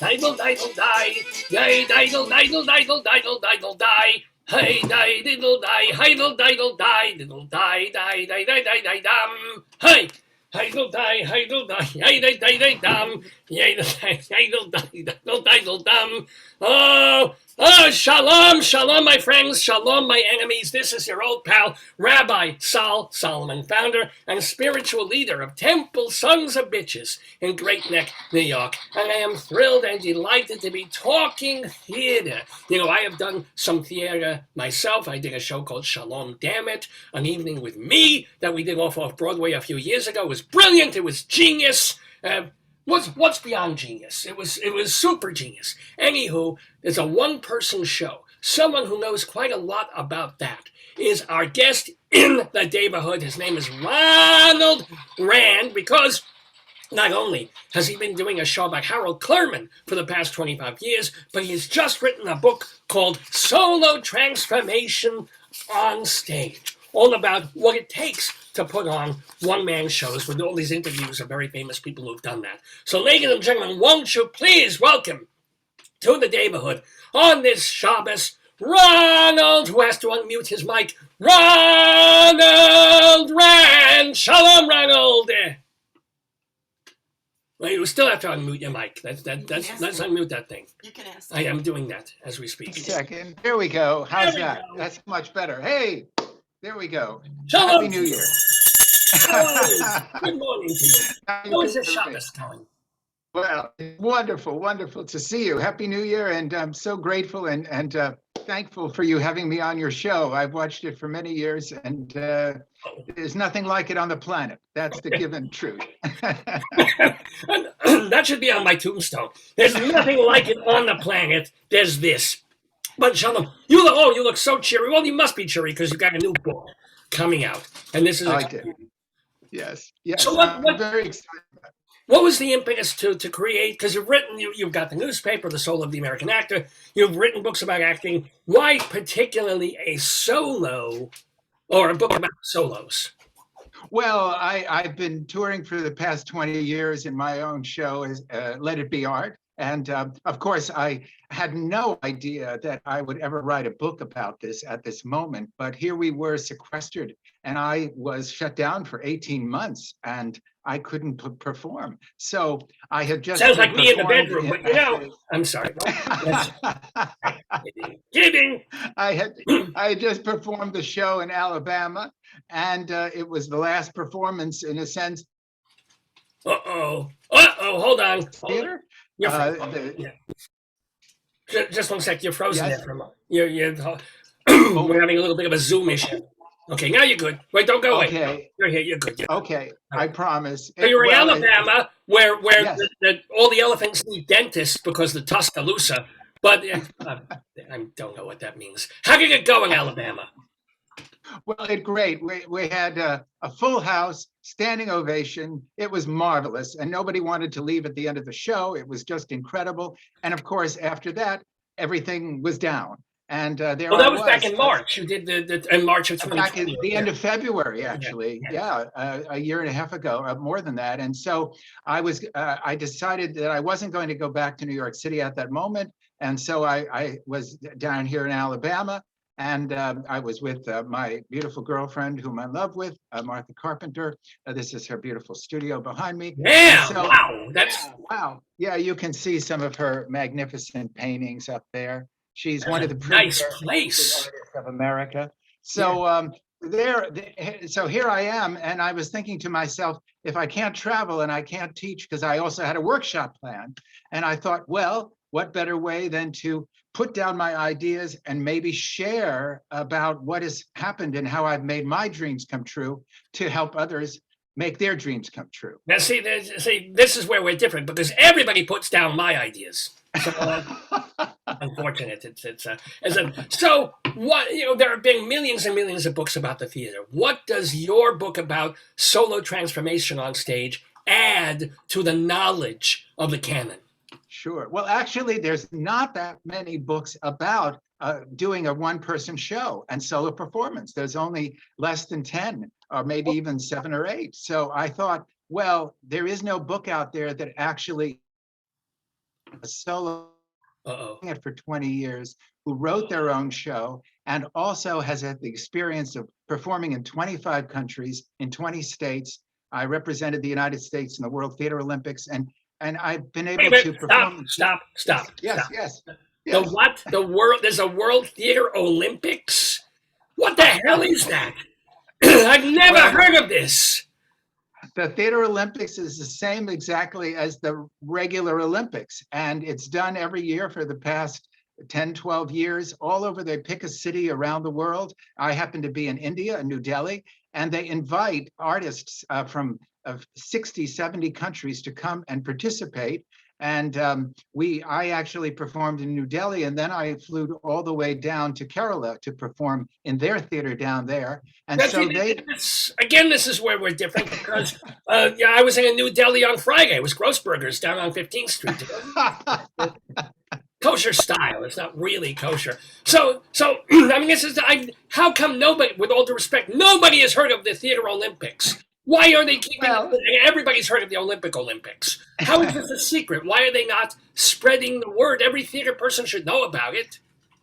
Diddle, diddle, die. Yay, diddle, diddle, diddle, diddle, diddle, die. Hey, die, diddle, die. Diddle, diddle, die. Diddle, die, die, die, die, die, die, dum. Hey. Diddle, die, diddle, die. Yay, die, die, die, dum. Yay, diddle, die, diddle, diddle, dum. Oh, shalom, shalom, my friends, shalom, my enemies. This is your old pal, Rabbi Sol Solomon, founder and spiritual leader of Temple Sons of Bitches in Great Neck, New York. And I am thrilled and delighted to be talking theater. You know, I have done some theater myself. I did a show called Shalom Damn It, An Evening with Me, that we did off Broadway a few years ago. It was brilliant. It was genius. What's beyond genius? It was super genius. Anywho, it's a one-person show. Someone who knows quite a lot about that is our guest in the neighborhood. His name is Ronald Rand, because not only has he been doing a show about Harold Clurman for the past 25 years, but he's just written a book called Solo Transformation on Stage, all about what it takes to put on one-man shows with all these interviews of very famous people who've done that. So, ladies and gentlemen, won't you please welcome to the neighborhood on this Shabbos, Ronald, who has to unmute his mic, Ronald Rand. Shalom, Ronald. Well, you still have to unmute your mic. Let's unmute that thing. You can ask. I am doing that as we speak. Second. There we go. How's that? That's much better. Hey, there we go. Shalom. Happy New Year. Good morning to you. How is your Shabbos going? Well, wonderful, wonderful to see you. Happy New Year, and I'm so grateful and thankful for you having me on your show. I've watched it for many years, and there's nothing like it on the planet. That's the given truth. That should be on my tombstone. There's nothing like it on the planet. There's this. But Shalom, you look so cheery. Well, you must be cheery because you got a new book coming out, and this is. I did. Yes. So I'm very excited about it. What was the impetus to create? Because you've got the newspaper, The Soul of the American Actor. You've written books about acting. Why particularly a solo, or a book about solos? Well, I've been touring for the past 20 years in my own show, as Let It Be Art. And of course, I had no idea that I would ever write a book about this at this moment. But here we were sequestered, and I was shut down for 18 months, and I couldn't perform. So I had just sounds like me in the bedroom, but you know, I'm sorry. Kidding. I had just performed the show in Alabama, and it was the last performance, in a sense. Hold on. Theater. Just one sec. You're frozen Yes. there for a moment. We're having a little bit of a Zoom issue. Okay, now you're good. Wait, don't go away. Okay. You're here. You're good. Okay, I promise. So you're in Well, Alabama, where Yes. all the elephants need dentists because the Tuscaloosa. But I don't know what that means. How did it go in Alabama? Well, great. We had a full house, standing ovation. It was marvelous, and nobody wanted to leave at the end of the show. It was just incredible. And of course, after that, everything was down. And there Well, that I was back in March. You did in March of 2020. back at the end of February, actually. Yeah, a year and a half ago, more than that. And so I decided that I wasn't going to go back to New York City at that moment. And so I was down here in Alabama. And I was with my beautiful girlfriend, whom I love with, Martha Carpenter. This is her beautiful studio behind me. Yeah, So, wow. wow. Yeah, you can see some of her magnificent paintings up there. She's one of the nice premier place artists of America. So so here I am, and I was thinking to myself, if I can't travel and I can't teach, because I also had a workshop plan, and I thought, well, what better way than to put down my ideas and maybe share about what has happened and how I've made my dreams come true to help others make their dreams come true. Now, see, this is where we're different because everybody puts down my ideas. So, unfortunate. So what, there have been millions and millions of books about the theater. What does your book about solo transformation on stage add to the knowledge of the canon? Sure. Well, actually, there's not that many books about doing a one-person show and solo performance. There's only less than 10, or maybe even 7 or 8. So I thought, well, there is no book out there that actually a solo Uh-oh. it for 20 years, who wrote their own show and also has had the experience of performing in 25 countries, in 20 states. I represented the United States in the World Theater Olympics, and I've been Wait a able minute. to Stop, perform. stop, Yes, stop, yes, stop. yes, The yes. what? The world, there's a World Theater Olympics? What the hell is that? I've never Well, heard of this. the Theater Olympics is the same exactly as the regular Olympics, and it's done every year for the past 10, 12 years, all over. They pick a city around the world. I happen to be in India, in New Delhi, and they invite artists from 60, 70 countries to come and participate. And I actually performed in New Delhi, and then I flew all the way down to Kerala to perform in their theater down there. And That's, so they, again, this is where we're different because yeah, I was in New Delhi on Friday. It was Grossburgers down on 15th Street. Kosher style. It's not really kosher. So I mean, how come nobody, with all due respect, nobody has heard of the Theater Olympics? Why are they keeping well, everybody's heard of the Olympics? How is this a secret? Why are they not spreading the word? Every theater person should know about it.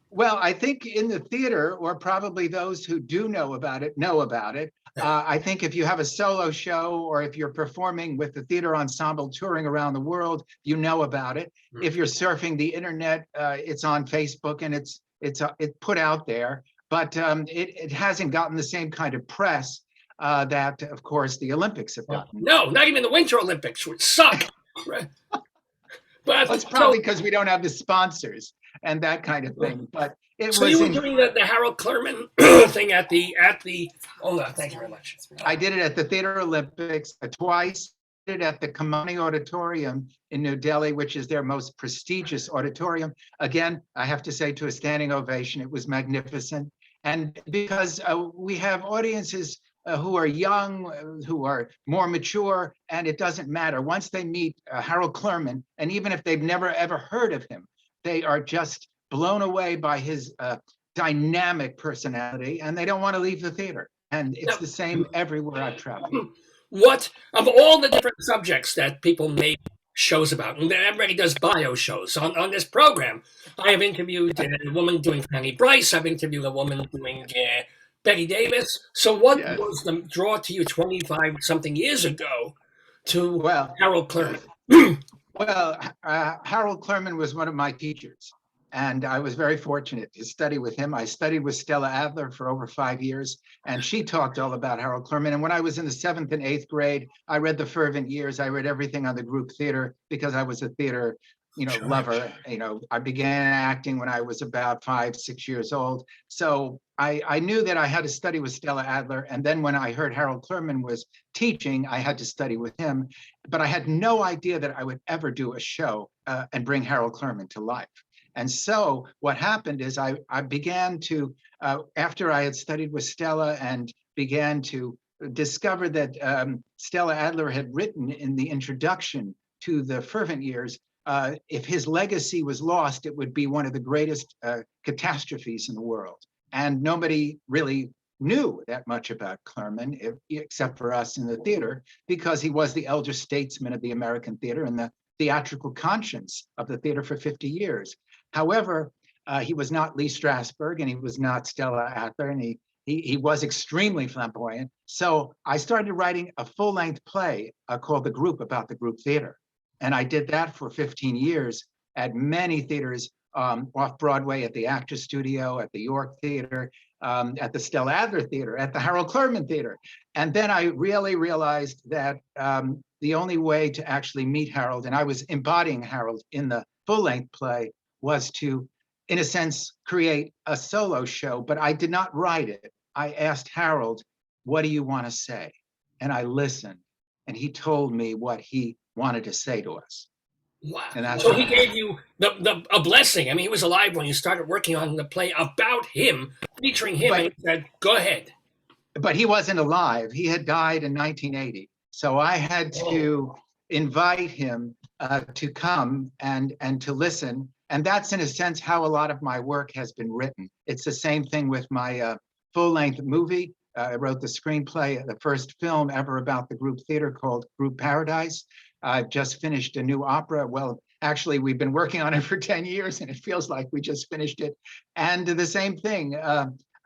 Well, I think in the theater, or probably those who do know about it, know about it. I think if you have a solo show or if you're performing with the theater ensemble touring around the world, you know about it. If you're surfing the internet, it's on Facebook and it's put out there. But it hasn't gotten the same kind of press that, of course, the Olympics have gotten. No, not even the Winter Olympics, which suck. But Well, it's probably because we don't have the sponsors and that kind of thing. But it so was you were in, doing the Harold Clurman thing at the. Oh, thank you very much. I did it at the Theater Olympics twice. I did it at the Kamani Auditorium in New Delhi, which is their most prestigious auditorium. Again, I have to say, to a standing ovation, it was magnificent. And because we have audiences who are young, who are more mature, and it doesn't matter. Once they meet Harold Clurman, and even if they've never ever heard of him, they are just blown away by his dynamic personality, and they don't want to leave the theater. And it's the same everywhere I've traveled. What of all the different subjects that people make shows about, and everybody does bio shows on this program. I have interviewed a woman doing Fanny Bryce. I've interviewed a woman doing Betty Davis. So what Yes. was the draw to you 25 something years ago to Well, Harold Clurman? Well, Harold Clurman was one of my teachers, and I was very fortunate to study with him. I studied with Stella Adler for over 5 years, and she talked all about Harold Clurman. And when I was in the 7th and 8th grade, I read The Fervent Years. I read everything on the group theater because I was a theater, lover. I began acting when I was about 5, 6 years old. So I knew that I had to study with Stella Adler. And then when I heard Harold Clurman was teaching, I had to study with him. But I had no idea that I would ever do a show and bring Harold Clurman to life. And so what happened is I began to, after I had studied with Stella and began to discover that Stella Adler had written in the introduction to The Fervent Years, if his legacy was lost, it would be one of the greatest catastrophes in the world. And nobody really knew that much about Clurman, except for us in the theater, because he was the elder statesman of the American theater and the theatrical conscience of the theater for 50 years. However, he was not Lee Strasberg and he was not Stella Adler, and he was extremely flamboyant. So I started writing a full-length play called The Group, about the group theater. And I did that for 15 years at many theaters off Broadway, at the Actors Studio, at the York Theater, at the Stella Adler Theater, at the Harold Clurman Theater. And then I really realized that the only way to actually meet Harold, and I was embodying Harold in the full-length play, was to, in a sense, create a solo show, but I did not write it. I asked Harold, what do you want to say? And I listened, and he told me what he wanted to say to us. Wow. And that's So he gave you a blessing. I mean, he was alive when you started working on the play about him, featuring him, and he said, go ahead. But he wasn't alive. He had died in 1980. So I had to invite him to come and to listen. And that's, in a sense, how a lot of my work has been written. It's the same thing with my full-length movie. I wrote the screenplay, the first film ever about the group theater, called Group Paradise. I've just finished a new opera. Well, actually, we've been working on it for 10 years, and it feels like we just finished it. And the same thing,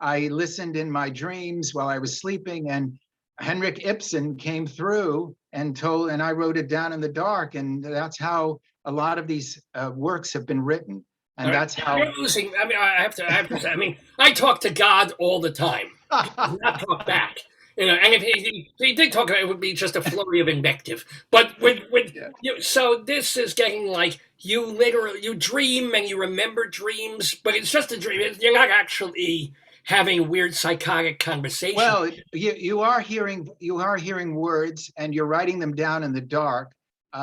I listened in my dreams while I was sleeping, and Henrik Ibsen came through and I wrote it down in the dark. And that's how a lot of these works have been written. And that's how. You're losing. I mean, I have to say. I mean, I talk to God all the time. He does not talk back. And if he did talk, it would be just a flurry of invective. But so this is getting like you dream and you remember dreams, but it's just a dream. You're not actually having weird psychotic conversations. Well, you are hearing words, and you're writing them down in the dark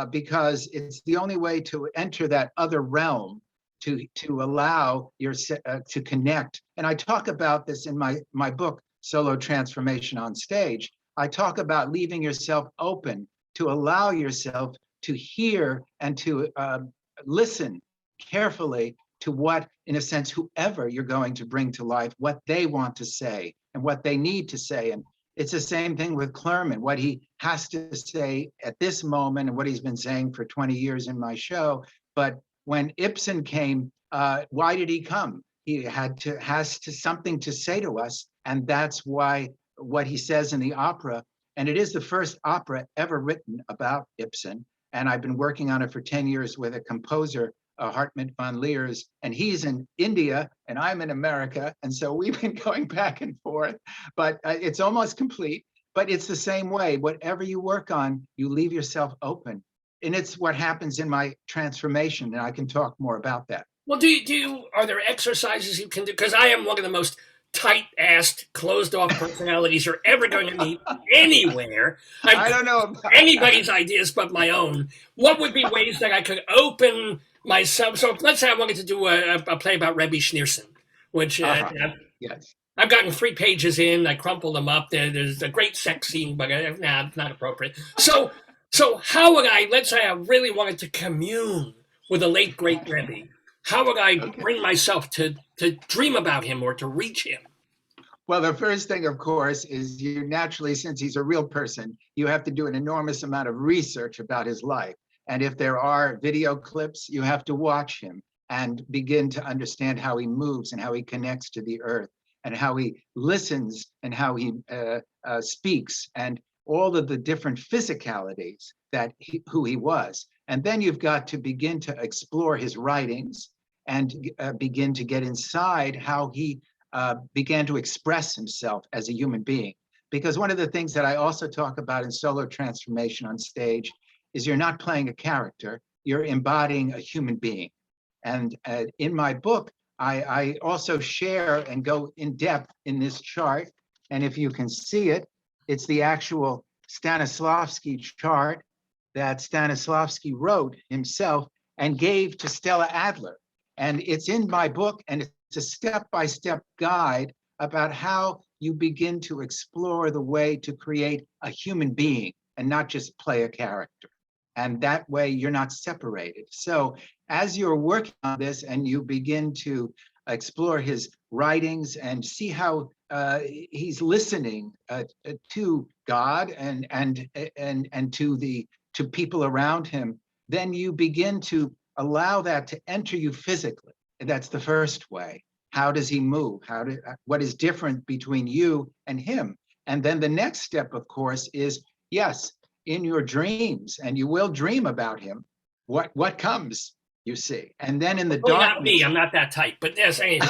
because it's the only way to enter that other realm, to allow to connect. And I talk about this in my book, Solo Transformation on Stage. I talk about leaving yourself open to allow yourself to hear and to listen carefully to what, in a sense, whoever you're going to bring to life, what they want to say and what they need to say. And it's the same thing with Clurman, what he has to say at this moment and what he's been saying for 20 years in my show. But when Ibsen came, why did he come? He has something to say to us. And that's why what he says in the opera, and it is the first opera ever written about Ibsen. And I've been working on it for 10 years with a composer, Hartmut von Leers, and he's in India and I'm in America. And so we've been going back and forth, but it's almost complete. But it's the same way. Whatever you work on, you leave yourself open. And it's what happens in my transformation. And I can talk more about that. Well, are there exercises you can do? Because I am one of the most tight-assed, closed-off personalities you're ever going to meet anywhere. I don't know about anybody's ideas but my own. What would be ways that I could open myself? So let's say I wanted to do a play about Rebbe Schneerson, which yes. I've gotten 3 pages in. I crumpled them up. There's a great sex scene, but it's not appropriate. So how would let's say I really wanted to commune with the late, great Rebbe. How would I bring myself to dream about him or to reach him? Well, the first thing, of course, is you naturally, since he's a real person, you have to do an enormous amount of research about his life. And if there are video clips, you have to watch him and begin to understand how he moves and how he connects to the earth and how he listens and how he speaks and all of the different physicalities that who he was. And then you've got to begin to explore his writings and begin to get inside how he began to express himself as a human being. Because one of the things that I also talk about in Solo Transformation on Stage is you're not playing a character, you're embodying a human being. And in my book, I also share and go in depth in this chart. And if you can see it, it's the actual Stanislavski chart that Stanislavski wrote himself and gave to Stella Adler. And it's in my book, and it's a step-by-step guide about how you begin to explore the way to create a human being and not just play a character. And that way you're not separated. So as you're working on this and you begin to explore his writings and see how he's listening to God and to people around him, then you begin to allow that to enter you physically. And that's the first way. How does he move? What is different between you and him? And then the next step, of course, is yes, in your dreams, and you will dream about him. What comes, you see, and then in the darkness. Not me. I'm not that type. But there's anything.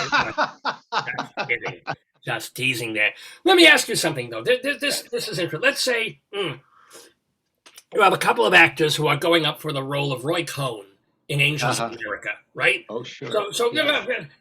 Just teasing there. Let me ask you something though. This is interesting. Let's say you have a couple of actors who are going up for the role of Roy Cohn in Angels of America, right? Oh, sure.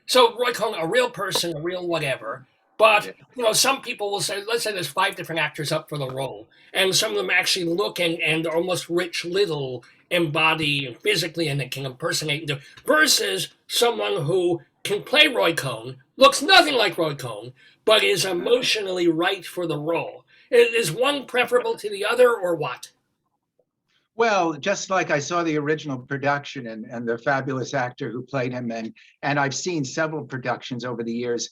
So Roy Cohn, a real person, a real whatever. But some people will say, let's say there's 5 different actors up for the role, and some of them actually look and almost Rich Little embody physically and they can impersonate, versus someone who can play Roy Cohn, looks nothing like Roy Cohn, but is emotionally right for the role. Is one preferable to the other, or what? Well, just like I saw the original production and the fabulous actor who played him, and I've seen several productions over the years.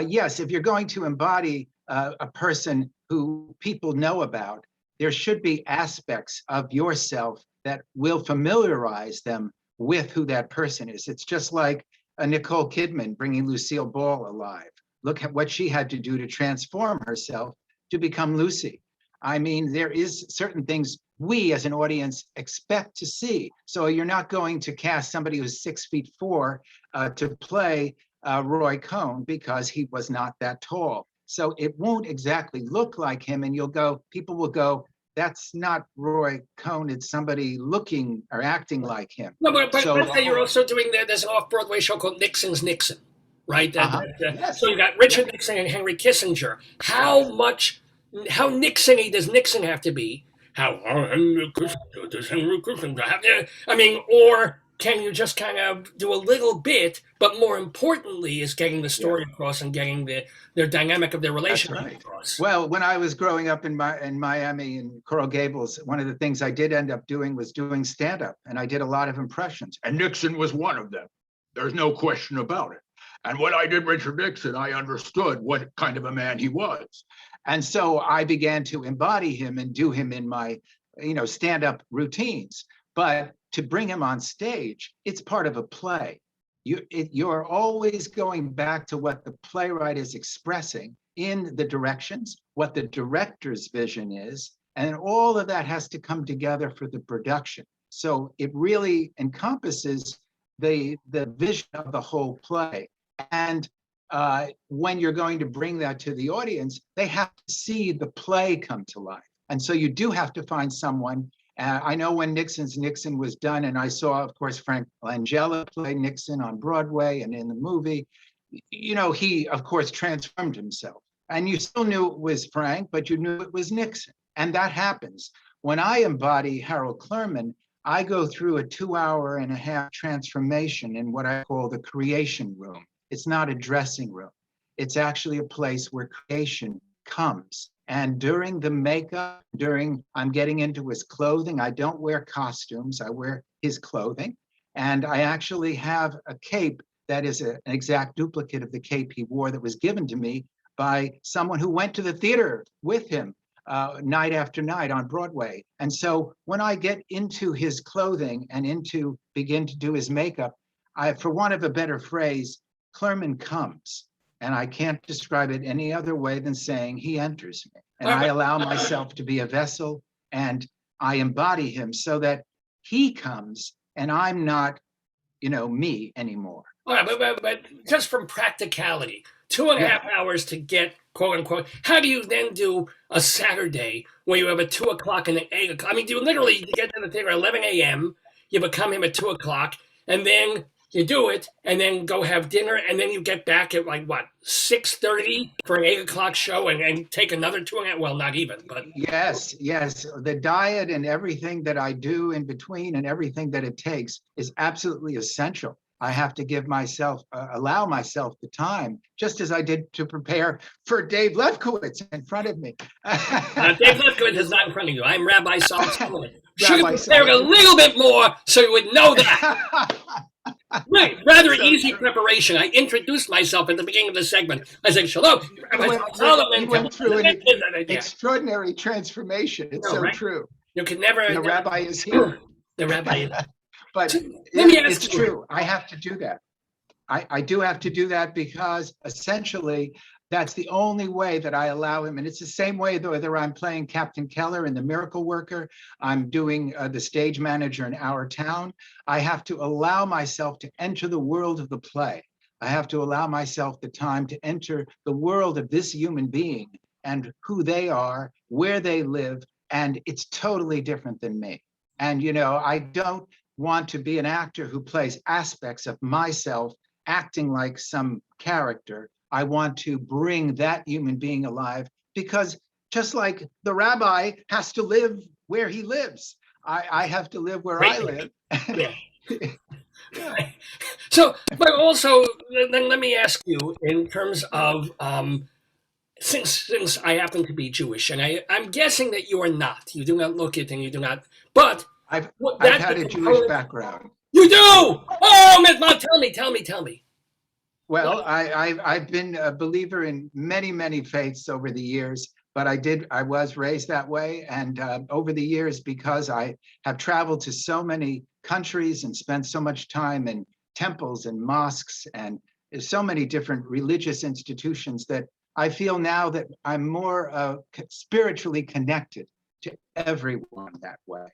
Yes, if you're going to embody a person who people know about, there should be aspects of yourself that will familiarize them with who that person is. It's just like a Nicole Kidman bringing Lucille Ball alive. Look at what she had to do to transform herself to become Lucy. I mean, there is certain things we as an audience expect to see. So you're not going to cast somebody who's 6'4" to play Roy Cohn because he was not that tall. So it won't exactly look like him, and people will go, that's not Roy Cohn, it's somebody looking or acting like him. No, but you're also doing there's an off-Broadway show called Nixon's Nixon, right? Yes. So you got Richard Nixon and Henry Kissinger. How Nixon-y does Nixon have to be? How Henry Kissinger does Henry Kissinger have to? I mean, or can you just kind of do a little bit, but more importantly is getting the story across and getting their dynamic of their relationship across? Well, when I was growing up in Miami in Coral Gables, one of the things I did end up doing was doing stand-up, and I did a lot of impressions. And Nixon was one of them. There's no question about it. And when I did Richard Nixon, I understood what kind of a man he was. And so I began to embody him and do him in my, stand-up routines. But to bring him on stage, it's part of a play. You're always going back to what the playwright is expressing in the directions, what the director's vision is, and all of that has to come together for the production. So it really encompasses the vision of the whole play. And when you're going to bring that to the audience, they have to see the play come to life. And so you do have to find someone. I know when Nixon's Nixon was done, and I saw, of course, Frank Langella play Nixon on Broadway and in the movie, he, of course, transformed himself. And you still knew it was Frank, but you knew it was Nixon. And that happens. When I embody Harold Clurman, I go through a 2.5-hour transformation in what I call the creation room. It's not a dressing room. It's actually a place where creation comes. And during the makeup, I'm getting into his clothing, I don't wear costumes, I wear his clothing. And I actually have a cape that is an exact duplicate of the cape he wore that was given to me by someone who went to the theater with him night after night on Broadway. And so when I get into his clothing and begin to do his makeup, for want of a better phrase, Clurman comes. And I can't describe it any other way than saying he enters me. And I allow myself to be a vessel and I embody him so that he comes and I'm not, me anymore. All right, but just from practicality, 2.5 hours to get quote unquote, how do you then do a Saturday where you have a 2:00 and an 8:00? I mean, do you literally get to the theater at 11 a.m., you become him at 2:00, and then you do it, and then go have dinner, and then you get back at 6:30 for an 8:00 show, and take another 2.5. Well, not even, but yes. The diet and everything that I do in between, and everything that it takes, is absolutely essential. I have to allow myself the time, just as I did to prepare for Dave Lefkowitz in front of me. Dave Lefkowitz is not in front of you. I'm Rabbi Sol Solomon. Should have prepared a little bit more so you would know that. Right, rather easy preparation. I introduced myself at the beginning of the segment. I said, "Hello, Rabbi Solomon." He went through an extraordinary transformation. It's true. You can never. The rabbi is here. The rabbi is. But it's true. I have to do that. I do have to do that because essentially that's the only way that I allow him. And it's the same way whether I'm playing Captain Keller in The Miracle Worker, I'm doing the stage manager in Our Town. I have to allow myself to enter the world of the play. I have to allow myself the time to enter the world of this human being and who they are, where they live. And it's totally different than me. And, I don't want to be an actor who plays aspects of myself acting like some character. I want to bring that human being alive because just like the rabbi has to live where he lives, I have to live where I live. Yeah. So, but also, then let me ask you in terms of, since I happen to be Jewish, and I'm guessing that you are not. You do not look it, and you do not. But I've had a Jewish background. You do? Oh, man, tell me. Well, I've been a believer in many, many faiths over the years, but I was raised that way. And over the years, because I have traveled to so many countries and spent so much time in temples and mosques and so many different religious institutions, that I feel now that I'm more spiritually connected to everyone that way.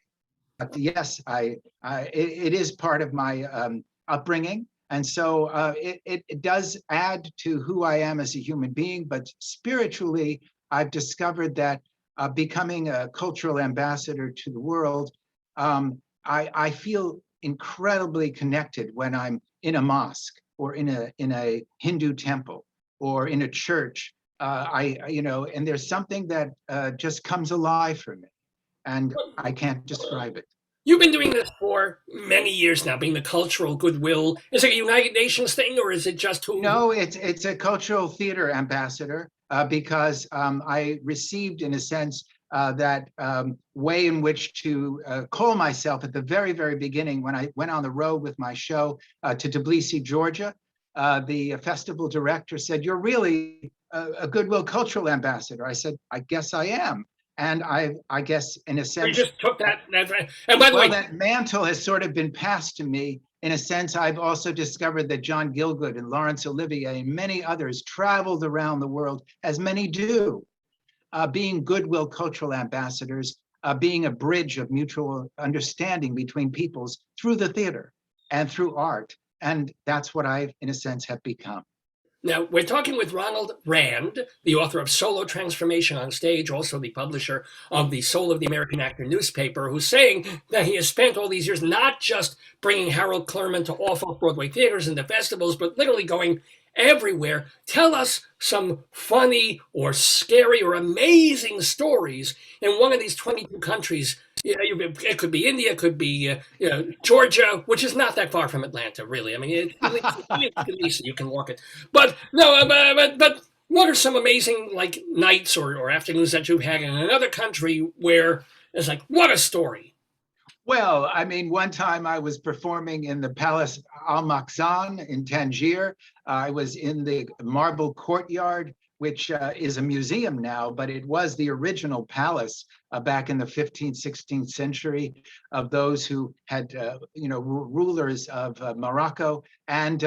But yes, it is part of my upbringing. And so it does add to who I am as a human being, but spiritually, I've discovered that becoming a cultural ambassador to the world, I feel incredibly connected when I'm in a mosque or in a Hindu temple or in a church. And there's something that just comes alive for me, and I can't describe it. You've been doing this for many years now, being the cultural goodwill. Is it a United Nations thing, or is it just who? No, it's a cultural theater ambassador because I received, in a sense, that way in which to call myself at the very, very beginning when I went on the road with my show to Tbilisi, Georgia. The festival director said, "You're really a goodwill cultural ambassador." I said, "I guess I am." And I guess in a sense, you just took that. And by the way, that mantle has sort of been passed to me. In a sense, I've also discovered that John Gielgud and Laurence Olivier and many others traveled around the world, as many do, being goodwill cultural ambassadors, being a bridge of mutual understanding between peoples through the theater and through art. And that's what I, in a sense, have become. Now, we're talking with Ronald Rand, the author of Solo Transformation on Stage, also the publisher of the Soul of the American Actor newspaper, who's saying that he has spent all these years not just bringing Harold Clurman to off-Broadway theaters and the festivals, but literally going everywhere. Tell us some funny or scary or amazing stories in one of these 22 countries. It could be India, it could be Georgia, which is not that far from Atlanta, really. I mean, you can walk it. But no, but what are some amazing like nights or afternoons that you've had in another country where it's like, what a story? Well, I mean, one time I was performing in the Palace Al Makzan in Tangier. I was in the marble courtyard, which is a museum now, but it was the original palace back in the 15th, 16th century of those who had, rulers of Morocco. And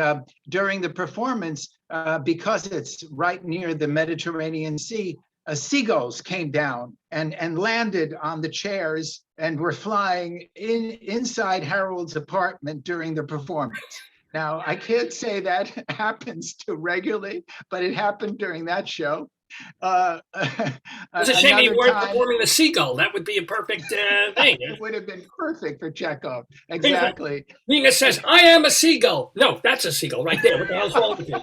during the performance, because it's right near the Mediterranean Sea, seagulls came down and landed on the chairs and were flying inside Harold's apartment during the performance. Now, I can't say that happens too regularly, but it happened during that show. It's a shame you weren't performing the seagull. That would be a perfect thing. It would have been perfect for Chekhov. Exactly. Minga says, "I am a seagull." No, that's a seagull right there. What the hell's wrong with you?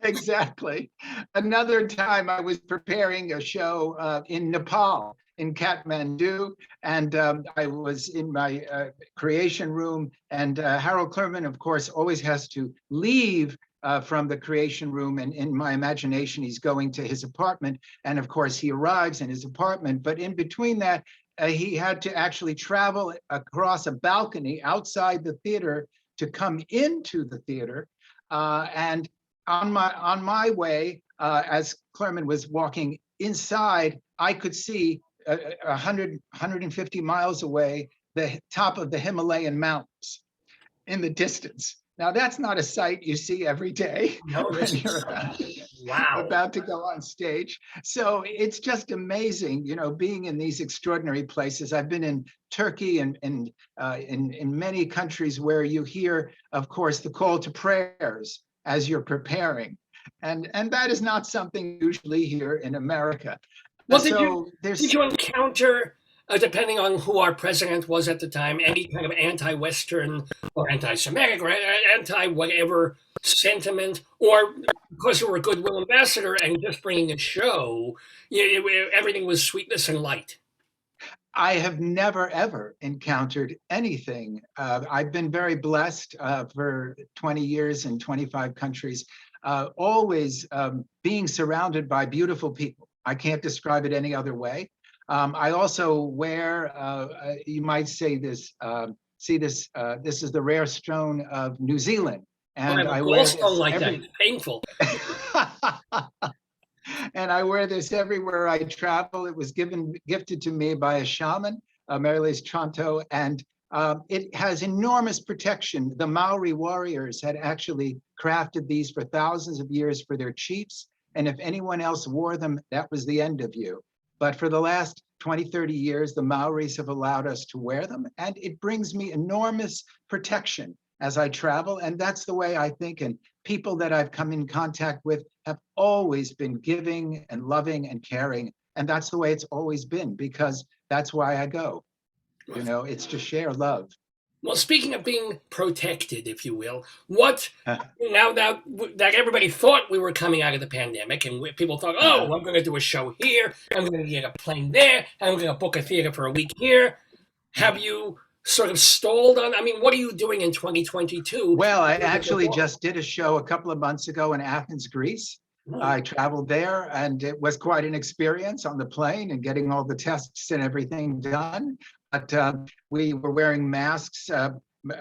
Exactly. Another time I was preparing a show in Nepal, in Kathmandu, and I was in my creation room, and Harold Clurman, of course, always has to leave from the creation room, and in my imagination, he's going to his apartment, and of course, he arrives in his apartment, but in between that, he had to actually travel across a balcony outside the theater to come into the theater, and on my way, as Clurman was walking inside, I could see 150 miles away, the top of the Himalayan mountains in the distance. Now, that's not a sight you see every day when you're about to go on stage. So it's just amazing, being in these extraordinary places. I've been in Turkey and in many countries where you hear, of course, the call to prayers as you're preparing. And that is not something usually here in America. Well, did you encounter, depending on who our president was at the time, any kind of anti-Western or anti-Semitic or anti-whatever sentiment, or because you were a goodwill ambassador and just bringing a show, everything was sweetness and light? I have never, ever encountered anything. I've been very blessed for 20 years in 25 countries, always being surrounded by beautiful people. I can't describe it any other way. I also wear, you might say this, this is the rare stone of New Zealand. And I wear stone like that. It's painful. And I wear this everywhere I travel. It was gifted to me by a shaman, Marilis Tranto, and it has enormous protection. The Maori warriors had actually crafted these for thousands of years for their chiefs. And if anyone else wore them, that was the end of you. But for the last 20, 30 years, the Maoris have allowed us to wear them. And it brings me enormous protection as I travel. And that's the way I think. And people that I've come in contact with have always been giving and loving and caring. And that's the way it's always been, because that's why I go. You know, it's to share love. Well, speaking of being protected, if you will, what now that everybody thought we were coming out of the pandemic, and people thought, oh, I'm going to do a show here, I'm going to get a plane there, I'm going to book a theater for a week here. Have you sort of stalled on? I mean, what are you doing in 2022? Well, I actually just did a show a couple of months ago in Athens, Greece. I traveled there, and it was quite an experience on the plane and getting all the tests and everything done. But we were wearing masks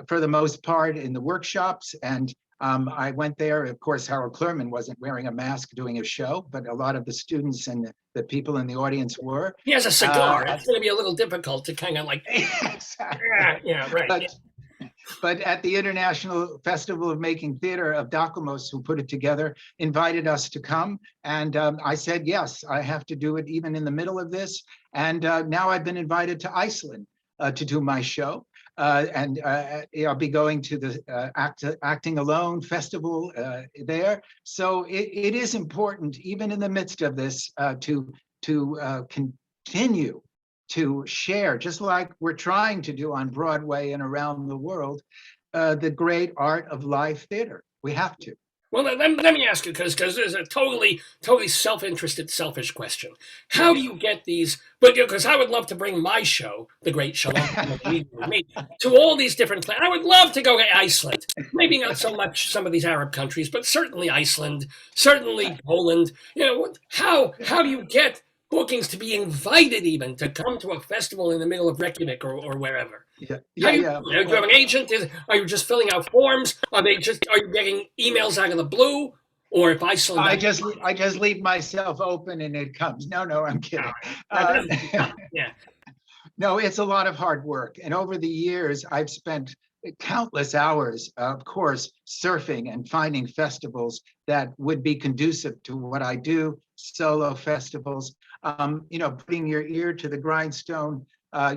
for the most part in the workshops. And I went there. Of course, Harold Clurman wasn't wearing a mask doing a show, but a lot of the students and the people in the audience were. He has a cigar. It's going to be a little difficult to kind of like, exactly. Yeah, right. But at the International Festival of Making Theater of Dakamos, who put it together, invited us to come. And I said, yes, I have to do it even in the middle of this. And now I've been invited to Iceland to do my show. And I'll be going to the Acting Alone Festival there. So it is important, even in the midst of this, to continue to share, just like we're trying to do on Broadway and around the world, the great art of live theater. We have to. Well, let me ask you, because there's a totally self-interested, selfish question. How do you get these? But because I would love to bring my show, The Great Shalom, to all these different places. I would love to go to Iceland. Maybe not so much some of these Arab countries, but certainly Iceland, certainly Poland. You know, how do you get bookings to be invited even to come to a festival in the middle of Reykjavik or wherever? Yeah. Do you have an agent? Are you just filling out forms? Are you getting emails out of the blue? Or if Iceland, I just leave myself open and it comes. No, I'm kidding. Yeah. No, it's a lot of hard work. And over the years, I've spent countless hours, of course, surfing and finding festivals that would be conducive to what I do, solo festivals. Putting your ear to the grindstone.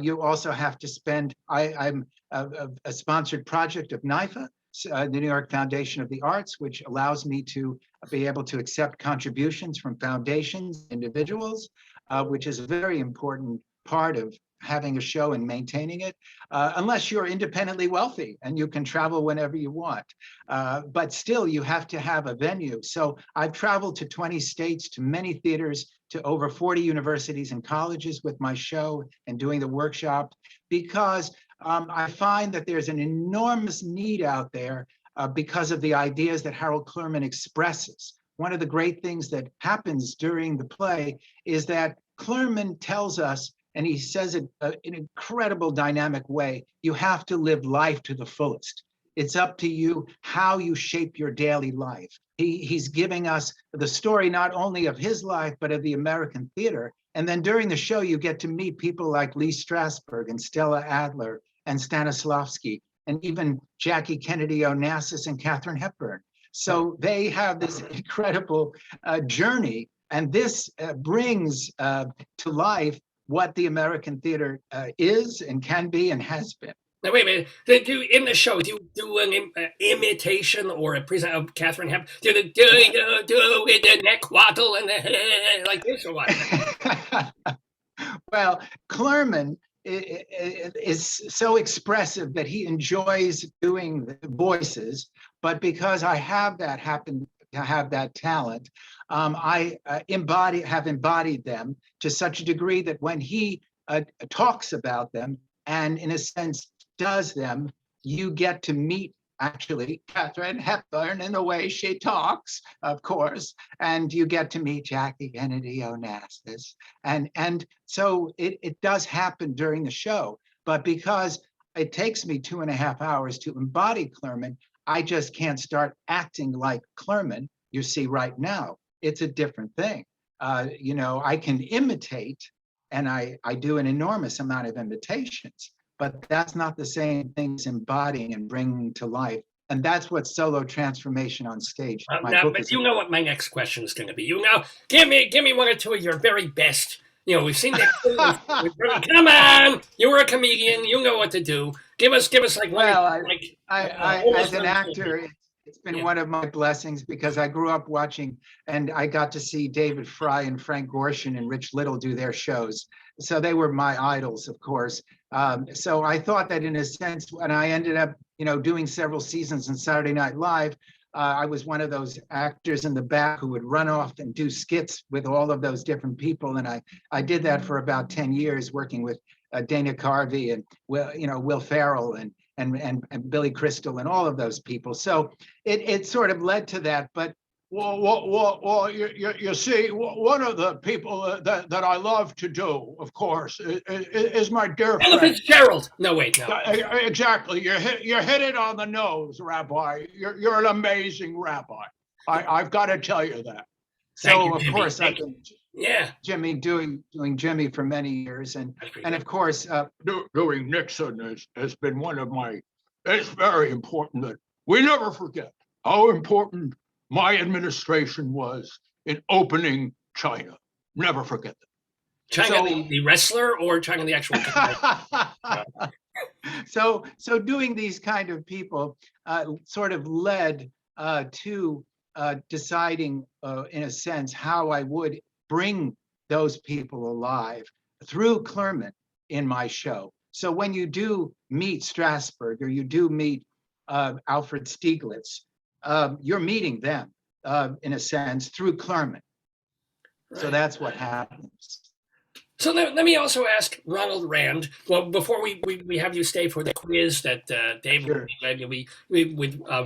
You also have to spend, I'm a sponsored project of NYFA, the New York Foundation of the Arts, which allows me to be able to accept contributions from foundations, individuals, which is a very important part of having a show and maintaining it, unless you're independently wealthy and you can travel whenever you want. But still, you have to have a venue. So I've traveled to 20 states, to many theaters, to over 40 universities and colleges with my show and doing the workshop, because I find that there's an enormous need out there because of the ideas that Harold Clurman expresses. One of the great things that happens during the play is that Clurman tells us, and he says it in an incredible dynamic way, you have to live life to the fullest. It's up to you how you shape your daily life. He's giving us the story not only of his life, but of the American theater. And then during the show, you get to meet people like Lee Strasberg and Stella Adler and Stanislavski, and even Jackie Kennedy Onassis and Katharine Hepburn. So they have this incredible journey, and this brings to life what the American theater is and can be and has been. Now, wait a minute. In the show, do you do an imitation or a present of Katharine Hepburn? Do with the neck waddle and the like this or what? Well, Clurman is so expressive that he enjoys doing the voices, but because I have that talent, I have embodied them to such a degree that when he talks about them and in a sense does them, you get to meet actually Katharine Hepburn in the way she talks, of course, and you get to meet Jackie Kennedy Onassis. And so it does happen during the show, but because it takes me 2.5 hours to embody Clurman, I just can't start acting like Clurman, you see right now. It's a different thing. I can imitate, and I do an enormous amount of imitations, but that's not the same thing as embodying and bringing to life. And that's what solo transformation on stage. My Now, book but is. you know what my next question is going to be. Give me one or two of your very best. We've seen that. Come on, you were a comedian. You know what to do. Give us like one. Well, Like as an actor, it's been one of my blessings because I grew up watching, and I got to see David Fry and Frank Gorshin and Rich Little do their shows. So they were my idols, of course. So I thought that in a sense, when I ended up, doing several seasons in Saturday Night Live, I was one of those actors in the back who would run off and do skits with all of those different people. And I did that for about 10 years, working with Dana Carvey and Will Ferrell and Billy Crystal and all of those people. So it sort of led to that. But well, you see, one of the people that I love to do, of course, is my dear friend. Fitzgerald. No, wait, no. Exactly. You hit it on the nose, Rabbi. You're an amazing rabbi. I've got to tell you that. So of course I've been Jimmy doing Jimmy for many years, and of course doing Nixon has been one of my. It's very important that we never forget how important my administration was in opening China. Never forget that. China, the wrestler, or China, the actual. So doing these kind of people sort of led to deciding, in a sense, how I would bring those people alive through Clurman in my show. So when you do meet Strasberg or you do meet Alfred Stieglitz, you're meeting them, in a sense, through Clurman. Right. So that's what happens. So let me also ask Ronald Rand. Well, before we have you stay for the quiz that Dave led with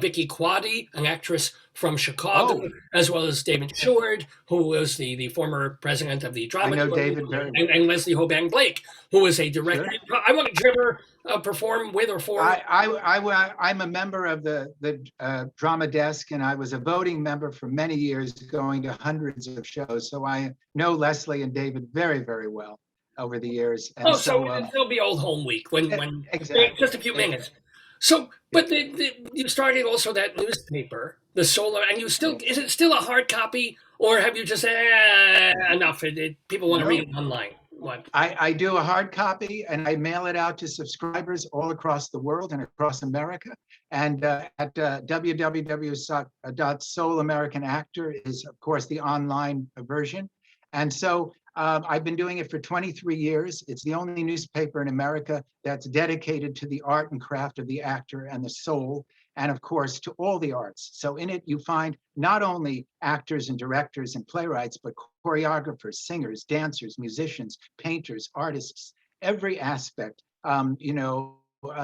Vicky Quaddy, an actress from Chicago, as well as David Stewart, who was the former president of the drama. I know David very well. And Leslie Hoban Blake, who was a director. Sure. I want to ever perform with or for. I'm a member of the drama desk, and I was a voting member for many years, going to hundreds of shows. So I know Leslie and David very, very well over the years. And it'll be old home week when exactly. Just a few minutes. So, but you started also that newspaper, the Solar, and is it still a hard copy, or have you just enough? People want to read it online. What? I do a hard copy, and I mail it out to subscribers all across the world and across America. And at www.soulamericanactor is, of course, the online version. And so I've been doing it for 23 years. It's the only newspaper in America that's dedicated to the art and craft of the actor and the soul, and of course, to all the arts. So in it, you find not only actors and directors and playwrights, but choreographers, singers, dancers, musicians, painters, artists, every aspect,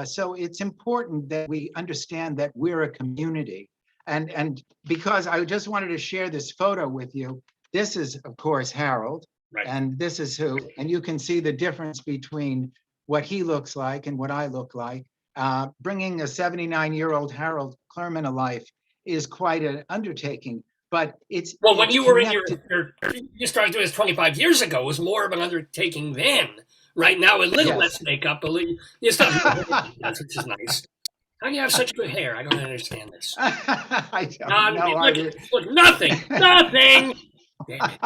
so it's important that we understand that we're a community. And because I just wanted to share this photo with you, this is, of course, Harold. Right. And this is who, and you can see the difference between what he looks like and what I look like. Bringing a 79-year-old Harold Clurman to life is quite an undertaking, but it's when you were in you started doing this 25 years ago, it was more of an undertaking then. Right now, a little less makeup, you start that's which is nice. How do you have such good hair? I don't understand this. I don't know. Look, nothing. Damn it.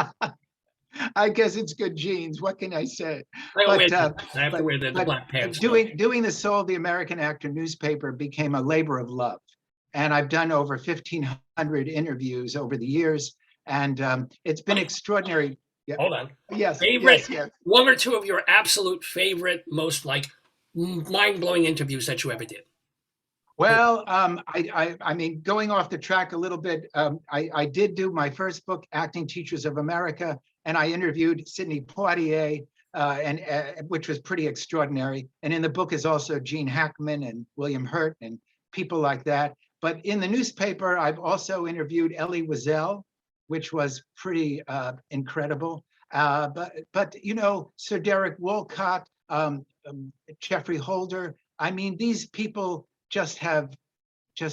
I guess it's good genes. What can I say? I have to wear the black pants. Doing the Soul of the American Actor newspaper became a labor of love. And I've done over 1,500 interviews over the years. And it's been extraordinary. Yeah. Hold on. Yes. Favorite, yes. One or two of your absolute favorite, most mind-blowing interviews that you ever did. Well, I mean, going off the track a little bit, I did do my first book, Acting Teachers of America, and I interviewed Sidney Poitier, which was pretty extraordinary. And in the book is also Gene Hackman and William Hurt and people like that. But in the newspaper, I've also interviewed Elie Wiesel, which was pretty incredible. But Sir Derek Walcott, Jeffrey Holder, I mean, these people have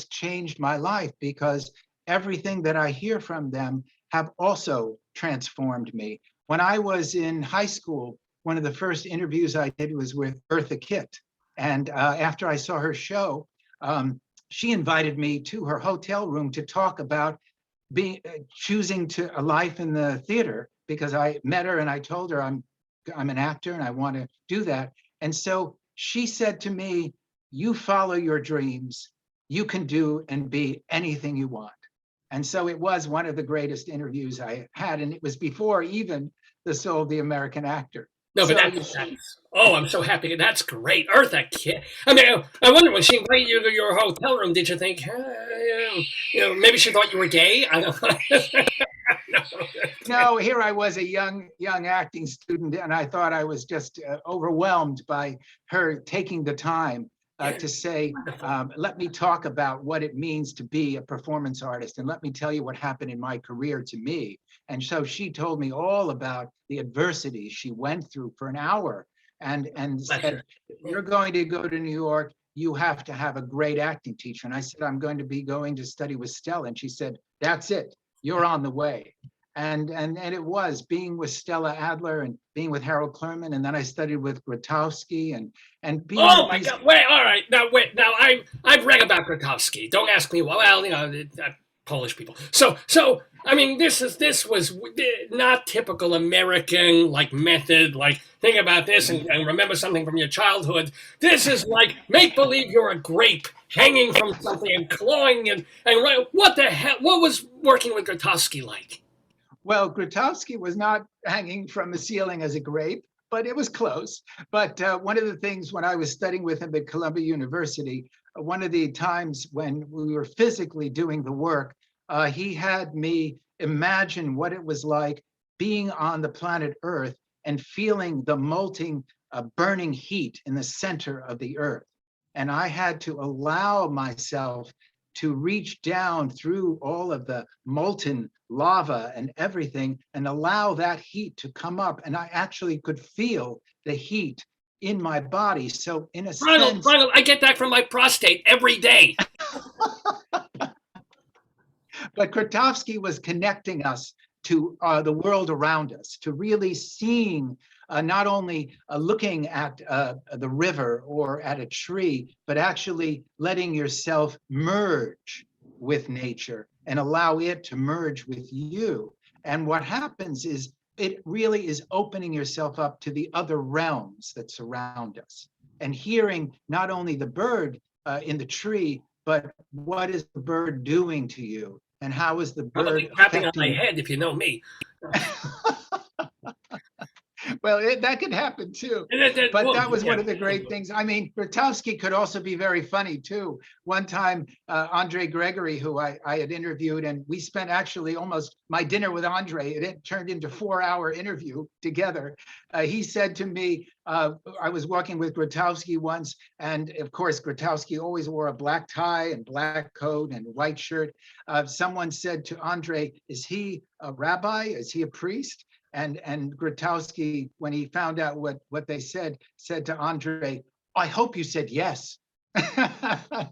changed my life, because everything that I hear from them have also transformed me. When I was in high school, one of the first interviews I did was with Eartha Kitt. And after I saw her show, she invited me to her hotel room to talk about choosing a life in the theater, because I met her and I told her I'm an actor and I want to do that. And so she said to me, you follow your dreams, you can do and be anything you want. And so it was one of the greatest interviews I had. And it was before even the Soul of the American Actor. No, but oh, I'm so happy. That's great. Eartha Kitt. I mean, I wonder when she invited you to your hotel room, did you think, maybe she thought you were gay? I don't know. No, here I was, a young acting student, and I thought I was just overwhelmed by her taking the time to say, let me talk about what it means to be a performance artist, and let me tell you what happened in my career to me. And so she told me all about the adversity she went through for an hour, and said, if you're going to go to New York, you have to have a great acting teacher. And I said, I'm going to be going to study with Stella. And she said, that's it, you're on the way. And it was being with Stella Adler and being with Harold Clurman, and then I studied with Grotowski and being. Oh my God! Wait, all right. Now I've read about Grotowski. Don't ask me. Well, Polish people. So I mean, this was not typical American method. Like, think about this and remember something from your childhood. This is like make believe you're a grape hanging from something and clawing and what the hell? What was working with Grotowski like? Well, Grotowski was not hanging from the ceiling as a grape, but it was close. But one of the things when I was studying with him at Columbia University, one of the times when we were physically doing the work, he had me imagine what it was like being on the planet Earth and feeling the molting, burning heat in the center of the Earth. And I had to allow myself to reach down through all of the molten lava and everything and allow that heat to come up. And I actually could feel the heat in my body. So in a sense— Ronald, I get that from my prostate every day. But Grotowski was connecting us to the world around us, to really seeing, not only looking at the river or at a tree, but actually letting yourself merge with nature and allow it to merge with you. And what happens is it really is opening yourself up to the other realms that surround us and hearing not only the bird in the tree, but what is the bird doing to you? And how is the bird tapping on my head, if you know me? Well, that could happen too. But that was one of the great things. I mean, Grotowski could also be very funny too. One time, Andre Gregory, who I had interviewed, and we spent actually almost my dinner with Andre, it turned into a 4-hour interview together. He said to me, I was walking with Grotowski once, and of course, Grotowski always wore a black tie and black coat and white shirt. Someone said to Andre, is he a rabbi? Is he a priest? And Grotowski, when he found out what they said to Andre, I hope you said yes.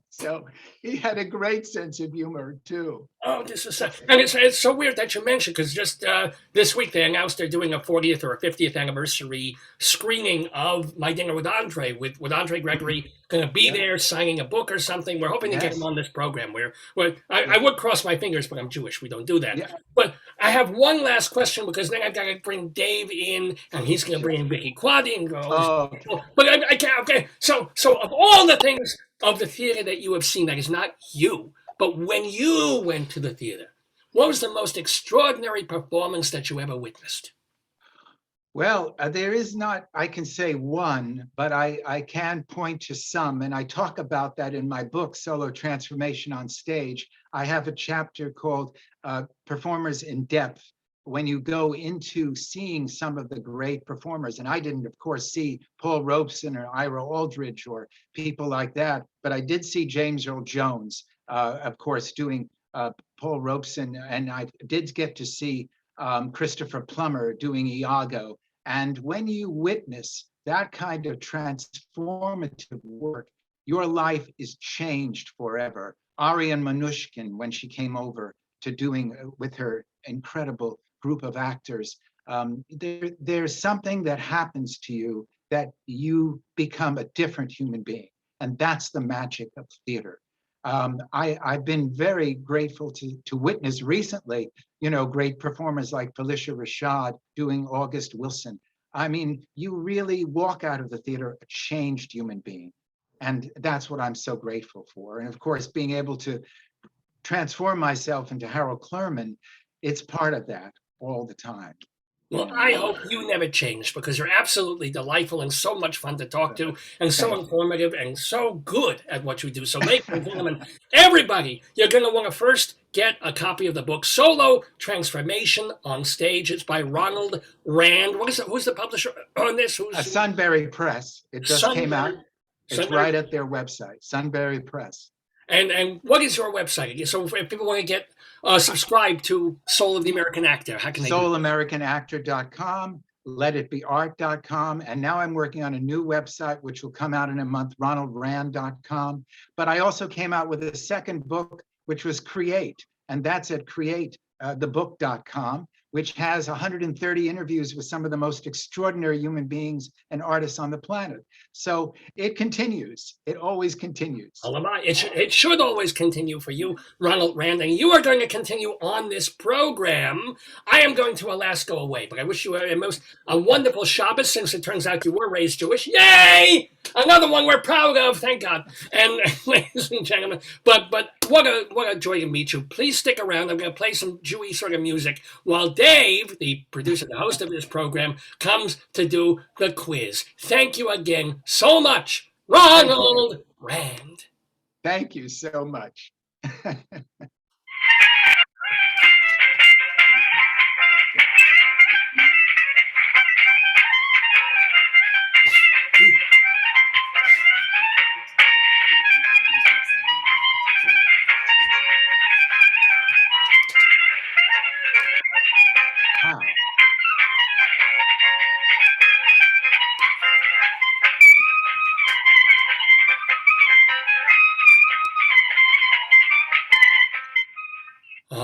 So he had a great sense of humor too. Oh, this is and it's so weird that you mentioned, because just this week they announced they're doing a 40th or a 50th anniversary screening of My Dinner with Andre, with Andre Gregory going to be there signing a book or something. We're hoping to get him on this program. I would cross my fingers, but I'm Jewish. We don't do that. Yeah. But I have one last question, because then I've got to bring Dave in, and he's going to bring in Vicky Quaddy and go. Oh. But I can't. Okay. So of all the things of the theater that you have seen, that is not you, but when you went to the theater, what was the most extraordinary performance that you ever witnessed? Well, there is not, I can say one, but I can point to some, and I talk about that in my book, Solo Transformation on Stage. I have a chapter called Performers in Depth, when you go into seeing some of the great performers. And I didn't, of course, see Paul Robeson or Ira Aldridge or people like that, but I did see James Earl Jones, of course, doing Paul Robeson, and I did get to see Christopher Plummer doing Iago. And when you witness that kind of transformative work, your life is changed forever. Ariane Manushkin, when she came over to doing with her incredible group of actors, there's something that happens to you that you become a different human being. And that's the magic of theater. I've been very grateful to witness recently, great performers like Felicia Rashad doing August Wilson. I mean, you really walk out of the theater a changed human being. And that's what I'm so grateful for. And of course, being able to transform myself into Harold Clurman, it's part of that all the time. Well, I hope you never change, because you're absolutely delightful and so much fun to talk to and so informative and so good at what you do. So, ladies and gentlemen, everybody, you're going to want to first get a copy of the book Solo Transformation on Stage. It's by Ronald Rand. Who's the publisher on this? Sunbury Press. It just came out. It's right at their website, Sunbury Press. And what is your website? So if people want to get subscribed to Soul of the American Actor, how can they SoulAmericanActor.com, LetItBeArt.com, and now I'm working on a new website which will come out in a month, RonaldRand.com. But I also came out with a second book, which was Create, and that's at createthebook.com, which has 130 interviews with some of the most extraordinary human beings and artists on the planet. So it continues. It always continues. It should always continue for you, Ronald Rand, and you are going to continue on this program. I am going to Alaska away, but I wish you a wonderful Shabbos, since it turns out you were raised Jewish. Yay! Another one we're proud of, thank God. And ladies and gentlemen, but what a joy to meet you. Please stick around. I'm going to play some Jewy sort of music while Dave, the producer, the host of this program, comes to do the quiz. Thank you again so much, Ronald Rand. Thank you so much.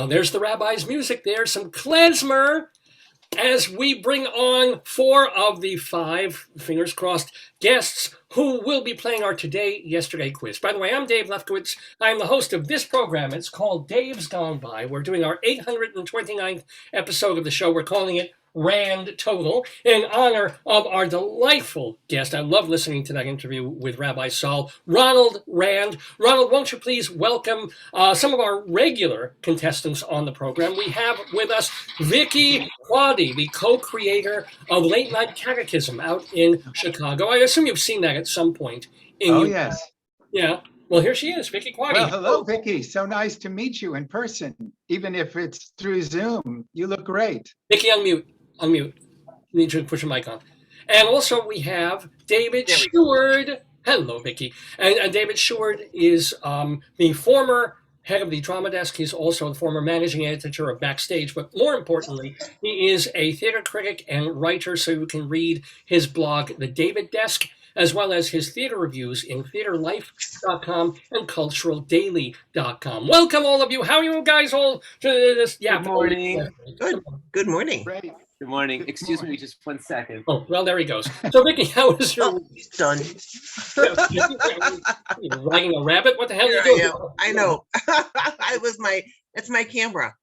There's the rabbi's music there, some klezmer, as we bring on 4 of the 5, fingers crossed, guests who will be playing our Today, Yesterday quiz. By the way, I'm Dave Lefkowitz. I'm the host of this program. It's called Dave's Gone By. We're doing our 829th episode of the show. We're calling it Rand Total, in honor of our delightful guest. I love listening to that interview with Rabbi Sol, Ronald Rand. Ronald, won't you please welcome some of our regular contestants on the program. We have with us Vicky Quaddy, the co-creator of Late Night Catechism out in Chicago. I assume you've seen that at some point. Yes. Yeah. Well, here she is, Vicky Quaddy. Well, hello, Vicky. So nice to meet you in person, even if it's through Zoom. You look great. Vicky, unmute. You need to push your mic on. And also we have David Stewart. Hello, Vicky. And David Stewart is the former head of the drama desk. He's also the former managing editor of Backstage. But more importantly, he is a theater critic and writer, so you can read his blog, The David Desk, as well as his theater reviews in theaterlife.com and culturaldaily.com. Welcome, all of you. How are you guys all to this? Yeah, good morning. Good morning. Great. Good morning. Excuse me just 1 second. Oh, well, there he goes. So, Vicky, how was your He's done. riding a rabbit? What the hell are you doing? I know. That's my camera.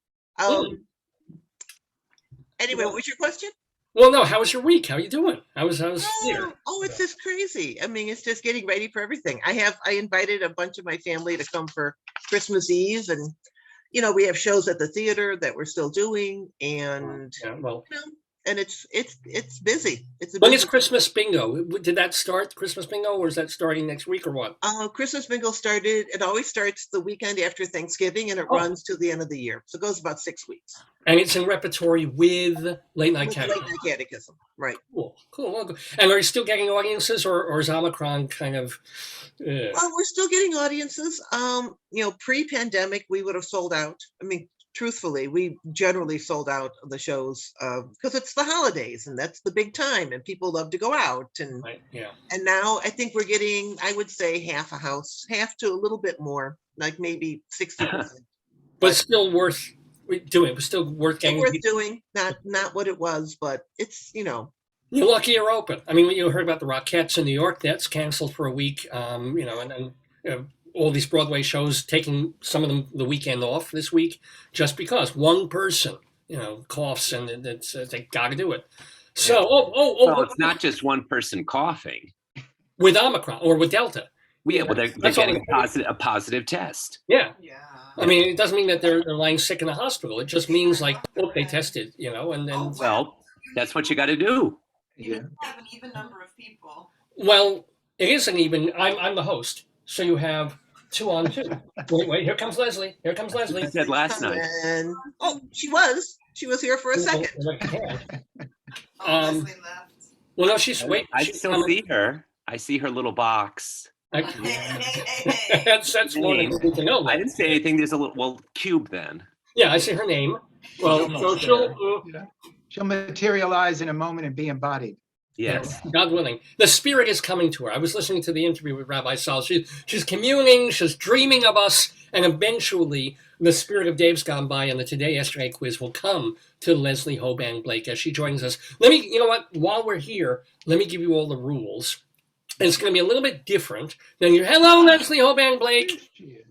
Anyway, what was your question? Well, no, how was your week? How are you doing? How was theater? Oh, it's just crazy. I mean, it's just getting ready for everything. I invited a bunch of my family to come for Christmas Eve, and we have shows at the theater that we're still doing, and and it's busy. When is Christmas Bingo? Did that start, Christmas Bingo, or is that starting next week or what? Christmas Bingo started. It always starts the weekend after Thanksgiving, and it runs to the end of the year. So it goes about 6 weeks. And it's in repetory with Late Night Catechism. Late Night Catechism, right? Cool. And are you still getting audiences, or is Omicron kind of? We're still getting audiences. Pre-pandemic, we would have sold out. I mean, truthfully, we generally sold out of the shows because it's the holidays and that's the big time, and people love to go out. And And now I think we're getting, I would say, half a house, half to a little bit more, like maybe 60%. But still worth We're still working. Worth doing, not what it was, but it's, You're lucky you're open. I mean, you heard about the Rockettes in New York. That's canceled for a week. And all these Broadway shows taking some of them the weekend off this week just because one person, coughs and they got to do it. So, well, it's not just one person coughing. With Omicron or with Delta. Yeah, well, they're getting a positive test. Yeah. I mean, it doesn't mean that they're lying sick in the hospital. It just means like, they tested, and then. Well, that's what you got to do. You have an even number of people. Well, it isn't even. I'm the host, so you have 2 on 2. Wait, here comes Leslie. Here comes Leslie. I said last night. And she was here for a second. Leslie left. Well, no, she's wait. I still see her. I see her little box. That's more than you need to know. I didn't say anything. There's a little cube then. Yeah, I see her name. Well, so she'll materialize in a moment and be embodied. Yes. God willing. The spirit is coming to her. I was listening to the interview with Rabbi Sol. She's communing, she's dreaming of us, and eventually the spirit of Dave's Gone By and the Today Yesterday quiz will come to Leslie Hoban Blake as she joins us. You know what? While we're here, let me give you all the rules. And it's going to be a little bit different than your hello, Leslie Hoban Blake.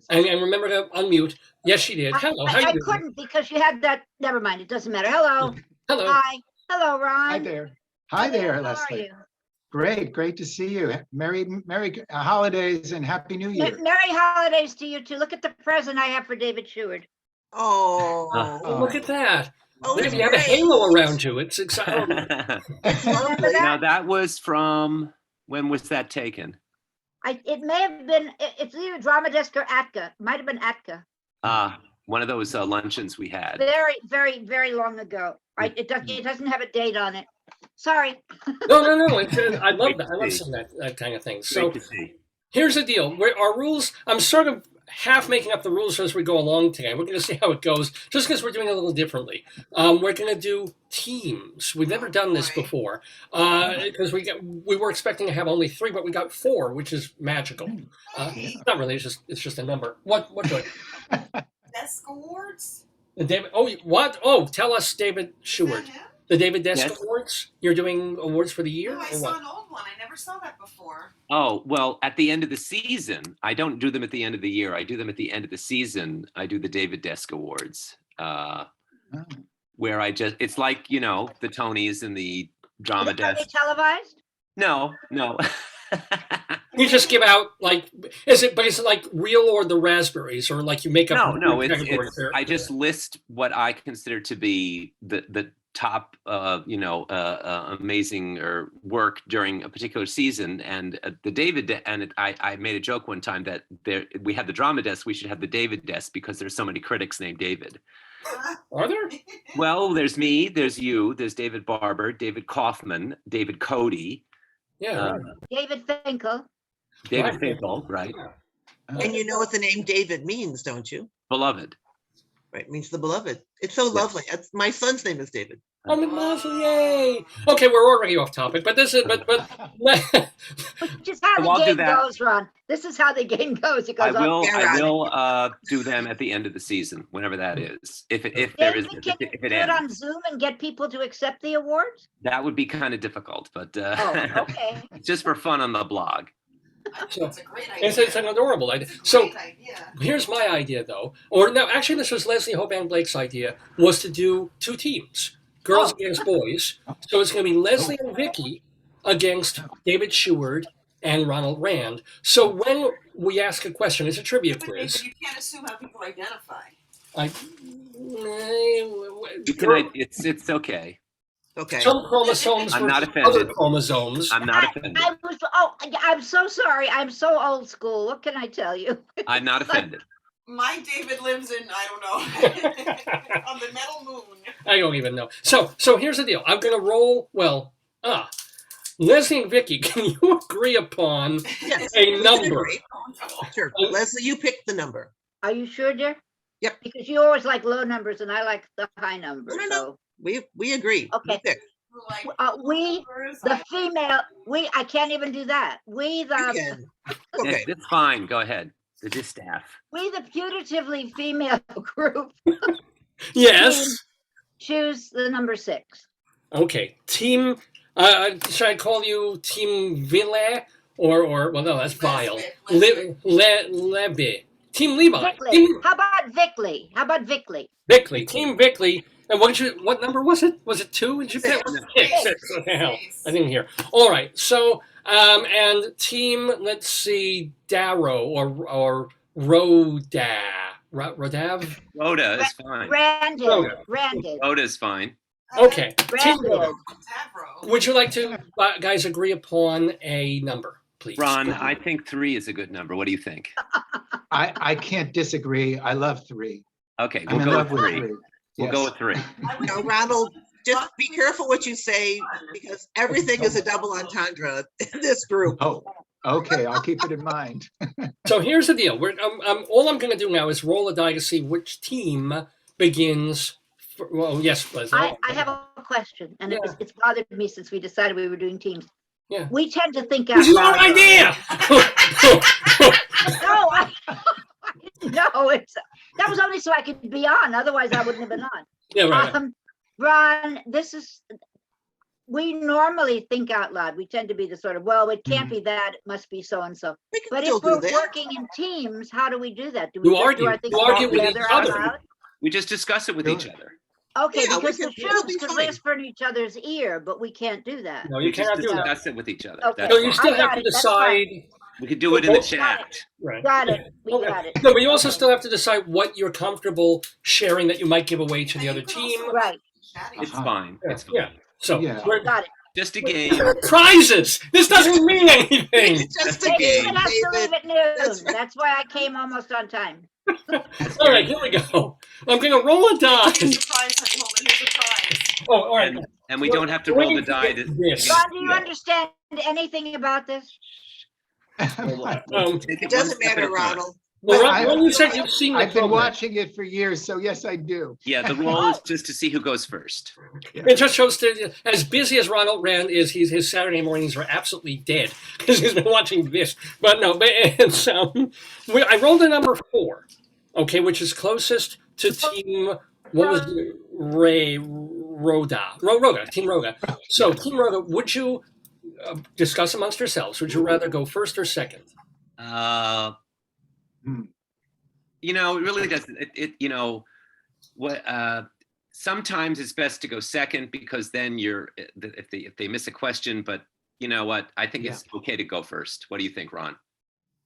And remember to unmute. Yes, she did. Hello. How you I doing? couldn't because you had that. Never mind. It doesn't matter. Hello. Hello. Hi. Hello, Ron. Hi there. Hi there, How are Leslie. you? Great to see you. Merry holidays and Happy New Year. Merry holidays to you too. Look at the present I have for David Stewart. Oh, Look at that. Oh, If you have a great. halo around you, it's exciting. Remember Now that? that was from, when was that taken? It may have been. It's either Drama Desk or Atka. Might have been Atka. One of those luncheons we had. Very, very long ago. It doesn't have a date on it. Sorry. No. I love that. I love seeing that kind of thing. So Great to see. here's the deal. Our rules, I'm sort of half making up the rules as we go along today. We're going to see how it goes, just because we're doing it a little differently. We're going to do teams. We've never done this before, because we were expecting to have only 3, but we got 4, which is magical. Not really. It's just a number. What good? Desk awards? David. Oh, what? Oh, tell us, David Stewart. Is that him? The David Desk Yes. Awards? You're doing awards for the year? Oh, I or saw what? an old one. I never saw that before. Oh, well, at the end of the season, I don't do them at the end of the year. I do them at the end of the season. I do the David Desk Awards, where it's like, the Tonys and the Drama Are they Desk. televised? No. You just give out is it like real or the raspberries, or like you make up? No, categories there? I just list what I consider to be the top, amazing or work during a particular season. And the David, I made a joke one time that we have the Drama Desk, we should have the David Desk because there's so many critics named David. Are there? Well, there's me, there's you, there's David Barber, David Kaufman, David Cody, Yeah. Right. David Finkel. David Right. Finkel, right? And you know what the name David means, don't you? Beloved. Right, it means the beloved. It's so lovely. My son's name is David. I'm in Mosley, yay! Okay, we're already off topic, but this is but Which is how So I'll the do game that. goes, Ron. This is how the game goes. It I goes will. up. I will do them at the end of the season, whenever that is. If there is, David, can you if do it it on ends, Zoom and get people to accept the awards? that would be kind of difficult. But Oh, okay. just for fun on the blog. I think So, it's a great idea. it's an adorable idea. It's a So great idea. here's my idea, though, or no, actually, this was Leslie Hoban Blake's idea, was to do 2 teams, girls against boys. So it's going to be Leslie and Vicky against David Stewart and Ronald Rand. So when we ask a question, it's a trivia But quiz. you can't assume how people identify. It's okay. Okay. Some chromosomes I'm versus not offended. other chromosomes. I'm not offended. I'm so sorry. I'm so old school. What can I tell you? I'm not offended. My David lives in, I don't know, on the metal moon. I don't even know. So here's the deal. I'm going to roll. Leslie and Vicky, can you agree upon Yes, a we can number? agree. Oh, no. Sure. Leslie, you pick the number. Are you sure, dear? Yep. Because you always like low numbers and I like the high numbers. No. So We agree. Okay. You pick. Like, we, numbers, the I- female, I can't even do that. We, You the can. Okay. That's fine. Go ahead. The distaff. putatively female group Yes. Choose the number 6. Okay. Team. Should I call you Team Ville or well, no, that's Vile. Lebe. Team Levi. Vickley. Team How about Vickley? How about Vickley? Vickley. Team Vickley. And what number was it? Was it 2? Did you pick? Six. Six. What the hell? I didn't hear. All right. So and Team. Let's see. Darrow or Roda. Rodav. Rhoda is fine. Randed. Rhoda is fine. Okay. Team Randed. Rhoda. Would you like to guys agree upon a number, please? Ron, I think 3 is a good number. What do you think? I can't disagree. I love 3. Okay, I'm we'll in go love with with 3. 3. We'll go with 3. Now, Ronald, just be careful what you say because everything is a double entendre in this group. Oh, okay. I'll keep it in mind. So here's the deal. All I'm going to do now is roll a die to see which team begins. Well, yes, Liz. I have a question, and it's bothered me since we decided we were doing teams. Yeah. We tend to think out This is loud. our idea. No, that was only so I could be on. Otherwise, I wouldn't have been on. Yeah, right. Ron, we normally think out loud. We tend to be the sort of, well, it can't be that, it must be so and so. We can But still if we're do that. working in teams, how do we do that? Do we You just argue. do our things You argue with together each out other. loud? We just discuss it with each other. Okay, Yeah, because the it'll be shoots could fine. whisper in each other's ear, but we can't do that. No, We you just cannot do that. discuss it with each other. Okay. That's So you fine. still I have got to it. That's fine. decide. We could do it in the Got chat. Right. Got it. We Okay. got it. No, but you also still have to decide what you're comfortable sharing that you might give away to the other team. Right. It's fine. It's fine. Yeah. So Yeah. we're Got it. Just a game. prizes. This doesn't mean anything. It's just a Maybe game, it has to leave David. at noon. That's right. That's why I came almost on time. All right, here we go. I'm going to roll a die. Here's a prize, honey. Hold on. Here's a prize. Oh, all right. And we don't have to roll the die. Yes. Ron, do you understand anything about this? It doesn't matter, Ronald. Well, I- Ron, you said you've seen the I've been program. watching it for years, so yes, I do. Yeah, the roll is just to see who goes first. It just shows that as busy as Ronald Rand is, his Saturday mornings are absolutely dead because he's been watching this. But no, but it's, I rolled a number 4, okay, which is closest to Team, what was it? Team Roda. So, Team Roda, would you discuss amongst yourselves? Would you rather go first or second? You know, it really doesn't. You know, what? Sometimes it's best to go second because then if they miss a question. But you know what? I think it's okay to go first. What do you think, Ron?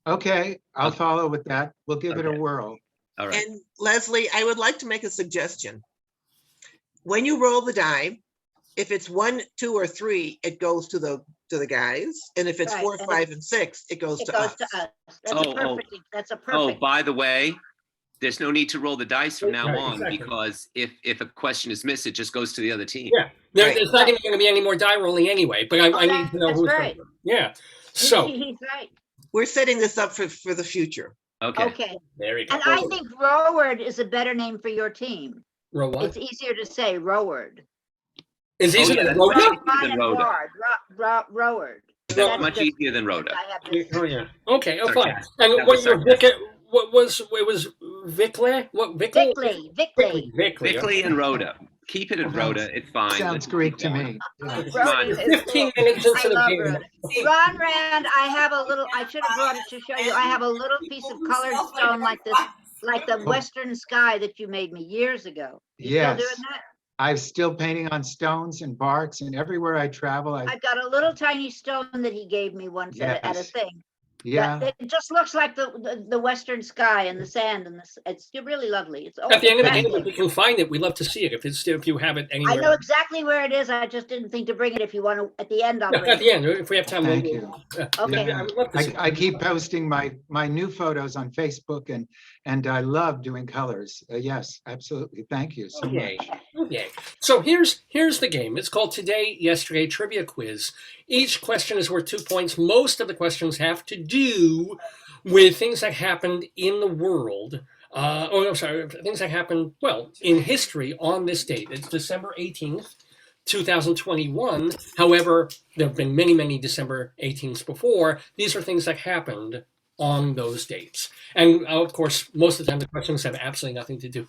Okay, I'll follow with that. We'll give it a Okay. whirl. All right. And Leslie, I would like to make a suggestion. When you roll the die, if it's 1, 2, or 3, it goes to the guys, and if it's Right, 4, and 5, and 6, it goes It to goes us. to us. That's Oh, a perfect. That's a Oh, perfect. by the way, there's no need to roll the dice from now Right, on exactly. because if a question is missed, it just goes to the other team. Yeah, there's not even going to be any more die rolling anyway. But I need to know That's who's right. going. Yeah. So He's right. We're setting this up for the future. Okay. Okay. there you go. And I think Roward is a better name for your team. Row what? It's easier to say Roward. Is easier yeah, than that's Roda? right. Ron Than and Rhoda. Ward. Roward. That's much easier than Rhoda. I have this. Oh yeah. Okay. Oh, Sarcasm. fine. And That what was your sarcasm. what was it was Vickley? What Vickley? Vickley. Bickley and Rhoda. Keep it at Rhoda. It's fine. Sounds Let's Greek keep to going. me. Yeah. Come on. Rhoda is 15 cool. minutes into I the love game. Rhoda. Ron Rand, I have a little, I should have brought it to show you. I have a little piece of colored stone like this, like the western sky that you made me years ago. You Yes. still doing that? I'm still painting on stones and barks, and everywhere I travel, I've got a little tiny stone that he gave me once at a Yes. thing. yeah. It just looks like the western sky and the sand and it's really lovely. It's At the end of the game, fascinating. if we can find it, we'd love to see it. If you have it I anywhere. know exactly where it is. I just didn't think to bring it. If you want to, at the end, I'll Yeah, bring at it. the end, if we have time. Thank we'll, you. Okay. Yeah, I would love to see. I keep posting my new photos on Facebook, and I love doing colors. Yes, absolutely. Thank you so Yay. much. Okay. So here's the game. It's called Today, Yesterday Trivia Quiz. Each question is worth 2 points. Most of the questions have to do with things that happened in the world. Things that happened, well, in history on this date. It's December 18th, 2021. However, there have been many, many December 18th before. These are things that happened on those dates. And of course, most of the time the questions have absolutely nothing to do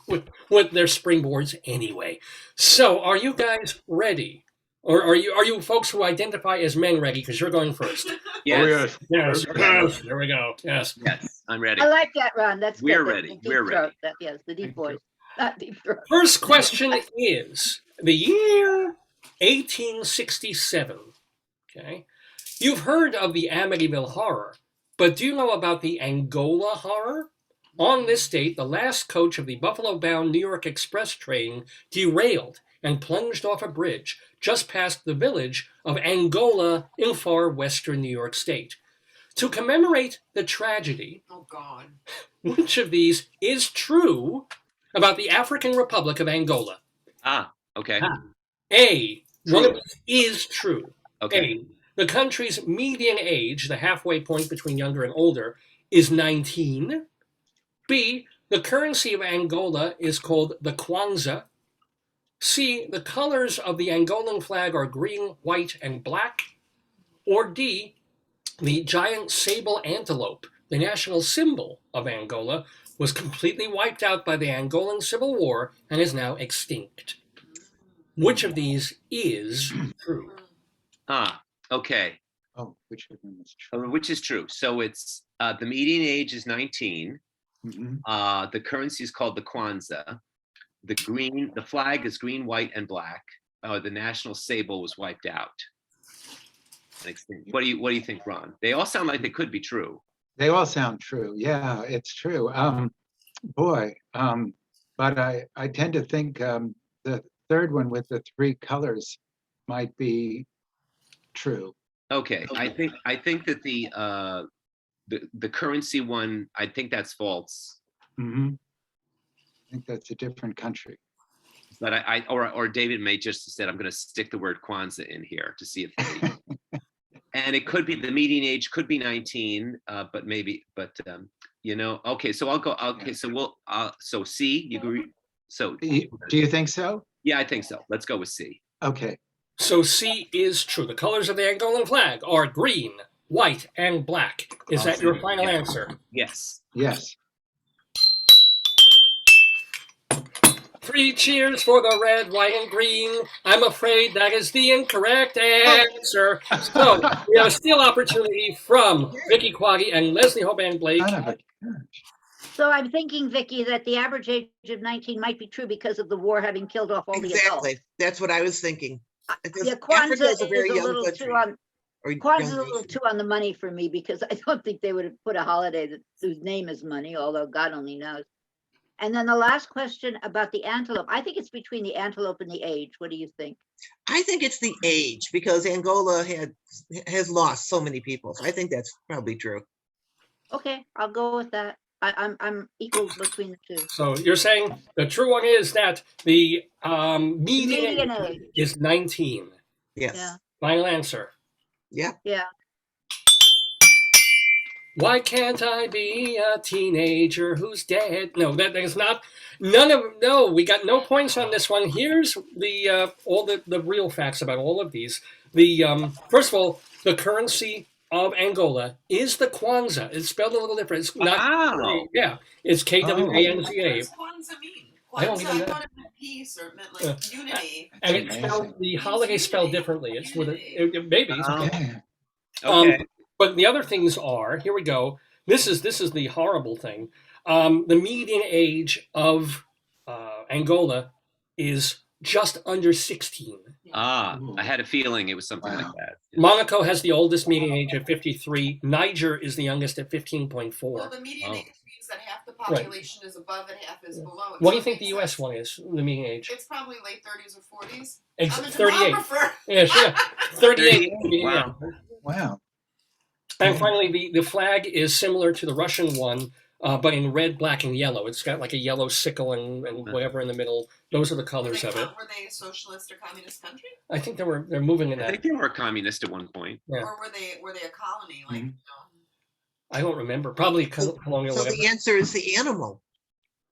with their springboards anyway. So are you guys ready? Or are you folks who identify as men ready? Because you're going first. Yes. Yes, yes, there we go. Yes. Yes, I'm ready. I like that, Ron. That's good. We're The ready. deep We're throat. ready. Yes, the deep voice. Not deep throat. First question is the year 1867. Okay. You've heard of the Amityville Horror, but do you know about the Angola Horror? On this date, the last coach of the Buffalo-bound New York Express train derailed and plunged off a bridge just past the village of Angola in far western New York State. To commemorate the tragedy, Oh God. which of these is true about the African Republic of Angola? Okay. A, one of True. these is true. Okay. A, the country's median age, the halfway point between younger and older, is 19. B, the currency of Angola is called the Kwanza. C, the colors of the Angolan flag are green, white, and black. Or D, the giant sable antelope, the national symbol of Angola, was completely wiped out by the Angolan Civil War and is now extinct. Which of these is true? Okay. Oh, which of them is true? Which is true. So it's the median age is 19. Mhm. The currency is called the Kwanza. The flag is green, white, and black. The national sable was wiped out. And extinct. What do you think, Ron? They all sound like they could be true. They all sound true. Yeah, it's true. Boy, but I tend to think the third one with the three colors might be true. Okay. I think that the currency one, I think that's false. Mhm. I think that's a different country. But or David may just have said, I'm going to stick the word Kwanzaa in here to see if they, and it could be the median age could be 19, but okay. So I'll go. Okay, so so C, you agree? So Do you think so? yeah, I think so. Let's go with C. Okay. So C is true. The colors of the Angolan flag are green, white, and black. Is that your final answer? Yes. Yes. 3 cheers for the red, white, and green. I'm afraid that is the incorrect answer. So we have a steal opportunity from Vicky Quaggy and Leslie Hoban Blake. Son of a- So I'm thinking, Vicky, that the average age of 19 might be true because of the war having killed off all the adults. Exactly. That's what I was thinking. Because Yeah, Africa Kwanzaa is a is very a young little country, too on. or young Kwanzaa's a little nation. too on the money for me because I don't think they would have put a holiday whose name is money, although God only knows. And then the last question about the antelope. I think it's between the antelope and the age. What do you think? I think it's the age because Angola has lost so many people. So I think that's probably true. Okay, I'll go with that. I'm equal between the two. So you're saying the true one is that the median Median age. is 19. Yes. Yeah. Final answer. Yeah. Yeah. Why can't I be a teenager who's dead? No, that is not. No, we got no points on this one. Here's the all the real facts about all of these. The first of all, the currency of Angola is the Kwanza. It's spelled a little different. It's not. Wow. Yeah, it's KWANZA. What does Kwanzaa mean? I don't even know. I thought it meant peace or it meant like unity. And it's spelled, the holiday spelled differently. It's with maybe. Yeah. Okay. But the other things are, here we go. This is the horrible thing. The median age of Angola is just under 16. I had a feeling it was something like that. Monaco has the oldest median age at 53. Niger is the youngest at 15.4. Well, the median Oh. age means that half the population is above and half is below it. What do So you it think the makes U.S. sense. one is, the median age? It's probably late 30s or 40s. It's I'm a 38. demographer. Yeah, sure. 38. 38. Yeah. Wow. And finally, the flag is similar to the Russian one, but in red, black, and yellow. It's got like a yellow sickle and whatever in the middle. Those are the colors of it. Were they a socialist or communist country? I think they're moving in I that. think they were communist at one point. Yeah. Or were they a colony? Like, I don't remember. Probably colonial. So whatever. the answer is the animal.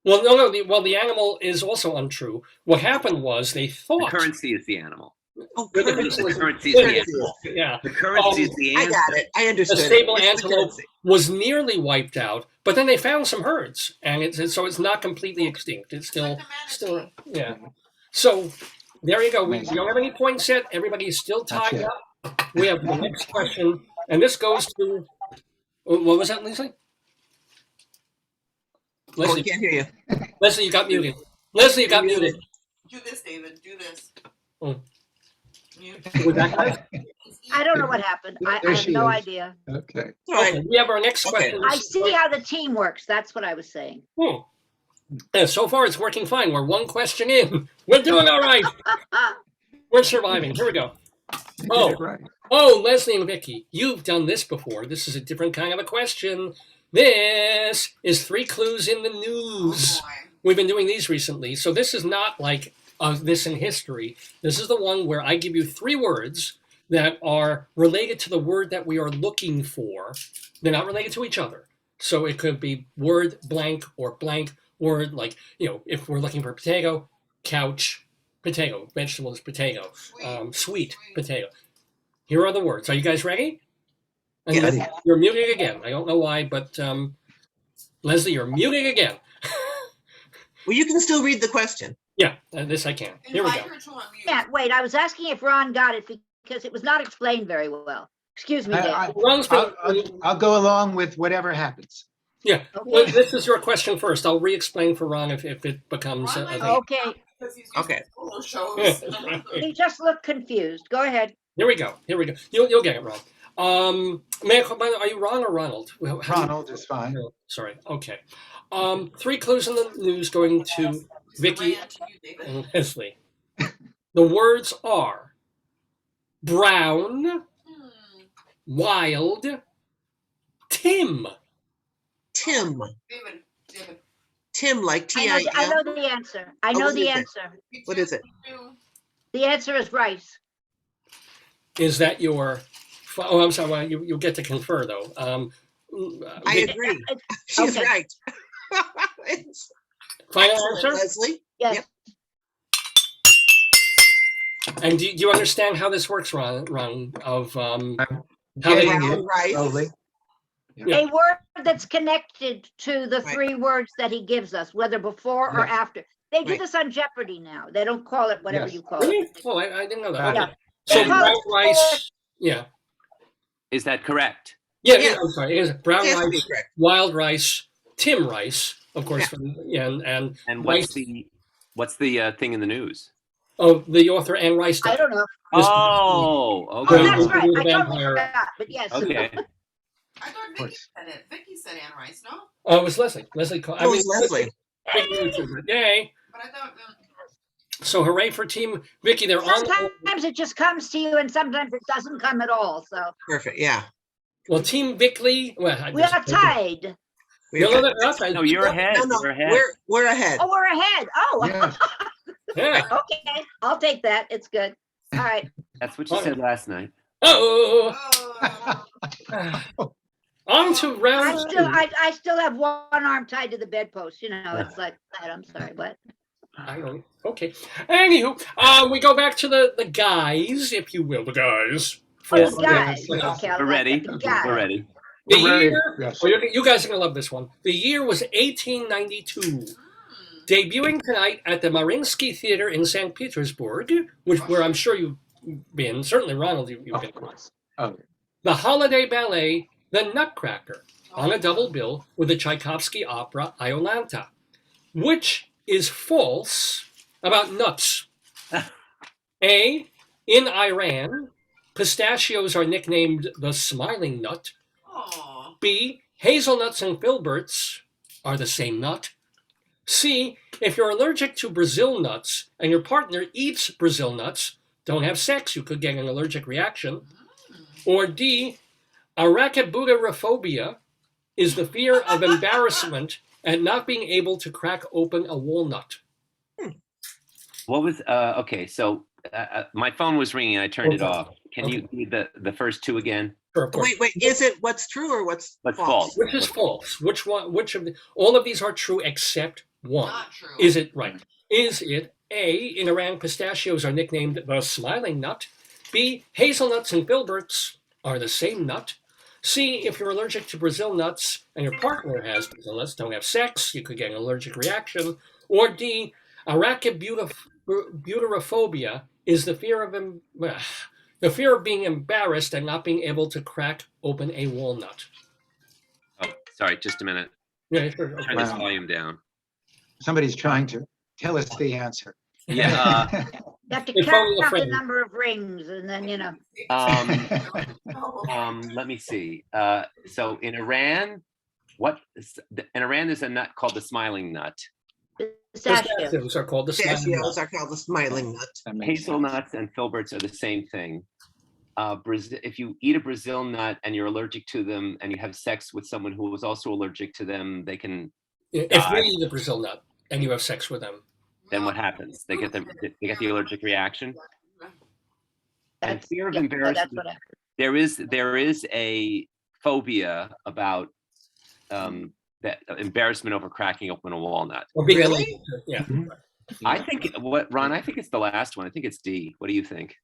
Well, no. The animal is also untrue. What happened was they The thought. currency is the animal. Oh, The currency. The currency is the Currency. animal. Yeah. The currency is the I answer. got it. I The understood. stable It's the antelope currency. was nearly wiped out, but then they found some herds, and so it's not completely extinct. It's Like still, the manatee. yeah. So there you go. We Amazing. don't have any points yet. Everybody is still That's tied it. up. We have the next question, and this goes to, what was that, Leslie? Oh, I Leslie, can't hear you. Leslie, you got muted. Leslie, you got You're muted. Do this, David. Do this. Oh. Mute. Was that guys? I don't know what happened. I There have she no is. idea. Okay. All right. Okay, we have our next Okay. question. I see how the team works. That's what I was saying. And so far, it's working fine. We're one question in. We're doing all right. We're surviving. Here we go. You did Oh. it right. Oh, Leslie and Vicky, you've done this before. This is a different kind of a question. This is 3 clues in the news. Oh, boy. We've been doing these recently. So this is not like this in history. This is the one where I give you 3 words that are related to the word that we are looking for. They're not related to each other. So it could be word blank or blank word, like, if we're looking for potato, couch, potato, vegetables, potato, sweet, potato. Here are the words. Are you guys ready? And Yes. you're muted again. I don't know why, but Leslie, you're muted again. Well, you can still read the question. Yeah, this I can. Here we Invite go. her to unmute. Yeah, wait, I was asking if Ron got it because it was not explained very well. Excuse me, Dave. Ron's been- I'll go along with whatever happens. yeah, well, Okay. this is your question first. I'll re-explain for Ron if it becomes Ron a might thing. Okay, Because he's used Okay. to solo shows. he just looked confused. Go ahead. Here we go. You'll get it, Ron. May I call, by the way, are you Ron or Ronald? How do you- Ronald is fine. Oh, sorry. Okay. 3 clues in the news going to Vicky Rant to you, David. and Leslie. The words are brown, wild, Tim. Tim. David. Tim, like I T-I-M. know the answer. I Oh, know what the is it? answer. What is it? The answer is rice. Is that your? Oh, I'm sorry. Well, you get to confer though. I Vicky, agree. It- She's okay. right. It's final excellent, answer. Leslie. Yes. Yep. And do you understand how this works, Ron? Of how they Getting Brown it rice. slowly. Yeah. A word that's connected to the Right. 3 words that he gives us, whether before or Yes. after. They do Right. this on Jeopardy now. They don't call it whatever Yes. you call it. Really? Oh, I didn't know that. Yeah. Okay. So They call brown it rice. Yeah. Is that correct? Yeah. Yes. I'm sorry. It is brown It has to be rice, correct. wild rice, Tim rice, of course. And And rice. what's the thing in the news? Oh, the author Anne Rice. I don't know. This- Oh, Oh, okay. that's Yeah. right. I totally Vampire. forgot. But yes. Okay. I thought Vicky course. said it. Vicky said Anne Rice, no? Oh, it was Leslie. Leslie called. Oh, it's Leslie. Yay! But I thought So hooray for Team Vicky. They're on. Sometimes it just comes to you, and sometimes it doesn't come at all. So Perfect. Yeah. Well, Team Vicky. Well, I we are just- tied. No, they're not tied. No, you're ahead. No, You're ahead. we're ahead. Oh, we're ahead. Oh, Yes. Yeah. okay. I'll take that. It's good. All right. That's what you said last night. Oh. oh, On to round two. I still have one arm tied to the bedpost. You know, it's like that. I'm sorry. What? I don't. Okay. Anywho, we go back to the guys, if you will, the guys. Oh, For- the guys. yes. Okay, I We're like ready. that. The guys. We're ready. The We're ready. year. Yes. Oh, you guys are gonna love this one. The year was 1892. Debuting tonight at the Mariinsky Theater in St. Petersburg, where I'm sure you've been. Certainly, Ronald, you've been. Of course. Oh, The holiday ballet, The Nutcracker, on a double bill with the Tchaikovsky opera Iolanta, which is false about nuts. A, in Iran, pistachios are nicknamed the smiling nut. oh. B, hazelnuts and filberts are the same nut. C, if you're allergic to Brazil nuts and your partner eats Brazil nuts, don't have sex, you could get an allergic reaction. Or D, arachibutyrophobia is the fear of embarrassment at not being able to crack open a walnut. What was okay? So my phone was ringing. I turned it Okay. off. Can you read the first 2 again? Sure, of course. Wait. Is it what's true or what's What's false? false? Which is false? Which one? Which of the? All of these are true except one. Not true. Is it right? Is it A, in Iran, pistachios are nicknamed the smiling nut. B, hazelnuts and filberts are the same nut. C, if you're allergic to Brazil nuts and your partner has Brazil nuts, don't have sex, you could get an allergic reaction. Or D, arachibutyrophobia is the fear of being embarrassed and not being able to crack open a walnut. Oh, sorry, just a minute. Yeah, sure. Turn this volume down. Somebody's trying to tell us the answer. Yeah. You have to If count only a the friend. number of rings and then, Let me see. So in Iran, there's a nut called the smiling nut. pistachios. Pistachios are called the smiling Pistachios nut. are called the smiling nut. That makes sense. Hazelnuts and filberts are the same thing. If you eat a Brazil nut and you're allergic to them and you have sex with someone who is also allergic to them, they can, If you eat a Brazil nut and you have sex with them, then what happens? They get the allergic reaction. And That's- fear of yeah, embarrassment. that's what happened. There is a phobia about that embarrassment over cracking open a walnut. or being Really? allergic to- yeah. I think Ron, I think it's the last one. I think it's D. What do you think?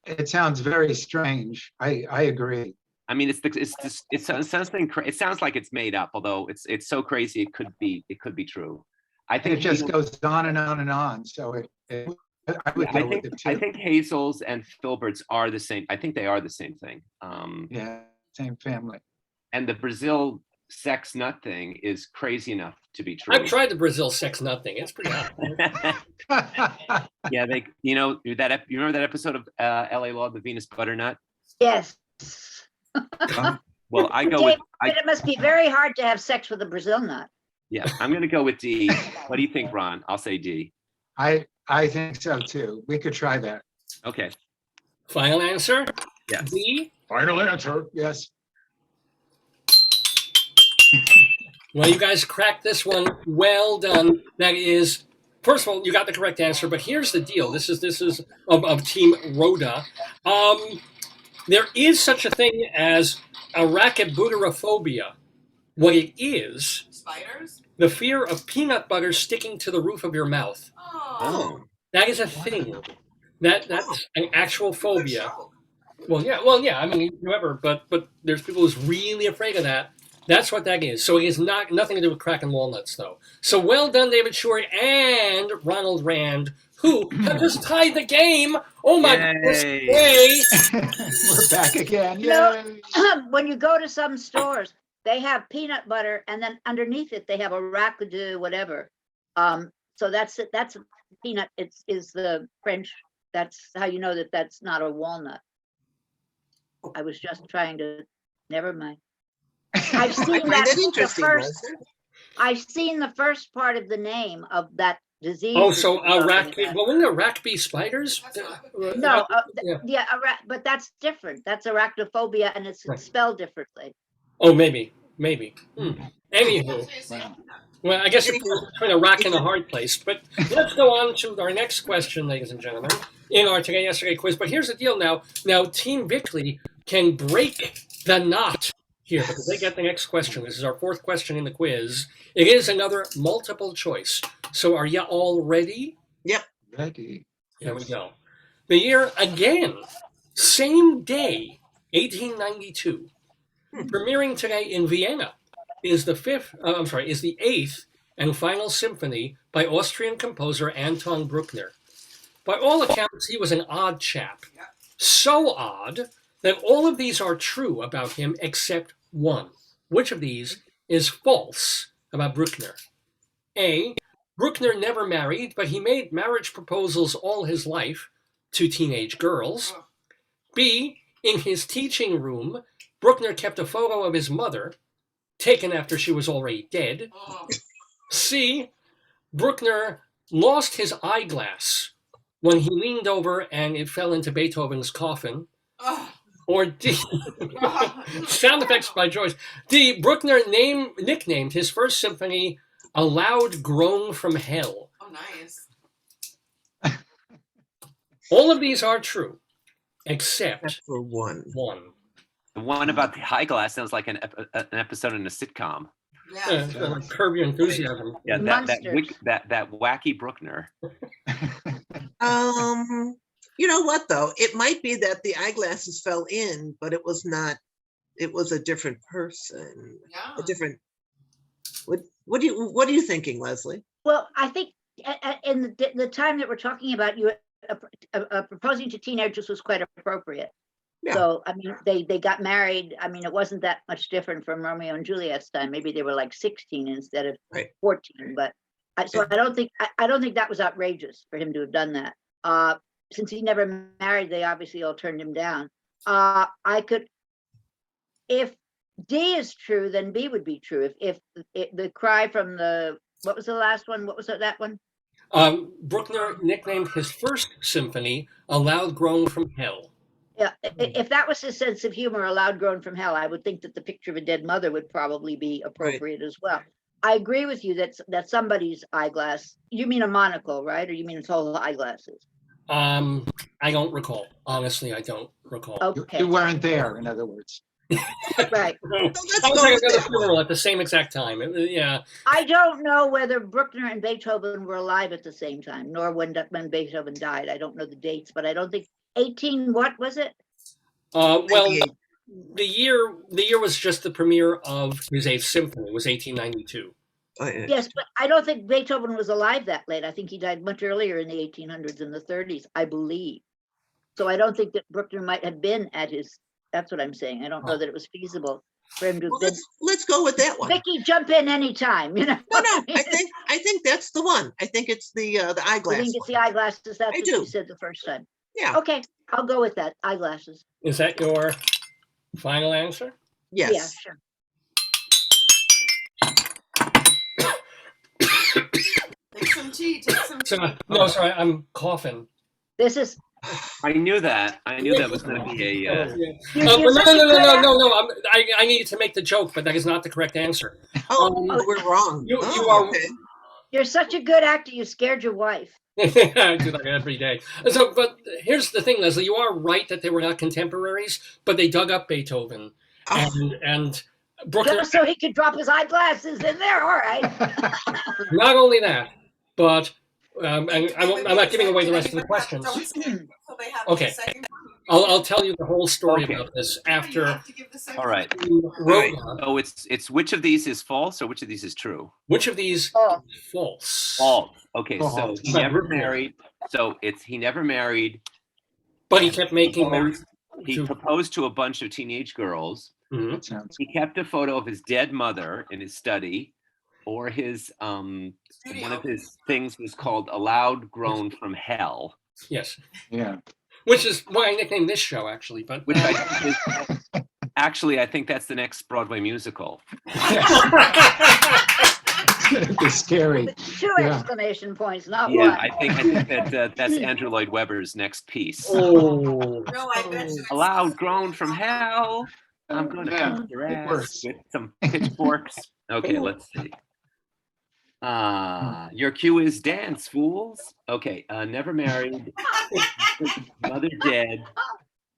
It sounds very strange. I agree. I mean, it sounds like it's made up, although it's so crazy it could be true. I And think it just goes on and on and on. So I would go with it I too. think hazels and filberts are the same. I think they are the same thing. Yeah, same family. And the Brazil sex nut thing is crazy enough to be true. I've tried the Brazil sex nut thing. It's pretty hot. Yeah, you remember that episode of LA Law, the Venus butternut? Yes. Well, I go Dave, with but it must be very hard to have sex with a Brazil nut. yeah. I'm going to go with D. What do you think, Ron? I'll say D. I think so too. We could try that. Okay. Final answer? Yes. D? Final answer. Yes. Well, you guys cracked this one. Well done. That is, first of all, you got the correct answer, but here's the deal. This is of Team Rhoda. There is such a thing as arachibutyrophobia. What it is, Spiders? the fear of peanut butter sticking to the roof of your mouth. Oh. That is a thing. That's an actual phobia. Well, yeah. I mean, whoever, but there's people who's really afraid of that. That's what that is. So it is nothing to do with cracking walnuts, though. So well done, David Short and Ronald Rand, who have just tied the game. Oh my goodness! Yay. Way. We're back again. No. Yay. When you go to some stores, they have peanut butter, and then underneath it they have a raccadoo, whatever. So that's it. That's peanut. Is the French. That's how you know that that's not a walnut. I was just trying to. Never mind. I've I seen find that. that The interesting. first, Lester. I've seen the first part of the name of that disease. Oh, that so you're talking rack. about. Well, wouldn't a rack be spiders? No, Yeah. yeah, but that's different. That's arachnophobia, and it's Right. spelled differently. Oh, maybe. Anywho, well, I guess you're between a rock and a hard place. But let's go on to our next question, ladies and gentlemen, in our Today Yesterday quiz. But here's the deal now. Now, Team Victory can break the knot here because they get the next question. This is our fourth question in the quiz. It is another multiple choice. So are you all ready? Ready. Here we go. The year again, same day, 1892. Premiering today in Vienna is the eighth and final symphony by Austrian composer Anton Bruckner. By all accounts, he was an odd chap. So odd that all of these are true about him except one. Which of these is false about Bruckner? A. Bruckner never married, but he made marriage proposals all his life to teenage girls. B. In his teaching room, Bruckner kept a photo of his mother, taken after she was already dead. C. Bruckner lost his eyeglass when he leaned over and it fell into Beethoven's coffin. Or D. Sound effects by Joyce. D. Bruckner nicknamed his first symphony A Loud Groan from Hell. Oh, nice. All of these are true, except Except for one. one. The one about the eyeglass sounds like an episode in a sitcom. Yeah. Curb Your Enthusiasm. Yeah, Monsters. that wacky Bruckner. You know what though? It might be that the eyeglasses fell in, but it was not. It was a different person. Yeah. A different. What are you thinking, Leslie? Well, I think in the time that we're talking about, you proposing to teenagers was quite appropriate. Yeah. So I mean, they got married. I mean, it wasn't that much different from Romeo and Juliet's time. Maybe they were like 16 instead of Right. 14. But I don't think that was outrageous for him to have done that. Since he never married, they obviously all turned him down. If D is true, then B would be true. If the cry from what was the last one? What was that one? Bruckner nicknamed his first symphony "A Loud Groan from Hell." Yeah, if that was his sense of humor, a loud groan from hell, I would think that the picture of a dead mother would probably be appropriate as well. I agree with you that somebody's eyeglass. You mean a monocle, right? Or you mean total eyeglasses? I don't recall. Honestly, I don't recall. Okay, You weren't there, in other words. right. I So was let's go like with at the that one. funeral at the same exact time. Yeah. I don't know whether Bruckner and Beethoven were alive at the same time, nor when Beethoven died. I don't know the dates, but I don't think 18. What was it? Well, 98. the year was just the premiere of his Eighth Symphony. It was 1892. Oh, yeah. Yes, but I don't think Beethoven was alive that late. I think he died much earlier in the 1800s, in the 30s, I believe. So I don't think that Bruckner might have been at his. That's what I'm saying. I don't know that it was feasible for him to Well, have been. let's go with that one. Vicky, jump in anytime. You know. No, I think that's the one. I think it's the I eyeglass think it's one. the eyeglasses. That's I what do. you said the first time. Yeah. Okay, I'll go with that. Eyeglasses. Is that your final answer? Yes. Yeah, sure. Take some tea. Take some tea. No, sorry, I'm coughing. This is. I knew that. I knew that was going to be a. You're But such a good actor. no. I needed to make the joke, but that is not the correct answer. Oh, we're wrong. You Oh, are. okay. You're such a good actor. You scared your wife. I do that every day. So, but here's the thing, Leslie. You are right that they were not contemporaries, but they dug up Beethoven Oh. and Bruckner. Just so he could drop his eyeglasses in there. All right. Not only that, but and I'm not giving away the rest of the questions. Don't skip until they have Okay. the second. I'll tell you the whole story Okay. about this You after. have to give the second. All right. you All right. wrote Oh, it's which of these is false or which of these is true? which of these Oh. is false. False. Okay, so False. he never married. So he never married. But he kept making them. He proposed to a bunch of teenage girls. Mhm. That sounds. He kept a photo of his dead mother in his study, or his one of his things was called "A Loud Groan from Hell," Yes, Yeah. which is why I nicknamed this show actually. But which I think is actually I think that's the next Broadway musical. It's gonna be scary. Two Yeah. exclamation points, not Yeah, one. I think that's Andrew Lloyd Webber's next piece. oh, No, I bet you. A loud groan from hell. I'm going to Yeah, kick your it ass works. with some pitchforks. Okay, let's see. Your cue is dance, fools. Okay, never married, mother dead.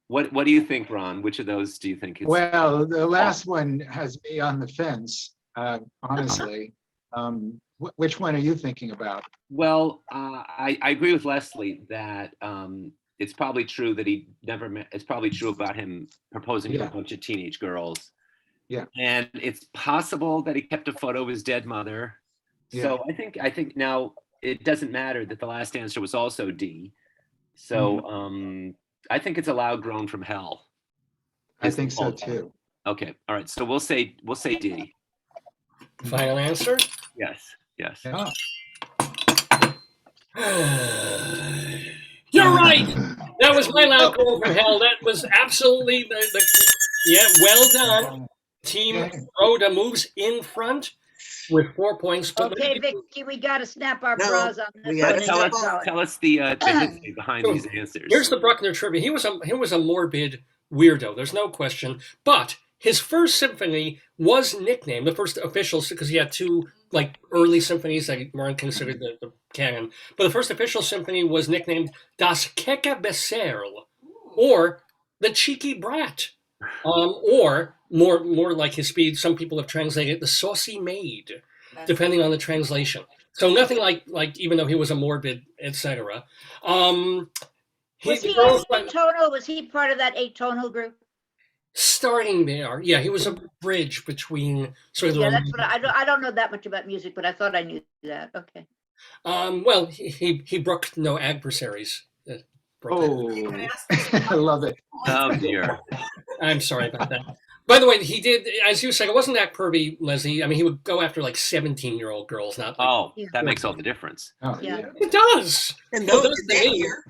What do you think, Ron? Which of those do you think is? Well, the last one has me on the fence, honestly. Which one are you thinking about? Well, I agree with Leslie that it's probably true that he never met. It's probably true about him proposing to a Yeah. bunch of teenage girls. Yeah. And it's possible that he kept a photo of his dead mother. So I think now it doesn't matter that the last answer was also D. So I think it's a loud groan from hell. I think so too. Okay. All right. So we'll say D. final answer. Yes. Yes. Yeah. You're right. That was my loud groan from hell. That was absolutely yeah. Well done. Team Rhoda moves in front with 4 points. But Okay, Vicky, we got to snap our No, bras on this we one. gotta and Tell get us, going. tell us the history behind these answers. here's the Bruckner trivia. He was a morbid weirdo. There's no question. But his first symphony was nicknamed the first official because he had two like early symphonies that weren't considered the canon. But the first official symphony was nicknamed Das kecke Beserl, or the cheeky brat. or more like his speed. Some people have translated the saucy maid, depending on the translation. So nothing like even though he was a morbid, etc. Was His he girlfriend atonal? Was he part of that atonal group? starting there, yeah, he was a bridge between sort of the Yeah, that's what I don't know that much about music, but I thought I knew that. Okay. well, he brooked no adversaries. Oh, I love it. Oh dear. I'm sorry about that. By the way, he did, as you said, it wasn't that pervy, Leslie. I mean, he would go after like 17-year-old girls, not like, Oh, Yeah. that makes all the difference. Oh, Yeah. yeah. it does. And Well, those those in that things- year,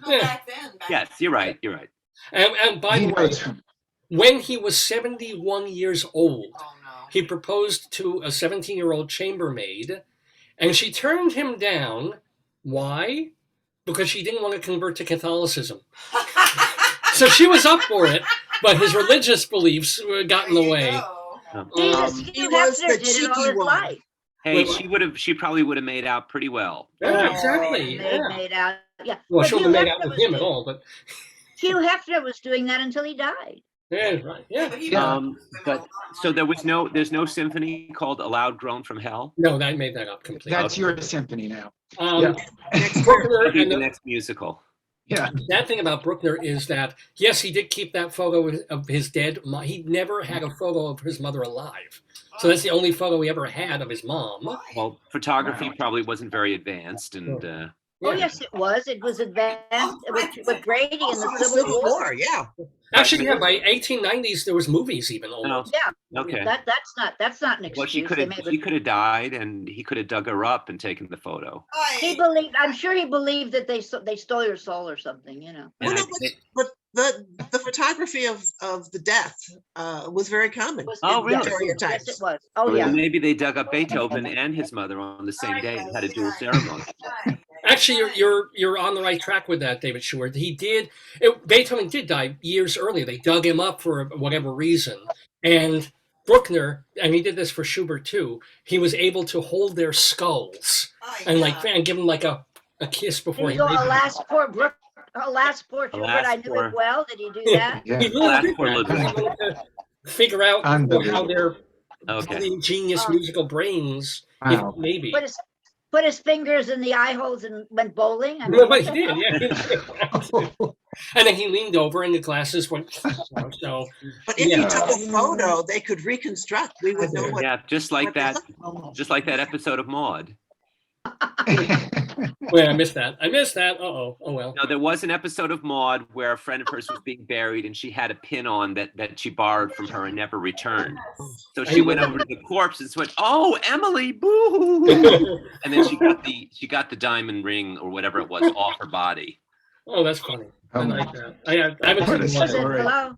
No, Yeah. back then. Back Yes, you're right. You're right. And by He the way, knows. when he was 71 years old, Oh no. he proposed to a 17-year-old chambermaid, and she turned him down. Why? Because she didn't want to convert to Catholicism. So she was up for it, but his religious beliefs got in the way. Jesus, Um, Hugh he was Hefner the did it all cheeky his one. life. Hey, Well- she probably would have made out pretty well. Yeah, exactly. They Yeah. made out. Yeah. Well, But she wouldn't Hugh have made out Hefner with was him at doing- all, but Hugh Hefner was doing that until he died. yeah, right. Yeah. But so there's no symphony called "A Loud Groan from Hell." No, that made that up completely. That's your symphony now. Um, Next Bruckner, That'll be and the the next musical. Yeah. sad thing about Bruckner is that, yes, he did keep that photo of his dead mom. He never had a photo of his mother alive. So that's the only photo he ever had of his mom. Well, photography Wow. probably wasn't very advanced, and Oh, Yeah. yes, it was. It was advanced with Brady in Also the Civil War. yeah. Actually, yeah, by 1890s, there was movies even oh, almost. Yeah. okay. That's not an excuse. Well, she They made it- could have died, and he could have dug her up and taken the photo. He believed. I'm sure he believed that they stole your soul or something. You know. Well, And no, but the photography of the death was very common. Was- Oh, in really? Victorian Yes, times. it was. Oh, Oh, yeah. yeah. maybe they dug up Beethoven and his mother on the same day and had a dual ceremony. Actually, you're on the right track with that, David Stewart. Beethoven did die years earlier. They dug him up for whatever reason, and Bruckner, and he did this for Schubert too. He was able to hold their skulls and and give them like a kiss before Did he he go, made them. alas, poor Brooke, alas, poor Schubert, Alas, I knew poor- it well. Did he do that? Yeah. He really Last did poor that. Ludwig. He wanted to figure out how Unbelievable. their Okay. really genius musical brains, Wow. maybe. Put his fingers in the eye holes and went bowling. I mean, Well, but he did, yeah. And then he leaned over and the glasses went. So But if Yeah. you took a photo, they could reconstruct. We would know what. Yeah, just like what that. they look Just like that episode of Maude. wait, I missed that. Oh well. No, there was an episode of Maude where a friend of hers was being buried, and she had a pin on that she borrowed from her and never returned. So she went over to the corpse and went, "Oh, Emily, boo!" And then she got the diamond ring or whatever it was off her body. Oh, that's funny. I Oh, my like that. I haven't What a seen Was it? the story. Hello?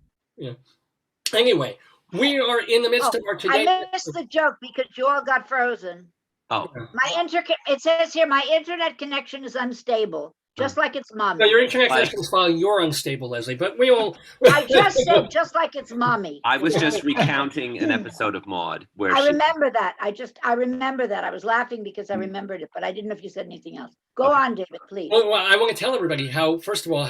Anyway, we are in the midst of our today. I missed the joke because you all got frozen. Oh, It says here, my internet connection is unstable, just like its No, mommy. your internet connection is fine. You're unstable, Leslie, but we all. I just said, just like its mommy. I was just recounting an episode of Maude where I she. remember that. I remember that. I was laughing because I remembered it, but I didn't know if you said anything else. Go Okay. on, David, please. Well, I want to tell everybody how, first of all,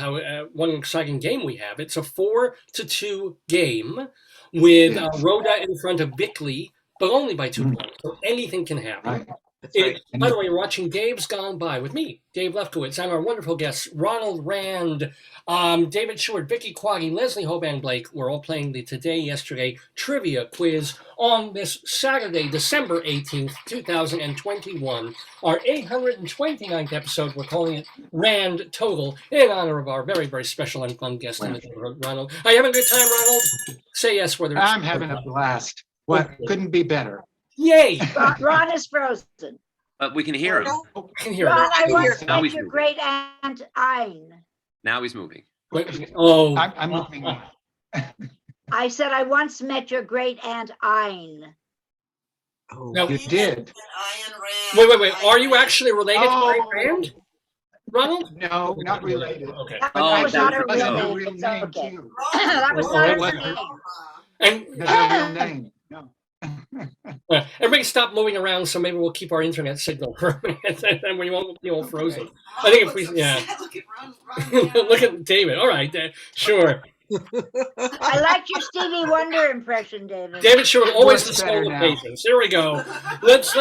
what an exciting game we have. It's a 4-2 game with Rhoda in front of Bickley, but only by 2 points. So anything can happen. Right. That's right. By the way, you're watching Dave's Gone By with me, Dave Lefkowitz, and our wonderful guests, Ronald Rand, David Stewart, Vicky Quaggy, Leslie Hoban Blake. We're all playing the Today, Yesterday trivia quiz on this Saturday, December 18th, 2021. Our 829th episode. We're calling it Rand Total in honor of our very, very special and fun guest in the neighborhood, Ronald. Are you having a good time, Ronald? Say yes, whether it's... I'm having a blast. What couldn't be better? Yay! Ron is frozen. But we can hear him. I can hear Ron, it. I once Now met he's your moving. great aunt Ein. Now he's moving. Oh, I'm looking. I said I once met your great aunt Ein. Oh, no. You did. Wait. Are you actually related to Oh. Ayn Rand, Ronald? No, not related. Okay. That Oh, was that not her was real a name. real It's name, okay. too. That was Oh, not it her wasn't. name. And That's her real name. No. everybody stop moving around, so maybe we'll keep our internet signal for a minute, and then we won't be all frozen. I think if we, yeah. Look at Ron. Look at David. All right, sure. I liked your Stevie Wonder impression, David. David Stewart, always the Much better soul of now. patience. Here we go. Let's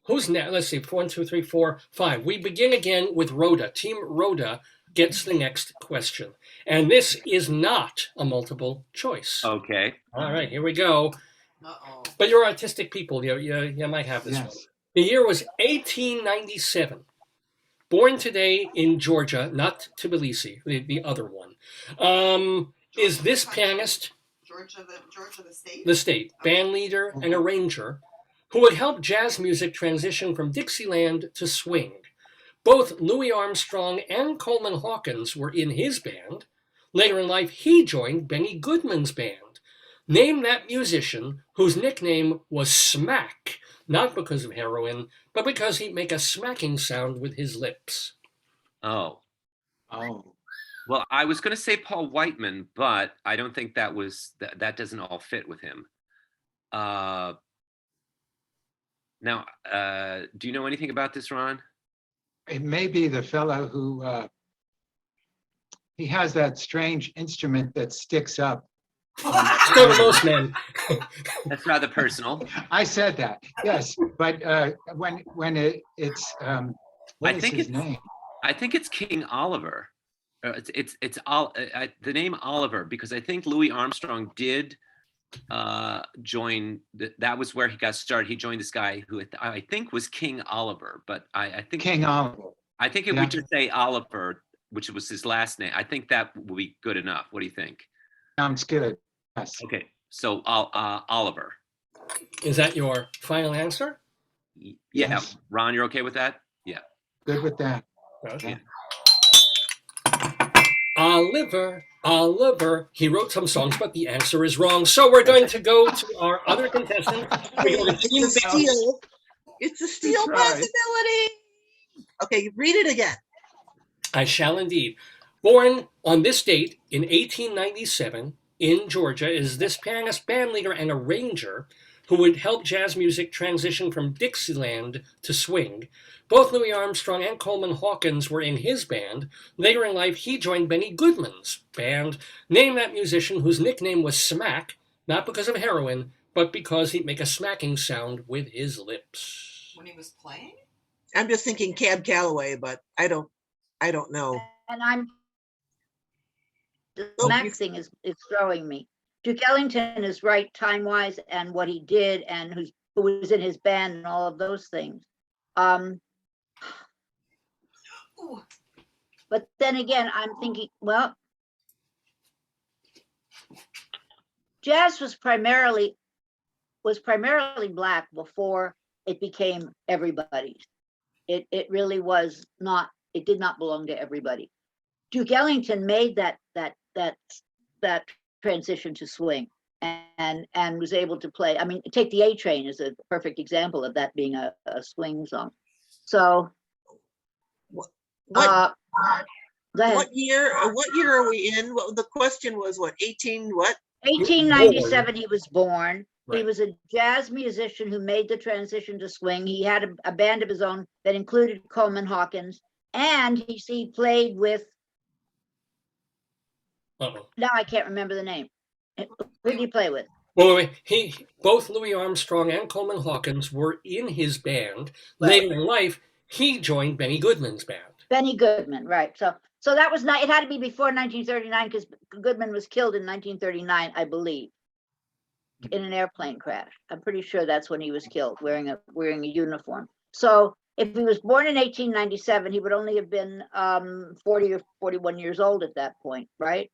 who's next? Let's see. 1, 2, 3, 4, 5. We begin again with Rhoda. Team Rhoda gets the next question. And this is not a multiple choice. Okay. All right, here we go. Uh-oh. But you're artistic people. You might have this one. Yes. The year was 1897. Born today in Georgia, not Tbilisi, the other one. Is this pianist, Georgia the state? the state, band leader and arranger, who would help jazz music transition from Dixieland to swing. Both Louis Armstrong and Coleman Hawkins were in his band. Later in life, he joined Benny Goodman's band. Name that musician whose nickname was Smack, not because of heroin, but because he'd make a smacking sound with his lips. Oh. Oh. Well, I was going to say Paul Whiteman, but I don't think that doesn't all fit with him. Now, do you know anything about this, Ron? It may be the fellow who he has that strange instrument that sticks up. So do most men. That's rather personal. I said that, yes, but when it's what is his name? I think it's King Oliver. The name Oliver, because I think Louis Armstrong did join. That was where he got started. He joined this guy who I think was King Oliver, but I think King Oliver. I think if Yeah. we just say Oliver, which was his last name, I think that will be good enough. What do you think? Sounds good. Yes. Okay, so Oliver. Is that your final answer? Yeah, Yes. Ron, you're okay with that? Yeah. Good with that. Okay. Oliver, Oliver. He wrote some songs, but the answer is wrong. So we're going to go to our other contestant. We go to Team It's a steal. It's a steal That's right. possibility. Okay, read it again. I shall indeed. Born on this date in 1897 in Georgia is this pianist, bandleader, and arranger who would help jazz music transition from Dixieland to swing. Both Louis Armstrong and Coleman Hawkins were in his band. Later in life, he joined Benny Goodman's band. Name that musician whose nickname was Smack, not because of heroin, but because he'd make a smacking sound with his lips. When he was playing? I'm just thinking Cab Calloway, but I don't know. And I'm the Oh, Mac you- thing is throwing me. Duke Ellington is right time-wise and what he did and who was in his band and all of those things. Ooh. But then again, I'm thinking, well, jazz was primarily black before it became everybody's. It really was not, it did not belong to everybody. Duke Ellington made that transition to swing and was able to play. I mean, take the A Train as a perfect example of that being a swing song. So What go ahead. what year are we in? Well, the question was what, 18 what? 1897 he was born. He Right. was a jazz musician who made the transition to swing. He had a band of his own that included Coleman Hawkins, and he played with, Uh-oh. now I can't remember the name. Who did he play with? Well, both Louis Armstrong and Coleman Hawkins were in his band. Right. Later in life, he joined Benny Goodman's band. Benny Goodman, right. So that was not, it had to be before 1939 because Goodman was killed in 1939, I believe, in an airplane crash. I'm pretty sure that's when he was killed, wearing a uniform. So if he was born in 1897, he would only have been 40 or 41 years old at that point, right?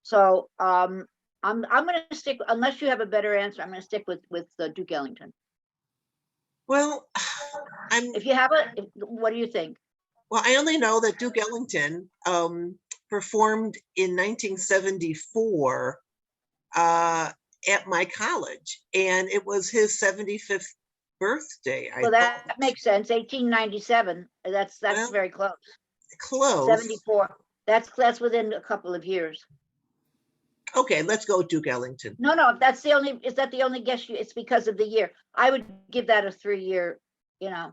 So I'm going to stick, unless you have a better answer, I'm going to stick with Duke Ellington. Well, If you have what do you think? Well, I only know that Duke Ellington performed in 1974 at my college, and it was his 75th birthday. Well, that makes sense. 1897. That's Well, very close. close. 74. That's within a couple of years. Okay, let's go with Duke Ellington. No, if that's the only, is that the only guess it's because of the year. I would give that a 3-year, Yeah.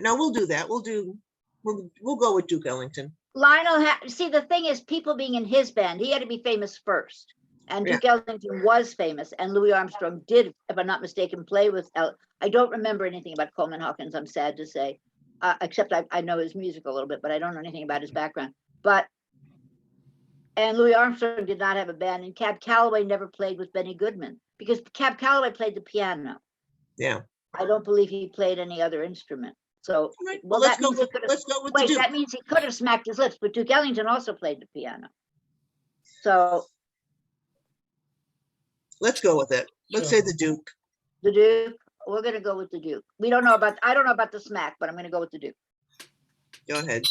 No, we'll do that. We'll go with Duke Ellington. Lionel, see, the thing is, people being in his band, he had to be famous first. And Duke Ellington was famous, and Louis Armstrong did, if I'm not mistaken, play with I don't remember anything about Coleman Hawkins, I'm sad to say, except I know his music a little bit, but I don't know anything about his background. And Louis Armstrong did not have a band, and Cab Calloway never played with Benny Goodman, because Cab Calloway played the piano. Yeah. I don't believe he played any other instrument. So, Right. well, let's that go means with, he could have, let's go with wait, the Duke. that means he could have smacked his lips, but Duke Ellington also played the piano. So Let's go with it. Let's say the Duke. the Duke, we're gonna go with the Duke. I don't know about the smack, but I'm gonna go with the Duke. Go ahead.